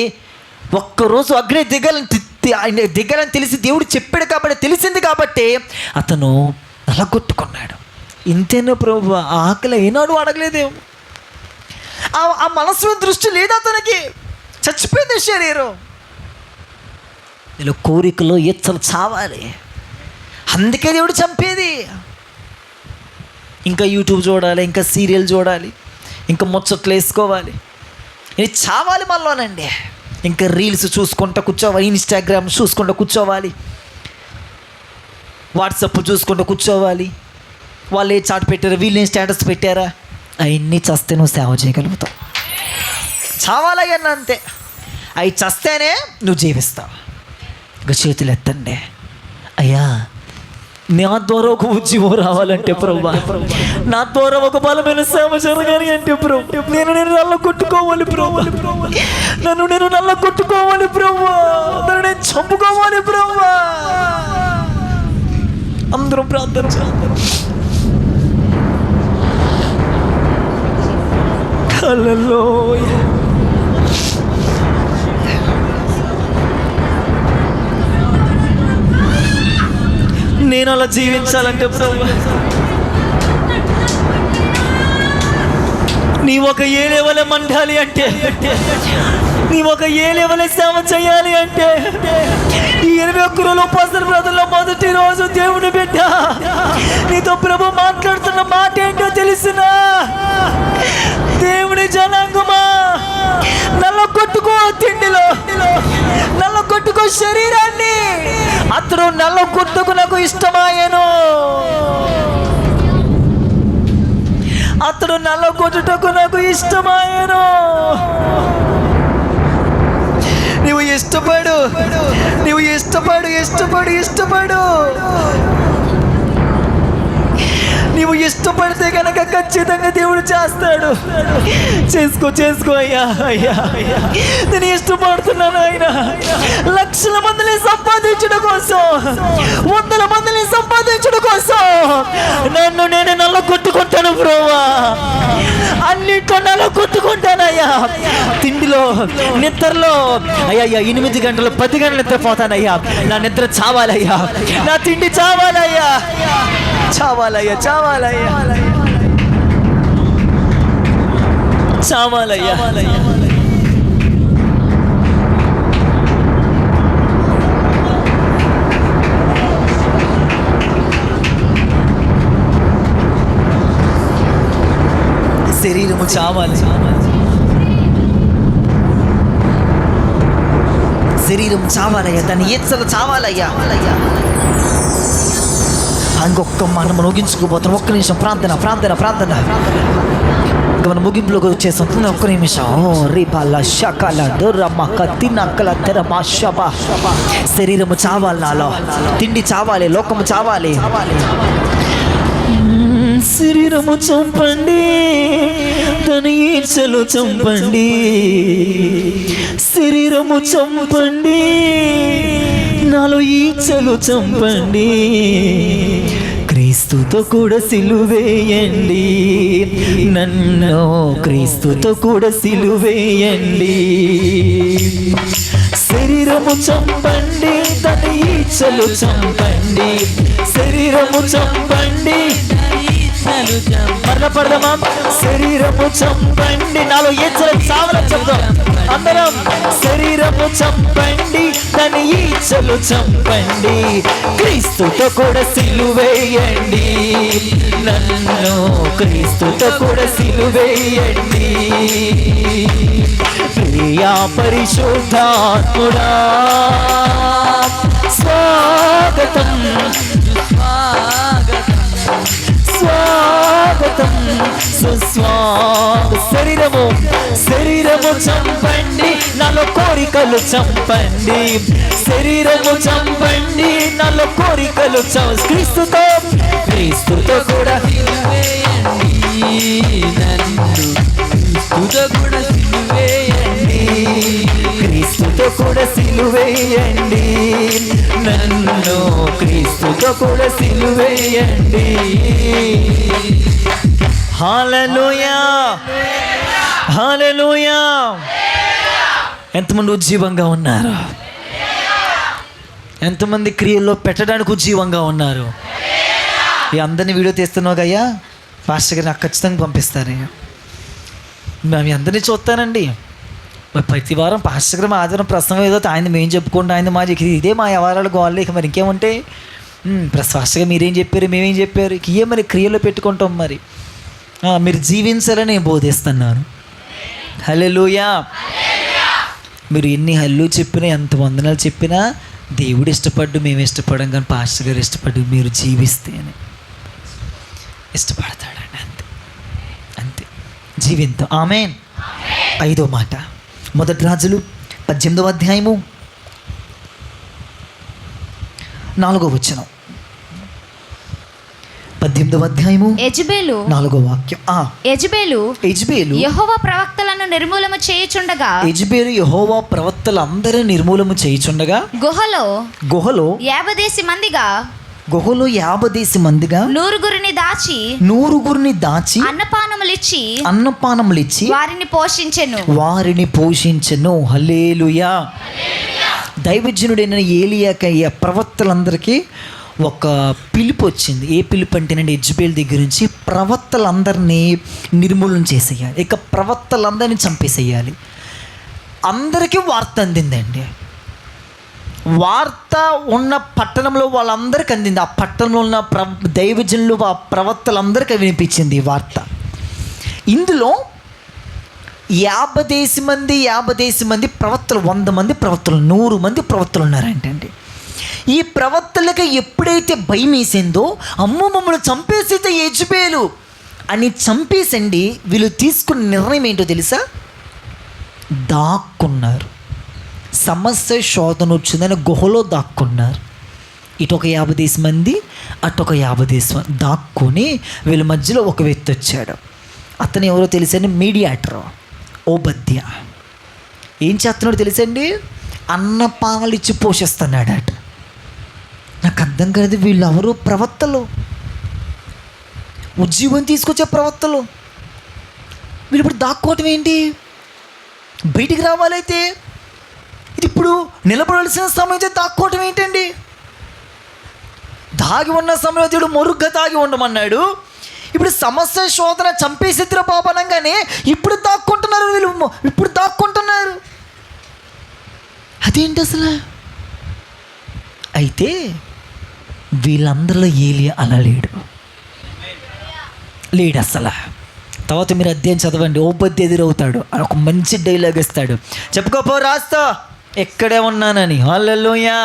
ఒక్కరోజు అగ్ని దిగాలని తెలిసి దేవుడు చెప్పాడు కాబట్టి, తెలిసింది కాబట్టి అతను నలగొట్టుకున్నాడు. ఇంతేనా ప్రభు? ఆకలి ఏనాడు అడగలేదేమో, ఆ మనసు దృష్టి లేదు అతనికి. చచ్చిపోయింది శరీరం. ఇలా కోరికలో ఎచ్చలు చావాలి, అందుకే దేవుడు చంపేది. ఇంకా యూట్యూబ్ చూడాలి, ఇంకా సీరియల్ చూడాలి, ఇంకా ముచ్చట్లు వేసుకోవాలి, ఇది చావాలి మనలోనండి. ఇంకా రీల్స్ చూసుకుంటూ కూర్చోవాలి, ఇన్స్టాగ్రామ్ చూసుకుంటూ కూర్చోవాలి, వాట్సాప్ చూసుకుంటూ కూర్చోవాలి. వాళ్ళు ఏ చాట్ పెట్టారా, వీళ్ళు ఏం స్టేటస్ పెట్టారా, అవన్నీ చస్తే నువ్వు సేవ చేయగలుగుతావు. చావాలయ్యన్న అంతే, అవి చస్తేనే నువ్వు జీవిస్తావు. ఇంకా చేతులు ఎత్తండి. అయ్యా, నా ద్వారా ఒక ఉద్యమం రావాలంటే ప్రభా, నా ద్వారా ఒక బలమైన సేవ జరగాలి అంటే ప్రభు, నేను నల్ల కొట్టుకోవాలి ప్రభు, నేను నల్ల కొట్టుకోవాలి ప్రభు, నన్ను నేను చంపుకోవాలి ప్రభు. అందరం ప్రార్థన చేద్దాం. హల్లెలూయా. నేను అలా జీవించాలంటే ప్రభు, నీ ఒక ఏలేవలే మండాలి అంటే, నీ ఒక ఏలేవలే సేవ చేయాలి అంటే, ఈ 21 రోజులు ఉపవాస ప్రార్థనలో మొదటి రోజు దేవుని బిడ్డ నీతో ప్రభు మాట్లాడుతున్న మాట ఏంటో తెలిసినా? దేవుని జనాంగమా, నల్ల కొట్టుకో తిండిలో, నల్ల కొట్టుకో శరీరాన్ని. అతడు నల్ల కొట్టుకు నాకు ఇష్టమాయను, అతడు నల్ల కొట్టుటకు నాకు ఇష్టమాయను. నువ్వు ఇష్టపడు, నువ్వు ఇష్టపడు, ఇష్టపడు, ఇష్టపడు. నీవు ఇష్టపడితే కనుక ఖచ్చితంగా దేవుడు చేస్తాడు. చేసుకో, చేసుకో అయ్యా, అయ్యా, అయ్యా. నేను ఇష్టపడుతున్నాను ఆయన. లక్షల మందిని సంపాదించడం కోసం, 100 మందిని సంపాదించడం కోసం నన్ను నేను నల్ల కొట్టుకుంటాను బ్రోవా. అన్నిట్లో నల్ల కొట్టుకుంటానయ్యా. తిండిలో, నిద్రలో అయ్యా 8 గంటలు 10 గంటలు నిద్రపోతానయ్యా. నా నిద్ర చావాలయ్యా, నా తిండి చావాలయ్యా, చావాలయ్యా, చావాలయ్యా, చావాలయ్యా. శరీరము చావాలి, శరీరం చావాలయ్యా, దాని ఎచ్చలు చావాలయ్యా. ఇంకొక మనం ముగించుకుపోతున్నాం. ఒక్క నిమిషం ప్రార్థన, ప్రార్థన, ప్రార్థన. ఇంకా మనం ముగింపులోకి వచ్చేస్తాం. ఒక్క నిమిషం. రీపాల షకాల దొరమ్మ కత్తి నక్కల తెరమా షబా. శరీరము చావాలి, నాలో తిండి చావాలి, లోకము చావాలి. శరీరము చంపండి, తన ఈర్చలు చంపండి. శరీరము చంపండి, నాలో ఈర్చలు చంపండి. క్రీస్తుతో కూడా సిలువేయండి, నన్ను క్రీస్తుతో కూడా సిలువేయండి. శరీరము చంపండి దాని ఈచలు చంపండి, శరీరము చంపండి మరల పడదామా, శరీరము చంపండి, నాలో ఈచలు చావాలని చెప్తాం అందరం. శరీరము చంపండి దాని ఈచలు చంపండి, క్రీస్తుతో కూడా సిలువేయండి, నన్ను క్రీస్తుతో కూడా సిలువేయండి. ప్రియా పరిశుద్ధాత్ముడా స్వాగతం స్వాగతం సుస్వాగతం. శరీరము చంపండి నాలో కోరికలు చంపండి, శరీరము చంపండి నాలో కోరికలు క్రీస్తుతో కూడా క్రీస్తుతో కూడా సిలువేయండి, నన్ను క్రీస్తుతో కూడా సిలువేయండి. హల్లెలూయా హల్లెలూయా. ఎంతమంది ఉజ్జీవంగా ఉన్నారు? ఎంతమంది క్రియల్లో పెట్టడానికి ఉజ్జీవంగా ఉన్నారు? ఈ అందరినీ వీడియో తీస్తున్నావు అయ్యా, పాస్టర్ గారు నాకు ఖచ్చితంగా పంపిస్తారయ్యా. మేము అందరినీ చూస్తానండి. ప్రతి వారం పాస్టర్ గారు మా ఆదివారం ప్రసంగం ఏదో ఆయన మేము చెప్పుకోండి, ఆయన మా ఇదే మా వ్యవహారాలు గోవాలి. ఇక మరి ఇంకేముంటే పాస్టర్ గారు మీరేం చెప్పారు మేమేం చెప్పారు, ఇక ఏ మరి క్రియలో పెట్టుకుంటాం. మరి మీరు జీవించాలని నేను బోధిస్తున్నాను. హల్లెలూయా. మీరు ఎన్ని హల్లు చెప్పినా ఎంత వందనాలు చెప్పినా దేవుడు ఇష్టపడ్డు, మేము ఇష్టపడం, కానీ పాస్టర్ గారు ఇష్టపడ్డు మీరు జీవిస్తే అని ఇష్టపడతాడండి. అంతే అంతే జీవితం. ఆమేన్. 5వ మాట, 1 రాజులు 18వ అధ్యాయము 4వ వచనం. 18వ అధ్యాయము యెజబెలు 4వ వాక్యం. యెజబెలు యెహోవా ప్రవక్తలను నిర్మూలము చేయుచుండగా, యెజబెలు యెహోవా ప్రవక్తలందరూ నిర్మూలము చేయుచుండగా గుహలో 50 మందిగా 100 దాచి అన్నపానములిచ్చి వారిని పోషించెను. హల్లెలూయా. దైవజనుడైన ఏలియాకి ఈ ప్రవక్తలందరికీ ఒక పిలుపు వచ్చింది. ఏ పిలుపు అంటేనండి, యెజబెల్ దగ్గర నుంచి ప్రవక్తలందరినీ నిర్మూలన చేసేయాలి, ఇక ప్రవక్తలందరినీ చంపేసేయాలి. అందరికీ వార్త అందిందండి. వార్త ఉన్న పట్టణంలో వాళ్ళందరికీ అందింది. ఆ పట్టణంలో ఉన్న దైవజనులు ఆ ప్రవక్తలందరికీ వినిపించింది ఈ వార్త. ఇందులో 50 మంది ప్రవక్తలు, 100 మంది ప్రవక్తలు, 100 మంది ప్రవక్తలు ఉన్నారంటండి. ఈ ప్రవక్తలకు ఎప్పుడైతే భయం వేసిందో, అమ్మో మమ్మల్ని చంపేసైతే యెజబెలు అని చంపేసండి, వీళ్ళు తీసుకున్న నిర్ణయం ఏంటో తెలుసా? దాక్కున్నారు. సమస్య శోధన వచ్చిందని గుహలో దాక్కున్నారు. ఇటు ఒక 50 మంది, అటు ఒక 50 మంది దాక్కుని వీళ్ళ మధ్యలో ఒక వ్యక్తి వచ్చాడు. అతను ఎవరో తెలుసండి? మీడియాటర్ ఓబద్య. ఏం చేస్తున్నాడో తెలుసండి? అన్నపానాలు ఇచ్చి పోషిస్తున్నాడట. నాకు అర్థం కాదు, వీళ్ళు ఎవరు? ప్రవక్తలు, ఉజ్జీవం తీసుకొచ్చే ప్రవక్తలు. వీళ్ళు ఇప్పుడు దాక్కోవటం ఏంటి? బయటికి రావాలైతే ఇది ఇప్పుడు నిలబడాల్సిన సమయం, దాక్కోవటం ఏంటండి? దాగి ఉన్న సమయంలో దేవుడు మొరుగ్గా దాగి ఉండమన్నాడు. ఇప్పుడు సమస్య శోధన చంపేసిద్ర పాపనంగానే ఇప్పుడు దాక్కుంటున్నారు వీళ్ళు, ఇప్పుడు దాక్కుంటున్నారు. అదేంటి అసలు? అయితే వీళ్ళందరిలో ఏలియా అలా లేడు అసలు. తర్వాత మీరు అధ్యాయం చదవండి, ఓబద్య ఎదురవుతాడు, ఒక మంచి డైలాగ్ ఇస్తాడు, చెప్పుకోపో రాస్తా ఎక్కడే ఉన్నానని. హల్లెలూయా.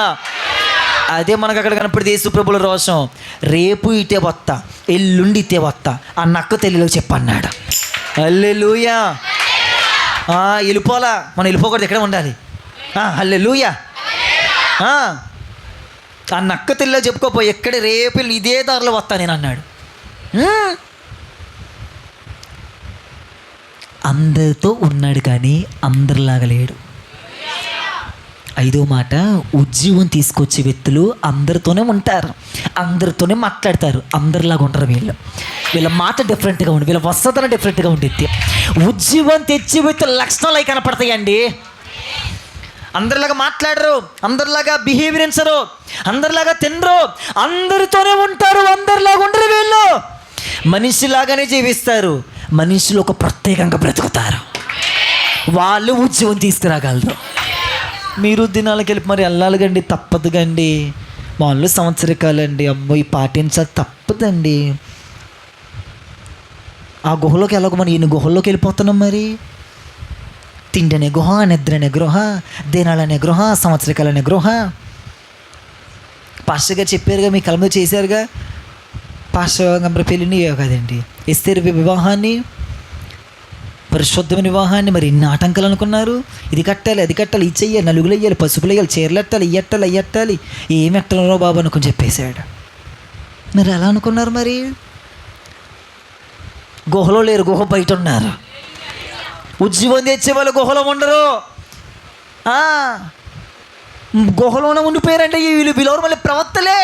అదే మనకు అక్కడ కనపడితే యేసు ప్రభుల రోషం, రేపు ఇటే వస్తా, ఎల్లుండి ఇటే వస్తా, ఆ నక్క తెలిలో చెప్పన్నాడు. హల్లెలూయా. వెళ్ళిపోలా, మనం వెళ్ళిపోకూడదు, ఎక్కడే ఉండాలి. హల్లెలూయా. ఆ నక్క తెలిలో చెప్పుకోపో, ఎక్కడ రేపు ఇదే దారిలో వస్తా నేను అన్నాడు. అందరితో ఉన్నాడు కానీ అందరిలాగా లేడు. 5వ మాట, ఉజ్జీవం తీసుకొచ్చే వ్యక్తులు అందరితోనే ఉంటారు, అందరితోనే మాట్లాడతారు, అందరిలాగా ఉంటారు. వీళ్ళ మాట డిఫరెంట్గా ఉంటుంది, వీళ్ళ వసతన డిఫరెంట్గా ఉంటుంది. ఉజ్జీవం తెచ్చే వ్యక్తుల లక్షణాలు అవి కనపడతాయండి. అందరిలాగా మాట్లాడరు, అందరిలాగా బిహేవియరెన్సరు, అందరిలాగా తినరు, అందరితోనే ఉంటారు, అందరిలాగా ఉండరు. వీళ్ళు మనిషిలాగానే జీవిస్తారు, మనుషులు ఒక ప్రత్యేకంగా బ్రతుకుతారు. వాళ్ళు ఉద్యోగం తీసుకురాగలరు. మీరు దినాలకు వెళ్ళి మరి వెళ్ళాలిగండి, తప్పదుగండి. వాళ్ళు సంవత్సరకాలండి, అమ్మో ఈ పాటించాలి, తప్పదండి. ఆ గుహలోకి వెళ్ళక మనం ఈయన గుహల్లోకి వెళ్ళిపోతున్నాం. మరి తిండి అనే గుహ, నిద్ర అనే గృహ, దినాలనే గృహ, సంవత్సరకాలనే గృహ. పాస్టర్ గారు చెప్పారుగా, మీ కళ్ళ మీద చేశారుగా, పాస్టర్ గారి పెళ్ళిని కదండి, ఎస్తేరు వివాహాన్ని, పరిశుద్ధమైన వివాహాన్ని. మరి ఇన్ని ఆటంకాలు అనుకున్నారు. ఇది కట్టాలి, అది కట్టాలి, ఇది చెయ్యాలి, నలుగులు వేయాలి, పసుపులు వేయాలి, చీరలు ఎట్టాలి, ఇయ్యట్టాలి, అయ్యట్టాలి, ఏమి ఎట్టనరో బాబు అనుకుని చెప్పేశాడు. మరి ఎలా అనుకున్నారు? మరి గుహలో లేరు, గుహ బయట ఉన్నారు. ఉద్యోగం తెచ్చే వాళ్ళు గుహలో ఉండరు, గుహలోనే ఉండిపోయారంటే వీళ్ళు బిలవరు మళ్ళీ ప్రవక్తలే.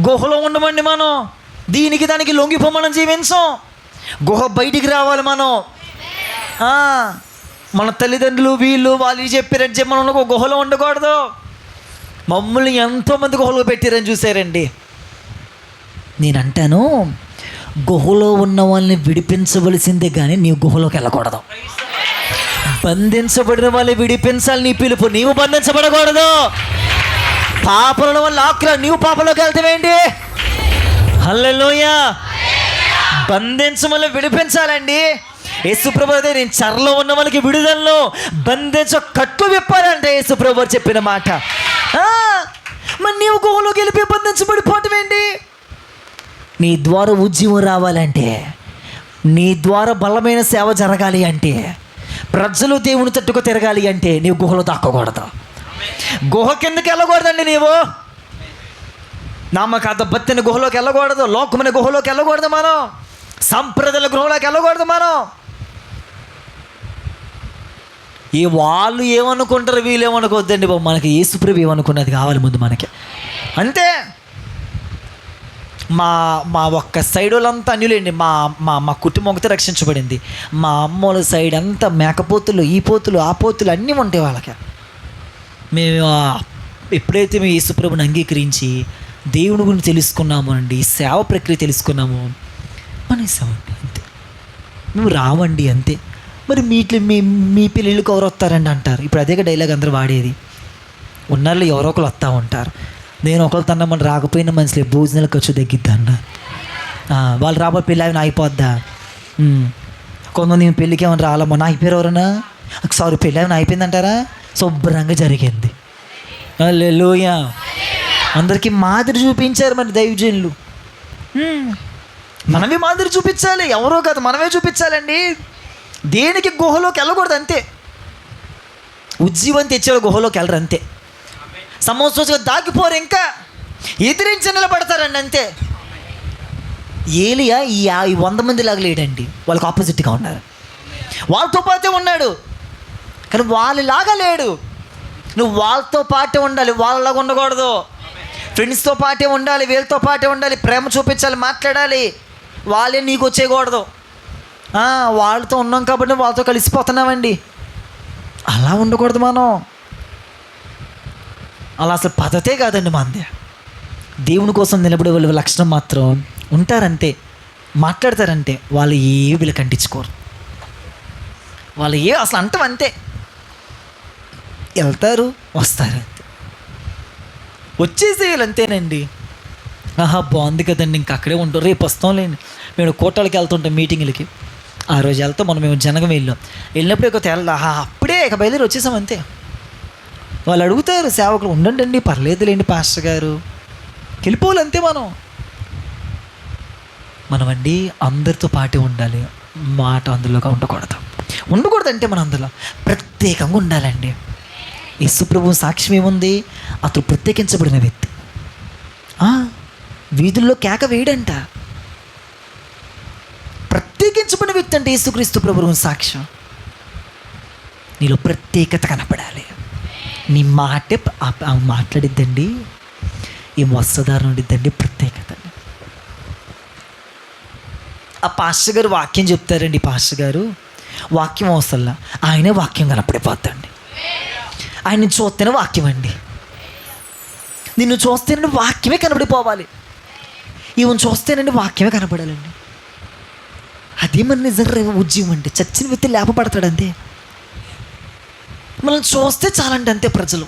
గుహలో ఉండమండి మనం, దీనికి దానికి లొంగిపో, మనం జీవించం. గుహ బయటికి రావాలి మనం. మన తల్లిదండ్రులు వీళ్ళు వాళ్ళు చెప్పారంటే మనం గుహలో ఉండకూడదు. మమ్మల్ని ఎంతోమంది గుహలో పెట్టారని చూశారండి. నేను అంటాను, గుహలో ఉన్న వాళ్ళని విడిపించవలసిందే కానీ నీవు గుహలోకి వెళ్ళకూడదు. బంధించబడిన వాళ్ళని విడిపించాలి నీ పిలుపు, నీవు బంధించబడకూడదు. పాపల వల్ల ఆకుల నీవు పాపలోకి వెళ్తావేంటి? హల్లెలూయా. బంధించమని విడిపించాలండి. యేసుప్రభు అయితే నేను చెరలో ఉన్న వాళ్ళకి విడుదలను, బంధించ కట్లు విప్పాలంటే యేసుప్రభు చెప్పిన మాట. మరి నీవు గుహలోకి వెళ్ళిపోయి బంధించబడిపోవటం ఏంటి? నీ ద్వారా ఉద్యమం రావాలంటే, నీ ద్వారా బలమైన సేవ జరగాలి అంటే, ప్రజలు దేవుని తట్టుకు తిరగాలి అంటే నీవు గుహలో దాక్కకూడదు. గుహ కిందకి వెళ్ళకూడదండి. నీవు నామకాత బతిని గుహలోకి వెళ్ళకూడదు, లోకమైన గుహలోకి వెళ్ళకూడదు, మనం సంప్రదాయాల గృహలోకి వెళ్ళకూడదు. మనం ఈ వాళ్ళు ఏమనుకుంటారు, వీళ్ళు ఏమనుకోవద్దండి బాబు. మనకి యేసుప్రభు ఏమనుకున్నది కావాలి ముందు మనకి, అంతే. మా ఒక్క సైడ్ వాళ్ళంతా అన్యులేండి. మా మా మా కుటుంబం ఒకటే రక్షించబడింది. మా అమ్మోళ్ళ సైడ్ అంతా మేకపోతులు, ఈ పోతులు, ఆ పోతులు అన్నీ ఉంటాయి వాళ్ళకి. మేము ఎప్పుడైతే మేము యేసుప్రభుని అంగీకరించి దేవుని గురించి తెలుసుకున్నాము అండి, సేవ ప్రక్రియ తెలుసుకున్నాము, అనేసామండి, అంతే. మేము రావండి, అంతే. మరి మీ పిల్లలకి ఎవరు వస్తారండి అంటారు. ఇప్పుడు అదే డైలాగ్ అందరూ వాడేది. ఉన్నాళ్ళు ఎవరో ఒకరు వస్తూ ఉంటారు. నేను ఒకరు తన్నా మనం రాకపోయినా మనుషులే భోజనాల ఖర్చు తగ్గిద్దా అన్న. వాళ్ళు రాబోయే పెళ్ళి అవి అయిపోద్దా. కొంతమంది పెళ్ళికి ఏమైనా రాలమ్మా, నా అయిపోయారు ఎవరన్నా, సారీ పెళ్ళి ఏమైనా అయిపోయిందంటారా? శుభ్రంగా జరిగింది. హల్లెలూయా. అందరికీ మాదిరి చూపించారు మరి దైవజనులు. మనమే మాదిరి చూపించాలి, ఎవరో కాదు, మనమే చూపించాలండి. దేనికి గుహలోకి వెళ్ళకూడదు, అంతే. ఉజ్జీవం తెచ్చేవాళ్ళు గుహలోకి వెళ్ళరు, అంతే. సమోసగా దాగిపోరు, ఇంకా ఎదిరించి నిలబడతారండి, అంతే. ఏలియా ఈ 100 మంది లాగా లేడండి, వాళ్ళకి ఆపోజిట్గా ఉన్నారు. వాళ్ళతో పాటే ఉన్నాడు కానీ వాళ్ళలాగా లేడు. నువ్వు వాళ్ళతో పాటే ఉండాలి, వాళ్ళలాగా ఉండకూడదు. ఫ్రెండ్స్తో పాటే ఉండాలి, వీళ్ళతో పాటే ఉండాలి, ప్రేమ చూపించాలి, మాట్లాడాలి. వాళ్ళే నీకు వచ్చేయకూడదు. వాళ్ళతో ఉన్నాం కాబట్టి వాళ్ళతో కలిసిపోతున్నామండి, అలా ఉండకూడదు మనం. అలా అసలు పద్ధతే కాదండి మనది. దేవుని కోసం నిలబడే వాళ్ళ లక్షణం మాత్రం ఉంటారంతే, మాట్లాడతారంటే. వాళ్ళు ఏ వీళ్ళకి అంటించుకోరు, వాళ్ళు అసలు అంటాం, అంతే. వెళ్తారు, వస్తారు, అంతే. వచ్చేసేయాలి, అంతేనండి. బాగుంది కదండి, ఇంక అక్కడే ఉంటారు, రేపు వస్తాంలేండి. మేము కోటాలకి వెళ్తుంటాం మీటింగ్లకి. ఆ రోజు వెళ్తాం మేము జనగం వెళ్ళినప్పుడు ఇక అప్పుడే ఇక బయలుదేరి వచ్చేసాం, అంతే. వాళ్ళు అడుగుతారు సేవకులు, ఉండండి పర్లేదులేండి పాస్టర్ గారు, వెళ్ళిపోవాలి, అంతే. మనమండి అందరితో పాటే ఉండాలి, మాట అందులోగా ఉండకూడదు అంటే మనం అందులో ప్రత్యేకంగా ఉండాలండి. యేసుప్రభు సాక్ష్యం ఏముంది? అతను ప్రత్యేకించబడిన వ్యక్తి. వీధుల్లో కేక వేయడంట, ప్రత్యేకించబడిన వ్యక్తి అంటే యేసుక్రీస్తు ప్రభువు సాక్ష్యం. నీలో ప్రత్యేకత కనపడాలి. నీ మాటే మాట్లాడిద్దండి, ఏం వస్తుందారు ఉండిద్దండి, ప్రత్యేకత. ఆ పాస్టర్ గారు వాక్యం చెప్తారండి. పాస్టర్ గారు వాక్యం అవసరంలా, ఆయనే వాక్యం కనపడిపోద్దండి. ఆయన్ని చూస్తేనే వాక్యం అండి. నిన్ను చూస్తేనండి వాక్యమే కనపడిపోవాలి. ఈవెన్ చూస్తేనండి వాక్యమే కనపడాలండి. అదే మన నిజంగా ఉద్యమం అంటే. చచ్చిన వ్యక్తి లేపబడతాడు అంతే. మనం చూస్తే చాలండి అంతే. ప్రజలు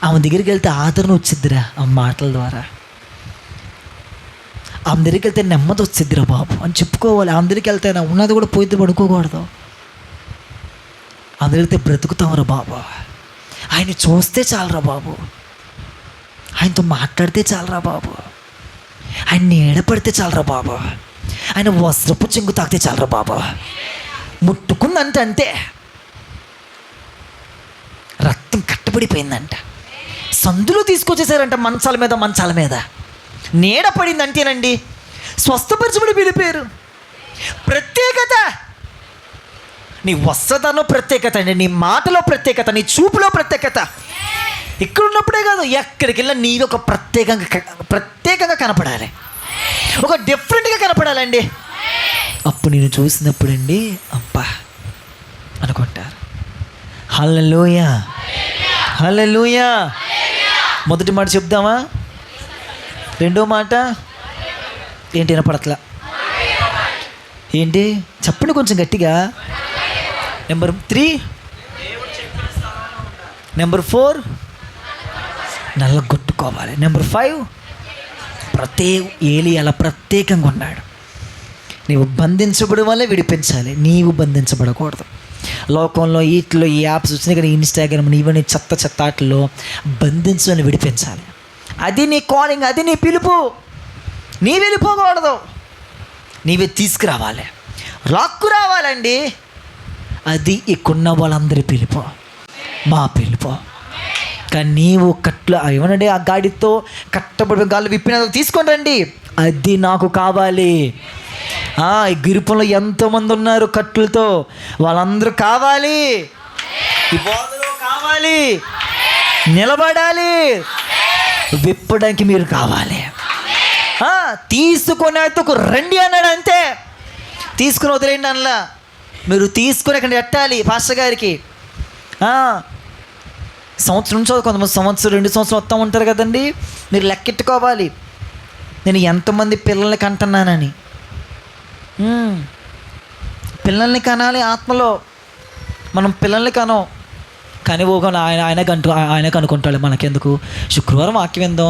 ఆమె దగ్గరికి వెళ్తే ఆదరణ వచ్చిద్దిరా ఆ మాటల ద్వారా. ఆమె దగ్గరికి వెళ్తే నెమ్మది వచ్చిద్దిరా బాబు అని చెప్పుకోవాలి. ఆమె దగ్గరికి వెళ్తే నా ఉన్నది కూడా పోయితే పడుకోకూడదు. ఆమె దగ్గరికి వెళ్తే బ్రతుకుతామరా బాబు. ఆయన చూస్తే చాలరా బాబు, ఆయనతో మాట్లాడితే చాలరా బాబు, ఆయన నీడపడితే చాలరా బాబు, ఆయన వస్త్రపు చెంగు తాకితే చాలరా బాబు. ముట్టుకుందంటే అంతే రక్తం కట్టబడిపోయిందంట. సందులో తీసుకొచ్చేసారంట మంచాల మీద నీడ పడింది అంతేనండి. స్వస్థపరచబడి వెళ్ళిపోయారు. ప్రత్యేకత, నీ వస్త్రధారణలో ప్రత్యేకత అండి, నీ మాటలో ప్రత్యేకత, నీ చూపులో ప్రత్యేకత. ఇక్కడ ఉన్నప్పుడే కాదు, ఎక్కడికి వెళ్ళినా నీది ఒక ప్రత్యేకంగా కనపడాలి, ఒక డిఫరెంట్గా కనపడాలండి. అప్పుడు నేను చూసినప్పుడు అండి అబ్బా అనుకుంటారు. హల్లెలూయా, హల్లెలూయా. మొదటి మాట చెప్దామా? రెండో మాట ఏంటి? వినపడట్లా ఏంటి? చెప్పండి కొంచెం గట్టిగా. Number 3, number 4 నల్లగొట్టుకోవాలి. నెంబర్ 5 ఏలి అలా ప్రత్యేకంగా ఉన్నాడు. నీవు బంధించబడి వల్లే విడిపించాలి, నీవు బంధించబడకూడదు. లోకంలో వీటిలో ఈ యాప్స్ వచ్చినాయి కదా, ఇన్స్టాగ్రామ్ ఇవన్నీ చెత్త ఆటల్లో బంధించాలని విడిపించాలి. అది నీ కాలింగ్, అది నీ పిలుపు. నీ వెళ్ళిపోకూడదు, నీవే తీసుకురావాలి, లాక్కు రావాలండి. అది ఇక్కడున్న వాళ్ళందరి పిలుపు, మా పిలుపు. కానీ నీవు ఏమనండి ఆ గాడితో కట్టబడి గాళ్ళు విప్పిన తీసుకొని రండి, అది నాకు కావాలి. ఈ గిరుపులో ఎంతోమంది ఉన్నారు కట్లతో, వాళ్ళందరూ కావాలి. ఈ బోధలో కావాలి, నిలబడాలి, విప్పడానికి మీరు కావాలి. తీసుకునేందుకు రండి అన్నాడు అంతే. తీసుకుని వదిలేండి అన్నలా. మీరు తీసుకుని అక్కడ ఎట్టాలి పాస్టర్ గారికి. సంవత్సరం నుంచి కొంతమంది సంవత్సరం 2 సంవత్సరం వస్తూ ఉంటారు కదండి. మీరు లెక్కెట్టుకోవాలి, నేను ఎంతమంది పిల్లల్ని కంటున్నానని. పిల్లల్ని కనాలి ఆత్మలో. మనం పిల్లల్ని కనం, కానీ ఆయన కనుక్కుంటాడు. మనకెందుకు? శుక్రవారం వాక్యం ఏందో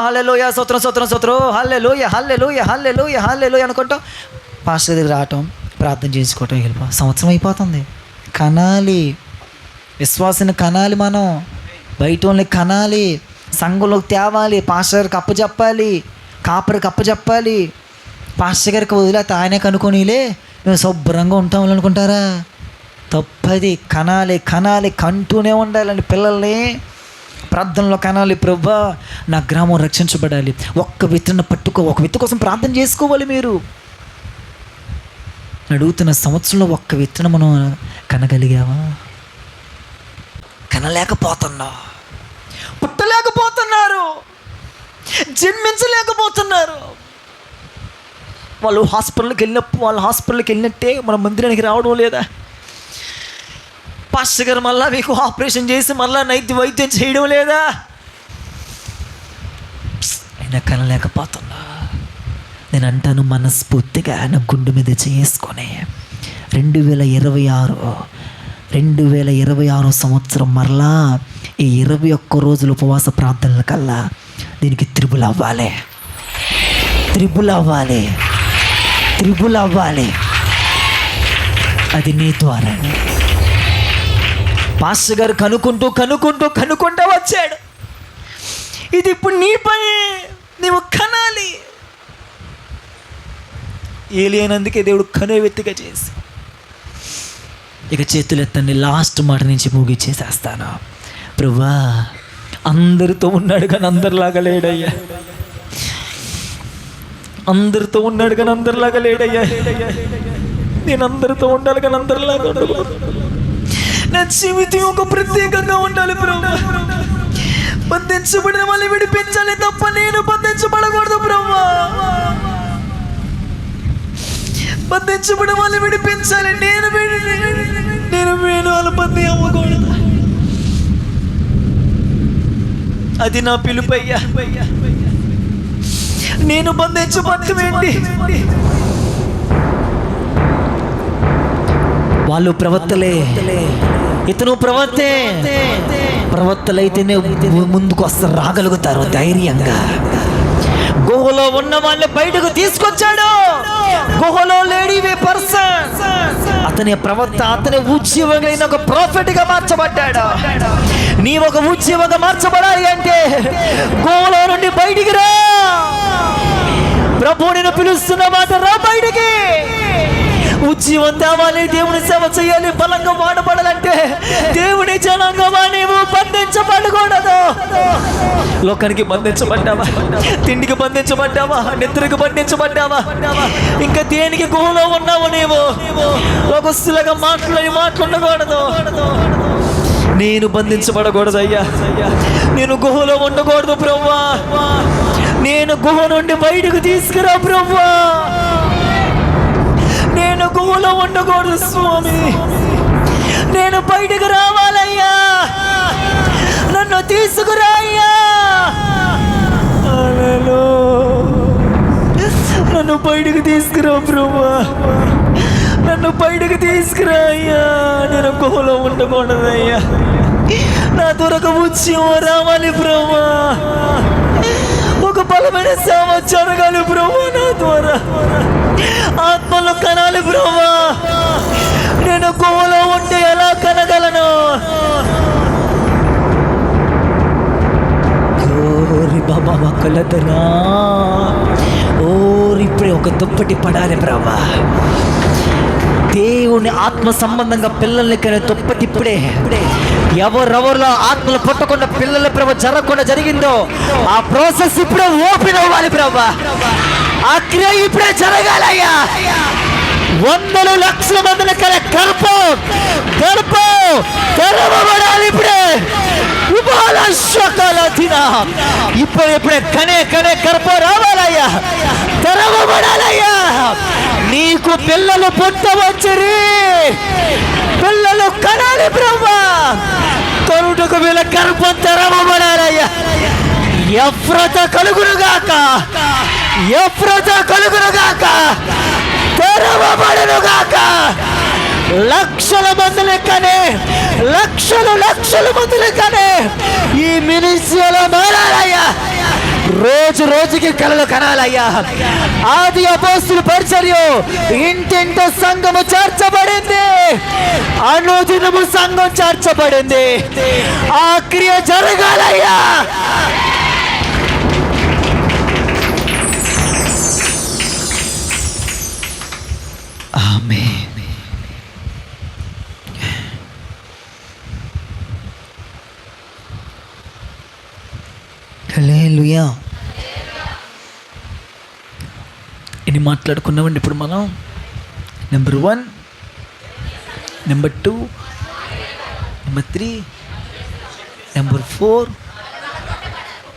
హల్లెలూయా స్తోత్రం హల్లెలూయా అనుకుంటాం. పాస్టర్ దగ్గర రావటం, ప్రార్థన చేసుకోవటం, వెళ్ళిపో. సంవత్సరం అయిపోతుంది. కనాలి, విశ్వాసాన్ని కనాలి, మనం బయట వాళ్ళని కనాలి, సంఘంలోకి తేవాలి, పాస్టర్కి అప్పచెప్పాలి, కాపరికి అప్పచెప్పాలి. పాస్టర్ గారికి వదిలేత ఆయనే కనుక్కొనిలే మేము శుభ్రంగా ఉంటాం అనుకుంటారా? తప్పది. కనాలి, కంటూనే ఉండాలండి పిల్లల్ని. ప్రార్థనలో కనాలి. ప్రభువా నా గ్రామం రక్షించబడాలి. ఒక్క విత్తనం పట్టుకో, ఒక విత్తు కోసం ప్రార్థన చేసుకోవాలి. మీరు అడుగుతున్న సంవత్సరంలో ఒక్క విత్తనం మనం కనగలిగావా? కనలేకపోతున్నా, పుట్టలేకపోతున్నారు, జన్మించలేకపోతున్నారు. వాళ్ళ హాస్పిటల్కి వెళ్ళినట్టే మన మందిరానికి రావడం లేదా? పాస్టర్ గారు మళ్ళీ మీకు ఆపరేషన్ చేసి మళ్ళీ వైద్యం చేయడం లేదా? అయినా కనలేకపోతున్నా. నేను అంటాను మనస్ఫూర్తిగా నా గుండె మీద చేసుకొని 2026 సంవత్సరం మరలా ఈ 21 రోజుల ఉపవాస ప్రార్థనల కల్లా దీనికి త్రిబుల్ అవ్వాలి. అది నీ ద్వారా. పాస్టర్ గారు కనుక్కుంటూ వచ్చాడు. ఇది ఇప్పుడు నీ పని, నీవు కనాలి. ఏలి అయినందుకే దేవుడు కనే వ్యక్తిగా చేసి. ఇక చేతులు ఎత్తండి, లాస్ట్ మాట నుంచి ముగిచ్చేసేస్తాను. ప్రభువా అందరితో ఉన్నాడు కానీ అందరిలాగా లేడయ్యా. అందరితో ఉన్నాడు కానీ అందరిలాగా లేడయ్యా. నేను అందరితో ఉండాలి కానీ అందరిలాగా ఉండకూడదు. నా జీవితం ఒక ప్రత్యేకంగా ఉండాలి ప్రభువా. బంధించబడిన వాళ్ళు విడిపించాలి తప్ప నేను బంధించబడకూడదు ప్రభువా. బంధించబడి వాళ్ళు విడిపించాలి. నేను వాళ్ళ బంధి అవ్వకూడదు. అది నా పిలుపయ్యా. నేను బంధించబడటమేంటి? వాళ్ళు ప్రవక్తలే, ఇతను ప్రవక్తలైతేనే ముందుకు వస్తారు, రాగలుగుతారు ధైర్యంగా. గుహలో ఉన్న వాళ్ళని బయటకు తీసుకొచ్చాడు. గుహలో లేడీ పర్సన్, అతని ప్రవక్త, అతని ఉద్యోగం ఒక ప్రాఫిట్ గా మార్చబడ్డాడు. నీ ఒక ఉద్యోగంగా మార్చబడాలి అంటే గుహలో నుండి బయటికి రా. ప్రభు నేను పిలుస్తున్న మాట, రా బయటికి. ఉద్యోగం తేవాలి, దేవుని సేవ చేయాలి, బలంగా వాడబడాలంటే దేవుని జనంగా నీవు బంధించబడకూడదు. లోకానికి బంధించబడ్డావా? తిండికి బంధించబడ్డావా? నిద్రకు బంధించబడ్డావా? ఇంకా దేనికి గుహలో ఉన్నావు నీవు? లోకస్తులుగా మాట్లాడకూడదు. నేను బంధించబడకూడదు అయ్యా. నేను గుహలో ఉండకూడదు ప్రభువా. నేను గుహ నుండి బయటకు తీసుకురా ప్రభువా. నేను గుహలో ఉండకూడదు స్వామి. నేను బయటకు రావాలయ్యా. నన్ను తీసుకురా అయ్యా. నన్ను బయటకు తీసుకురా ప్రభువా. నన్ను బయటకు తీసుకురా అయ్యా. నేను గుహలో ఉండకూడదయ్యా. నా దొరక ఉద్యమం రావాలి ప్రభువా. ఒక బలమైన సేవ జరగాలి ప్రభువా. నా ద్వారా ఆత్మలు కనాలి ప్రభువా. నేను గుహలో ఉంటే ఎలా కనగలను? బాబా కలదనా ఇప్పుడే ఒక దుప్పటి పడాలి ప్రభా. దేవుని ఆత్మ సంబంధంగా పిల్లల్ని కానీ దుప్పటి ఇప్పుడే. ఎవరెవరిలో ఆత్మలు పుట్టకుండా పిల్లల ప్రభ జరగకుండా జరిగిందో ఆ ప్రాసెస్ ఇప్పుడే ఓపెన్ అవ్వాలి ప్రభా. ఆ క్రియ ఇప్పుడే జరగాలయ్యా. వందలు లక్షల మందిని కల గర్భం తెరవబడాలి ఇప్పుడే. ఇప్పుడే కనే గర్భం రావాలయ్యా, తెరవబడాలయ్యా. నీకు పిల్లలు పుట్టవచ్చరి, పిల్లలు కనాలి బ్రహ్మా. కరుటకు వీళ్ళ గర్భం తెరవబడాలయ్యా. ఎఫ్రత కలుగునుగాక, ఎఫ్రత కలుగునుగాక, తెరవబడునుగాక. లక్షల మందులు కనే, లక్షల మందులు కనే ఈ మినిస్ట్రీలో మారాలయ్యా. రోజుకి కలలు కనాలయ్యా. ఆది అపోస్తుల పరిచర్య ఇంటింట సంఘము చేర్చబడింది, అనుదినము సంఘం చేర్చబడింది. ఆ క్రియ జరగాలయ్యా. ఆమేన్. హల్లెలూయా. ఎన్ని మాట్లాడుకున్నామండి ఇప్పుడు మనం? Number 1, number 2, number 3, number 4,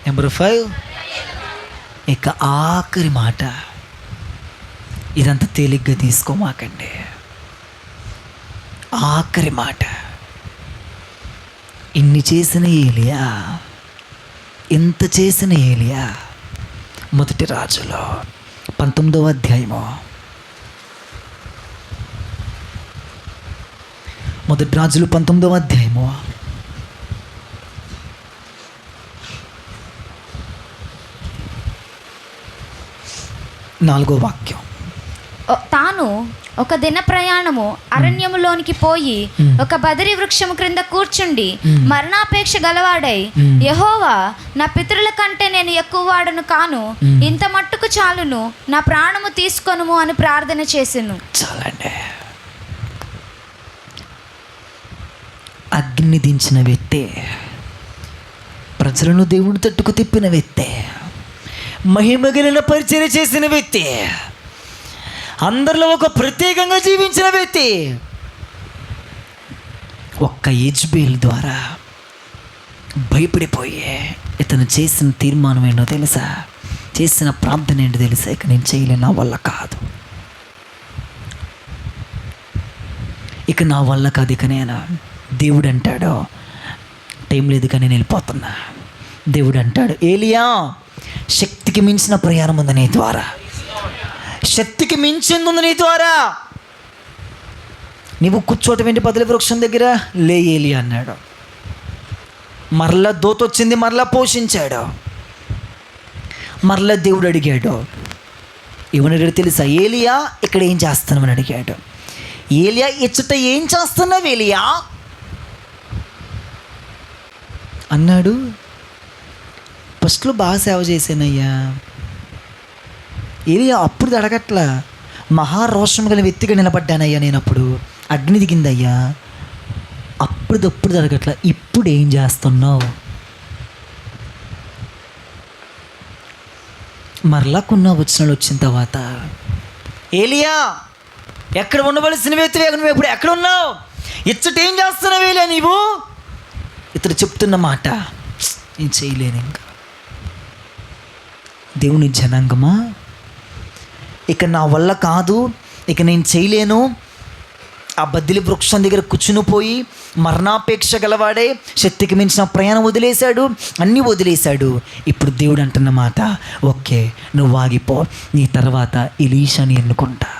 number 5. ఇక ఆఖరి మాట. ఇదంతా తేలిగ్గా తీసుకోమాకండి. ఆఖరి మాట. ఇన్ని చేసిన ఏలియా, ఇంత చేసిన ఏలియా మొదటి రాజులో 19వ అధ్యాయము, మొదటి రాజులు 19వ అధ్యాయము 4వ వాక్యం. తాను ఒక దిన ప్రయాణము అరణ్యములోనికి పోయి ఒక బదరి వృక్షము క్రింద కూర్చుండి మరణాపేక్ష గలవాడై, యెహోవా, నా పితరుల కంటే నేను ఎక్కువ వాడను కాను, ఇంత మట్టుకు చాలును, నా ప్రాణము తీసుకొనుము అని ప్రార్థన చేసెను. చాలండి. అగ్ని దించిన వ్యక్తే, ప్రజలను దేవుని తట్టుకు తిప్పిన వ్యక్తే, మహిమగలిగిన పరిచర్య చేసిన వ్యక్తి, అందరిలో ఒక ప్రత్యేకంగా జీవించిన వ్యక్తి, ఒక్క యెజ్బేల్ ద్వారా భయపడిపోయే ఇతను చేసిన తీర్మానం ఏంటో తెలుసా? చేసిన ప్రార్థన ఏంటో తెలుసా? ఇక నేను చేయలేను, నా వల్ల కాదు. ఇక నా వల్ల కాదు, ఇక నేను దేవుడు అంటాడు, టైం లేదు కానీ నేను వెళ్ళిపోతున్నా. దేవుడు అంటాడు, ఏలియా శక్తికి మించిన ప్రయాణం ఉంది నీ ద్వారా, శక్తికి మించింది ఉంది నీ ద్వారా. నీవు కూర్చోటం ఏంటి బదలి వృక్షం దగ్గర? లే ఏలియా అన్నాడు. మరలా దోతొచ్చింది, మరలా పోషించాడు. మరలా దేవుడు అడిగాడు, ఏమన్నాడు తెలుసా? ఏలియా ఇక్కడ ఏం చేస్తున్నావు అని అడిగాడు. ఏలియా ఇచ్చట ఏం చేస్తున్నావు ఏలియా అన్నాడు. ఫస్ట్లో బాగా సేవ చేశానయ్యా. ఏలియా అప్పుడు అడగట్లా, మహారోషం గల వ్యక్తిగా నిలబడ్డానయ్యా నేను, అప్పుడు అగ్ని దిగిందయ్యా, అప్పుడు అడగట్లా, ఇప్పుడు ఏం చేస్తున్నావు? మరలా కొన్న వచనాలు వచ్చిన తర్వాత, ఏలియా ఎక్కడ ఉండవలసిన వ్యక్తివే, నువ్వు ఎప్పుడు ఎక్కడ ఉన్నావు? ఇచ్చట ఏం చేస్తున్నావు ఏలియా నీవు? ఇతడు చెప్తున్న మాట, నేను చేయలేను ఇంకా. దేవుని జనాంగమా, ఇక నా వల్ల కాదు, ఇక నేను చేయలేను. ఆ బద్దిలి వృక్షం దగ్గర కూర్చుని పోయి మరణాపేక్ష గలవాడే, శక్తికి మించిన ప్రయాణం వదిలేశాడు, అన్నీ వదిలేశాడు. ఇప్పుడు దేవుడు అంటున్న మాట, ఓకే నువ్వు ఆగిపో, నీ తర్వాత ఎలీషాని ఎన్నుకుంటా.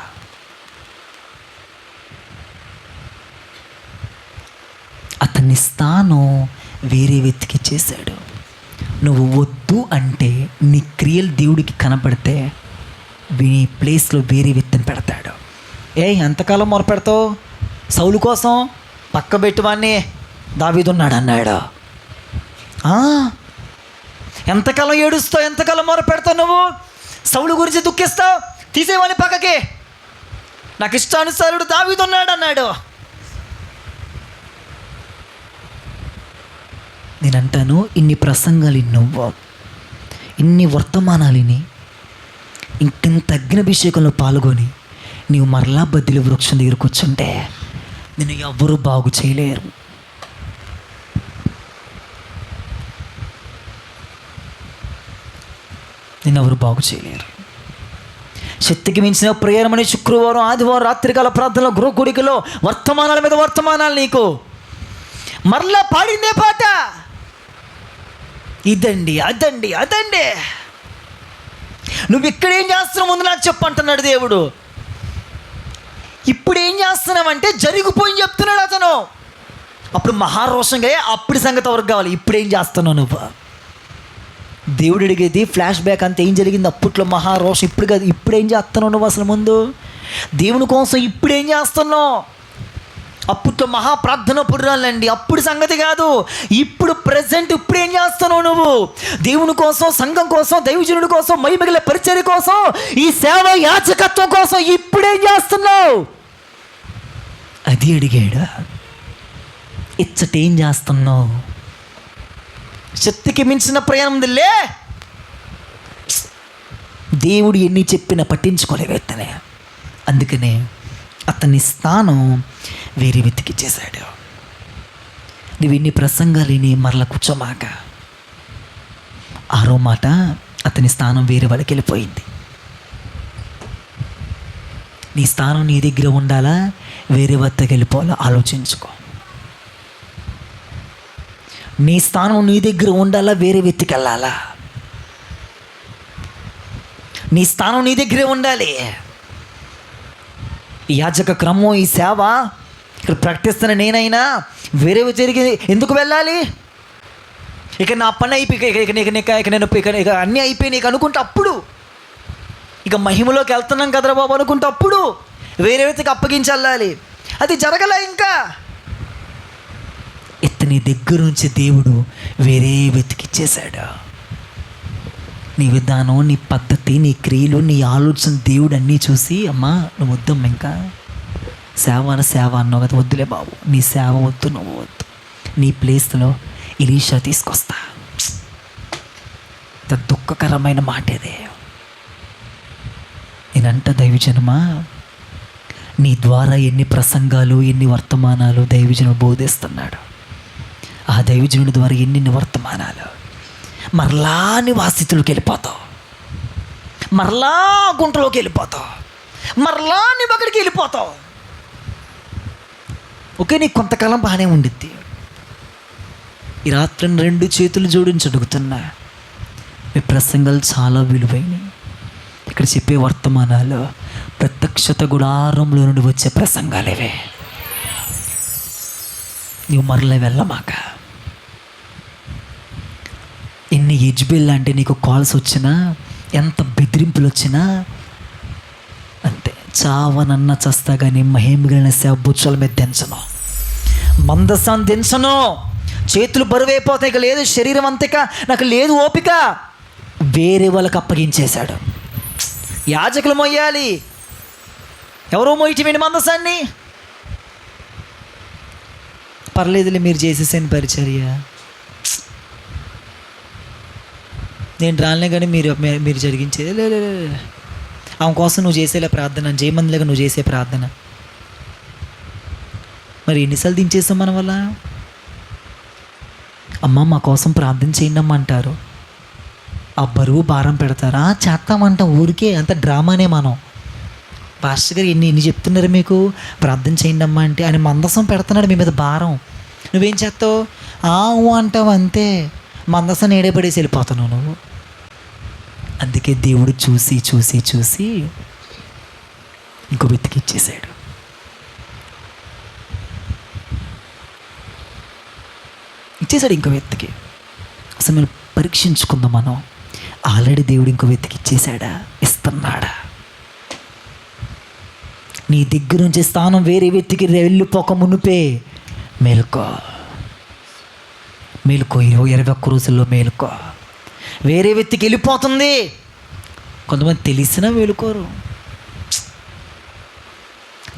అతన్ని స్థానం వేరే వ్యక్తికి ఇచ్చేశాడు. నువ్వు వద్దు అంటే నీ క్రియలు దేవుడికి కనపడితే నీ ప్లేస్లో వేరే వ్యక్తిని పెడతాడు. ఎంతకాలం మొరపెడతావు? సౌలు కోసం పక్క పెట్టువాన్ని దావీదున్నాడు అన్నాడు. ఎంతకాలం ఏడుస్తావు, ఎంతకాలం మొరపెడతావు? నువ్వు సౌలు గురించి దుఃఖిస్తావు, తీసేవాని పక్కకి, నాకు ఇష్టానుసారుడు దావీదున్నాడు అన్నాడు. నేనంటాను, ఇన్ని ప్రసంగాలు నువ్వు, ఇన్ని వర్తమానాలని, ఇంకెంత అగ్నిభిషేకంలో పాల్గొని నీవు మరలా బద్దిలి వృక్షం దగ్గర కూర్చుంటే నేను ఎవ్వరూ బాగు చేయలేరు. నేను ఎవరు బాగు చేయలేరు. శక్తికి మించిన ప్రేరమని శుక్రవారం, ఆదివారం రాత్రికాల ప్రార్థనలో, గృహ గుడికలో వర్తమానాల మీద వర్తమానాలు నీకు. మరలా పాడిందే పాట, ఇదండి అదండి అదండి. నువ్వు ఇక్కడ ఏం చేస్తున్నావు ముందు నాకు చెప్పంటున్నాడు దేవుడు. ఇప్పుడు ఏం చేస్తున్నావంటే జరిగిపోయి చెప్తున్నాడు అతను. అప్పుడు మహారోషంగా, అప్పుడు సంగతి ఎవరికి కావాలి? ఇప్పుడు ఏం చేస్తున్నావు నువ్వు? దేవుడు అడిగేది ఫ్లాష్ బ్యాక్ అంతా, ఏం జరిగింది అప్పట్లో మహారోషం, ఇప్పుడు కాదు. ఇప్పుడు ఏం చేస్తున్నావు నువ్వు అసలు? ముందు దేవుని కోసం ఇప్పుడు ఏం చేస్తున్నావు? అప్పట్లో మహాప్రార్థన పుర్రాలండి, అప్పుడు సంగతి కాదు. ఇప్పుడు ప్రజెంట్ ఇప్పుడు ఏం చేస్తున్నావు నువ్వు? దేవుని కోసం, సంఘం కోసం, దైవజనుడి కోసం, మహిమగల పరిచర్య కోసం, ఈ సేవ యాచకత్వం కోసం ఇప్పుడేం చేస్తున్నావు? అది అడిగాడు. ఇచ్చటేం చేస్తున్నావు? శక్తికి మించిన ప్రయాణం లే. దేవుడు ఎన్ని చెప్పినా పట్టించుకోలేవేత్తనే. అందుకనే అతని స్థానం వేరే వెతికిచ్చేశాడు. నువ్వు ఇన్ని ప్రసంగాలు విని మరలా కూర్చోమాక. 6వ మాట, అతని స్థానం వేరే వాళ్ళకి వెళ్ళిపోయింది. నీ స్థానం నీ దగ్గర ఉండాలా, వేరే వద్దకు వెళ్ళిపోవాలా? ఆలోచించుకో. నీ స్థానం నీ దగ్గర ఉండాలా, వేరే వ్యక్తికి వెళ్ళాలా? నీ స్థానం నీ దగ్గరే ఉండాలి. ఈ యాజక క్రమం, ఈ సేవ ఇక్కడ ప్రకటిస్తున్న నేనైనా వేరే జరిగి ఎందుకు వెళ్ళాలి? ఇక నా పని అయిపోయి, ఇక అన్నీ అయిపోయి నీకు అనుకుంటే అప్పుడు, ఇక మహిమలోకి వెళ్తున్నాం కదరా బాబు అనుకుంటే అప్పుడు వేరే వ్యక్తికి అప్పగించాలి. అది జరగలే. ఇంకా ఇతని దగ్గర నుంచి దేవుడు వేరే వెతికిచ్చేశాడు. నీ విధానం, నీ పద్ధతి, నీ క్రియలు, నీ ఆలోచన దేవుడు అన్నీ చూసి, అమ్మా నువ్వు వద్దమ్మా, ఇంకా సేవ అన్నావు కదా, వద్దులే బాబు, నీ సేవ వద్దు, నువ్వు వద్దు, నీ ప్లేస్లో ఎలీషా తీసుకొస్తా. ఇంత దుఃఖకరమైన మాట ఇదే. నేనంట దైవజనమా, నీ ద్వారా ఎన్ని ప్రసంగాలు, ఎన్ని వర్తమానాలు దైవజనుడు బోధిస్తున్నాడు. ఆ దైవజనుడి ద్వారా ఎన్ని వర్తమానాలు, మరలా నివాసితులకు వెళ్ళిపోతావు, మరలా గుంటలోకి వెళ్ళిపోతావు, మరలా నీ అక్కడికి వెళ్ళిపోతావు. ఓకే, నీకు కొంతకాలం బాగానే ఉండిద్ది. ఈ రాత్రి 2 చేతులు జోడించి అడుగుతున్నా, మీ ప్రసంగాలు చాలా విలువైనవి. ఇక్కడ చెప్పే వర్తమానాలు ప్రత్యక్షత గుడారంలో నుండి వచ్చే ప్రసంగాలేవే. నీవు మరల వెళ్ళమాక. ఎన్ని ఎజ్బిల్ అంటే నీకు కాల్స్ వచ్చినా, ఎంత బెదిరింపులు వచ్చినా అంతే, చావనన్న చస్తా కానీ మహిమగిలిన సేవబుచ్చుల మీద దించను, మందసాన్ని దించను. చేతులు బరువైపోతాయి, ఇక లేదు శరీరం అంతేక, నాకు లేదు ఓపిక. వేరే వాళ్ళకి అప్పగించేశాడు. యాజకులు మొయ్యాలి, ఎవరో మోయటమేంటి మందసాన్ని? పర్లేదులే మీరు చేసేసాను పరిచర్య, నేను రాలే కానీ మీరు జరిగించేది లేదు. ఆమె కోసం నువ్వు చేసేలా ప్రార్థన, జయమందిలాగా నువ్వు చేసే ప్రార్థన. మరి ఎన్నిసార్లు దించేస్తాం మన వల్ల? అమ్మ మా కోసం ప్రార్థన చేయండి అమ్మ అంటారు, ఆ బరువు భారం పెడతారా? చేస్తామంట, ఊరికే అంత డ్రామానే. మనం పాస్టర్ గారు ఎన్ని చెప్తున్నారు మీకు, ప్రార్థన చేయండి అమ్మ అంటే ఆయన మందసం పెడుతున్నాడు మీ మీద భారం. నువ్వేం చేస్తావు? అంటావు అంతే, మందసం నేడే పడేసి వెళ్ళిపోతున్నావు నువ్వు. అందుకే దేవుడు చూసి చూసి చూసి ఇంకో వ్యక్తికి ఇచ్చేసాడు. ఇంకో వ్యక్తికి. అసలు మనం పరీక్షించుకుందాం, మనం ఆల్రెడీ దేవుడు ఇంకో వ్యక్తికి ఇచ్చేసాడా, ఇస్తున్నాడా? నీ దగ్గర నుంచి స్థానం వేరే వ్యక్తికి వెళ్ళిపోక మునుపే మేలుకో. 21 రోజుల్లో మేలుకో. వేరే వ్యక్తికి వెళ్ళిపోతుంది. కొంతమంది తెలిసినా మేలుకోరు,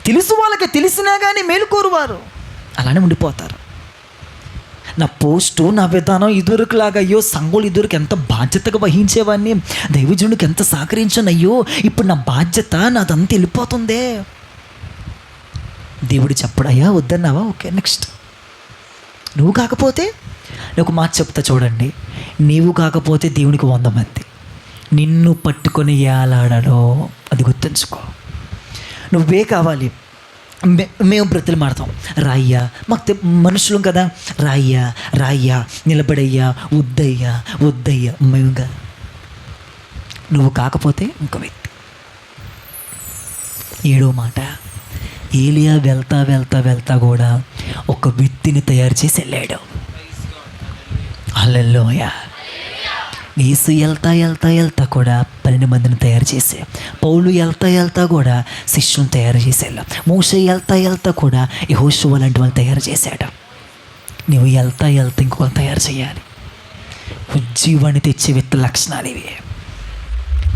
తెలుసు వాళ్ళకి, తెలిసినా కానీ మేలుకోరు వారు, అలానే ఉండిపోతారు. నా పోస్టు, నా విధానం ఇదివరకులాగా, అయ్యో సంఘులు ఇదివరకు ఎంత బాధ్యతగా వహించేవాడిని, దైవజనుడికి ఎంత సహకరించాను, అయ్యో ఇప్పుడు నా బాధ్యత నాదంతా వెళ్ళిపోతుందే. దేవుడు చెప్పడయ్యా వద్దన్నావా, ఓకే నెక్స్ట్. నువ్వు కాకపోతే, నాకు మాట చెప్తా చూడండి, నీవు కాకపోతే దేవునికి 100 మంది నిన్ను పట్టుకొని ఏలాడలో, అది గుర్తుంచుకో. నువ్వే కావాలి. మేము బ్రతులు మాడతాం, రాయ్యా, మాకు మనుషులం కదా, రాయ్యా నిలబడయ్యా, వద్దయ్యా మేముగా. నువ్వు కాకపోతే ఇంకో వ్యక్తి. 7వ మాట, ఏలియా వెళ్తా కూడా ఒక వ్యక్తిని తయారు చేసి వెళ్ళాడు. హల్లెలూయా. యేసు వెళ్తా కూడా 12 మందిని తయారు చేసే, పౌలు వెళ్తా కూడా శిష్యులను తయారు చేసేలా, మోషే వెళ్తా కూడా యెహోషువ లాంటి వాళ్ళు తయారు చేశాడు. నువ్వు వెళ్తా ఇంకొకరు తయారు చేయాలి. ఉజ్జీవాన్ని తెచ్చే వ్యక్తుల లక్షణాలు ఇవే.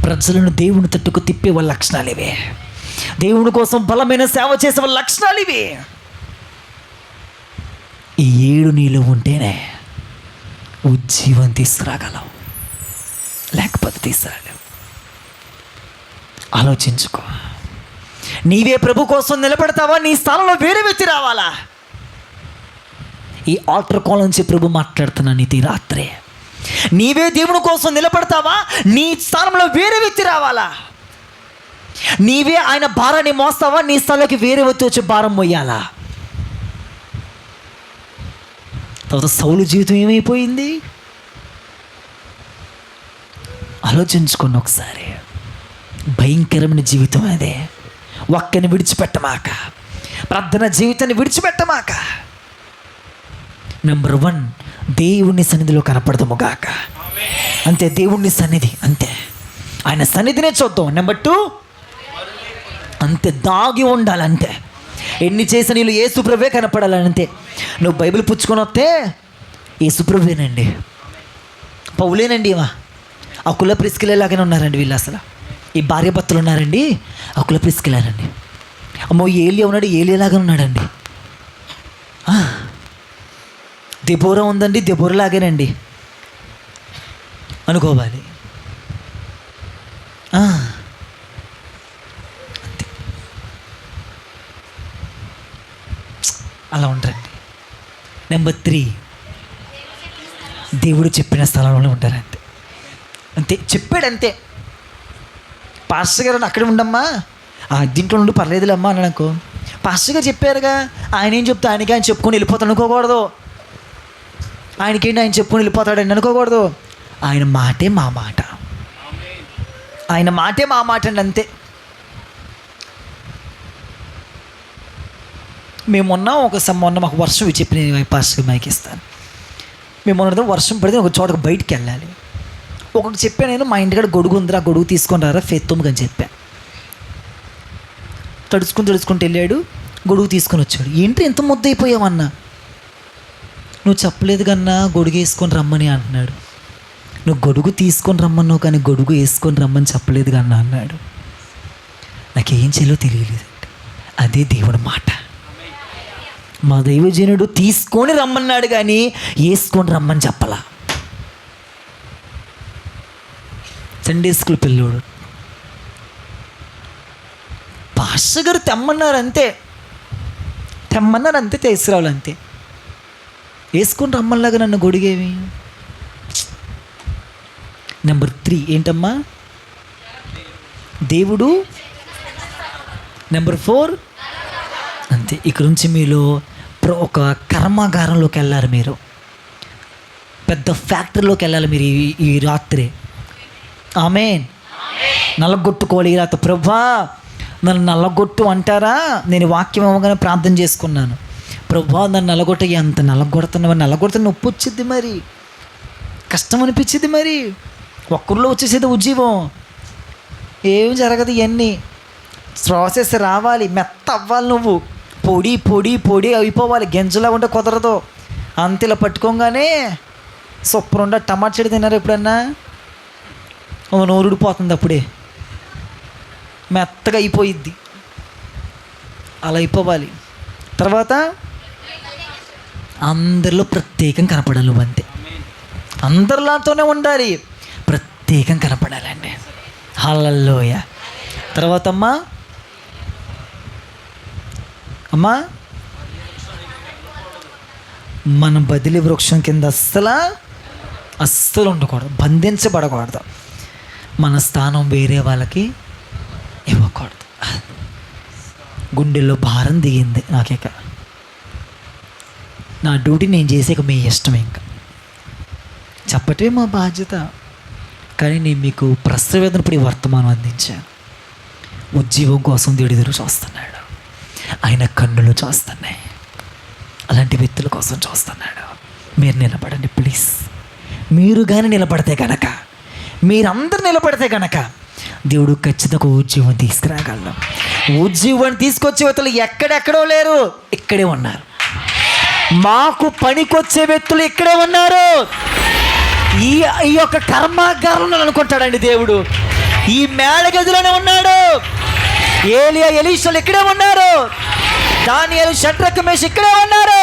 ప్రజలను దేవుని తట్టుకు తిప్పే వాళ్ళ లక్షణాలు ఇవే. దేవుని కోసం బలమైన సేవ చేసే వాళ్ళ లక్షణాలు ఇవే. ఈ 7 నీలో ఉంటేనే ఉజ్జీవం తీసుకురాగలవు, లేకపోతే తీసుకురాలేవు. ఆలోచించుకో. నీవే ప్రభు కోసం నిలబడతావా, నీ స్థానంలో వేరే వ్యక్తి రావాలా? ఈ ఆల్టర్ కాల్ నుంచి ప్రభు మాట్లాడుతున్నా నీతి రాత్రే. నీవే దేవుని కోసం నిలబడతావా, నీ స్థానంలో వేరే వ్యక్తి రావాలా? నీవే ఆయన భారాన్ని మోస్తావా, నీ స్థలంలోకి వేరే వ్యక్తి వచ్చి భారం మోయాలా? తర్వాత సౌలు జీవితం ఏమైపోయింది ఆలోచించుకోండి ఒకసారి. భయంకరమైన జీవితం అదే. ఒక్కని విడిచిపెట్టమాక, ప్రార్థన జీవితాన్ని విడిచిపెట్టమాక. నెంబర్ 1, దేవుని సన్నిధిలో కనపడతాము గాక. అంతే, దేవుని సన్నిధి అంతే, ఆయన సన్నిధినే చూద్దాం. నెంబర్ 2, అంతే దాగి ఉండాలంతే. ఎన్ని చేసిన నీళ్ళు యేసుప్రభువే కనపడాలంతే. నువ్వు బైబిల్ పుచ్చుకొని వస్తే యేసుప్రభువేనండి, పౌలేనండి, ఆ కుల ప్రిస్కిలేలాగానే ఉన్నారండి వీళ్ళు. అసలు ఈ భార్య భర్తలు ఉన్నారండి, ఆ కుల ప్రిస్కిలేనండి. అమ్మో ఏలియా ఉన్నాడు, ఏలియాలాగా ఉన్నాడండి. దెబోరా ఉందండి, దెబోరలాగేనండి అనుకోవాలి. అలా ఉంటారండి. నెంబర్ 3, దేవుడు చెప్పిన స్థలంలోనే ఉంటారంతే. అంతే చెప్పాడు, అంతే. పాస్టర్ గారు అక్కడే ఉండమ్మా, దీంట్లో నుండి పర్లేదులేమ్మా అన్నాడు అనుకో, పాస్టర్ గారు చెప్పారుగా, ఆయన ఏం చెప్తే ఆయనకి ఆయన చెప్పుకొని వెళ్ళిపోతాడు అనుకోకూడదు. ఆయనకేంటి ఆయన చెప్పుకొని వెళ్ళిపోతాడని అనుకోకూడదు. ఆయన మాటే మా మాట, ఆయన మాటే మా మాట అండి, అంతే. మేము మొన్న మాకు వర్షం చెప్పి నేను పాస్టర్ మైక్ ఇస్తాను. మేము మొన్న వర్షం పడితే ఒక చోటకు బయటికి వెళ్ళాలి. ఒకటి చెప్పాను నేను, మా ఇంటికాడ గొడుగు ఉందిరా, గొడుగు తీసుకొని రారా ఫెత్తొమ్మిది అని చెప్పాను. తడుచుకుంటూ వెళ్ళాడు, గొడుగు తీసుకొని వచ్చాడు. ఏంటి ఎంత ముద్ద అయిపోయావన్నా, నువ్వు చెప్పలేదు కన్నా గొడుగు వేసుకొని రమ్మని అంటున్నాడు. నువ్వు గొడుగు తీసుకొని రమ్మన్నావు కానీ గొడుగు వేసుకొని రమ్మని చెప్పలేదు కన్నా అన్నాడు. నాకేం చేయాలో తెలియలేదు. అదే దేవుడి మాట. మా దైవజనుడు తీసుకొని రమ్మన్నాడు కానీ వేసుకొని రమ్మని చెప్పలా. సండే స్కూల్ పిల్లోడు పాస్టర్ గారు తెమ్మన్నారు అంతే, తీసుకురావాలి అంతే. వేసుకొని రమ్మల్లాగా నన్ను గొడిగేవి. నెంబర్ 3 ఏంటమ్మా, దేవుడు. నెంబర్ 4 అంతే. ఇక్కడ నుంచి మీలో ఒక కర్మాగారంలోకి వెళ్ళారు, మీరు పెద్ద ఫ్యాక్టరీలోకి వెళ్ళాలి మీరు ఈ రాత్రి. ఆమేన్. నల్లగొట్టుకోవాలి ఈ రాత్రి. ప్రభువా నన్ను నల్లగొట్టు అంటారా? నేను వాక్యం ఇవ్వగానే ప్రార్థన చేసుకున్నాను. ప్రభువా నన్ను నల్లగొట్ట, ఎంత నల్లగొడుతున్న నొప్పి వచ్చింది, మరి కష్టం అనిపించింది, మరి ఒక్కరిలో వచ్చేసేది ఉజ్జీవం. ఏం జరగదు, ఇవన్నీ ప్రాసెస్ రావాలి, మెత్త అవ్వాలి, నువ్వు పొడి పొడి పొడి అయిపోవాలి. గింజలా ఉంటే కుదరదు. అంత ఇలా పట్టుకోగానే సూపర్ ఉండ. టమాటా చెడు తిన్నారు ఎప్పుడన్నా? నోరుడిపోతుంది, అప్పుడే మెత్తగా అయిపోయిద్ది. అలా అయిపోవాలి. తర్వాత అందరిలో ప్రత్యేకం కనపడాలి, నువ్వు అంతే. అందరిలాతోనే ఉండాలి, ప్రత్యేకం కనపడాలండి. హల్లెలూయ. తర్వాత అమ్మా మనం బదిలీ వృక్షం కింద అస్సలు ఉండకూడదు, బంధించబడకూడదు. మన స్థానం వేరే వాళ్ళకి ఇవ్వకూడదు. గుండెల్లో భారం దిగింది నాకేక. నా డ్యూటీ నేను చేసాక మీ ఇష్టం, ఇంకా చెప్పటమే మా బాధ్యత. కానీ నేను మీకు ప్రసవేదన ఇప్పుడు వర్తమానం అందించాను. ఉజ్జీవం కోసం దేవుడు ఎదురు చూస్తున్నాడు, ఆయన కన్నులు చూస్తున్నాయి, అలాంటి వ్యక్తుల కోసం చూస్తున్నాడు. మీరు నిలబడండి ప్లీజ్. మీరు కానీ నిలబడితే కనుక, మీరందరూ నిలబడితే కనుక దేవుడు ఖచ్చితంగా ఉజ్జీవం తీసుకురాగలం. ఉజ్జీవాన్ని తీసుకొచ్చే వ్యక్తులు ఎక్కడెక్కడో లేరు, ఇక్కడే ఉన్నారు. మాకు పనికొచ్చే వ్యక్తులు ఇక్కడే ఉన్నారు. ఈ యొక్క కర్మాగారంలో అనుకుంటాడండి దేవుడు. ఈ మేడ గదిలోనే ఉన్నాడు. ఏలియా ఎలీషాలు ఇక్కడే ఉన్నారు. దానియేలు షడ్రక్ మేష్ ఇక్కడే ఉన్నారు.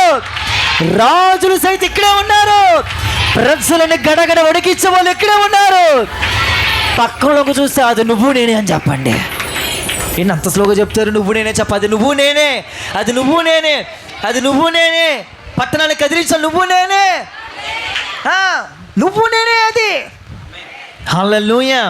రాజులు సైతం ఇక్కడే ఉన్నారు. ప్రజలను గడగడ వడికించే వాళ్ళు ఇక్కడే ఉన్నారు. పక్కనలోకి చూస్తే అది నువ్వు నేనే అని చెప్పండి. ఏంటి అంత స్లోగా చెప్తారు? నువ్వు నేనే చెప్ప, అది నువ్వు నేనే, అది నువ్వు నేనే, అది నువ్వు నేనే. పట్టణాన్ని కదిలించాలి, నువ్వు నేనే, నువ్వు నేనే. అది హల్లెలూయా.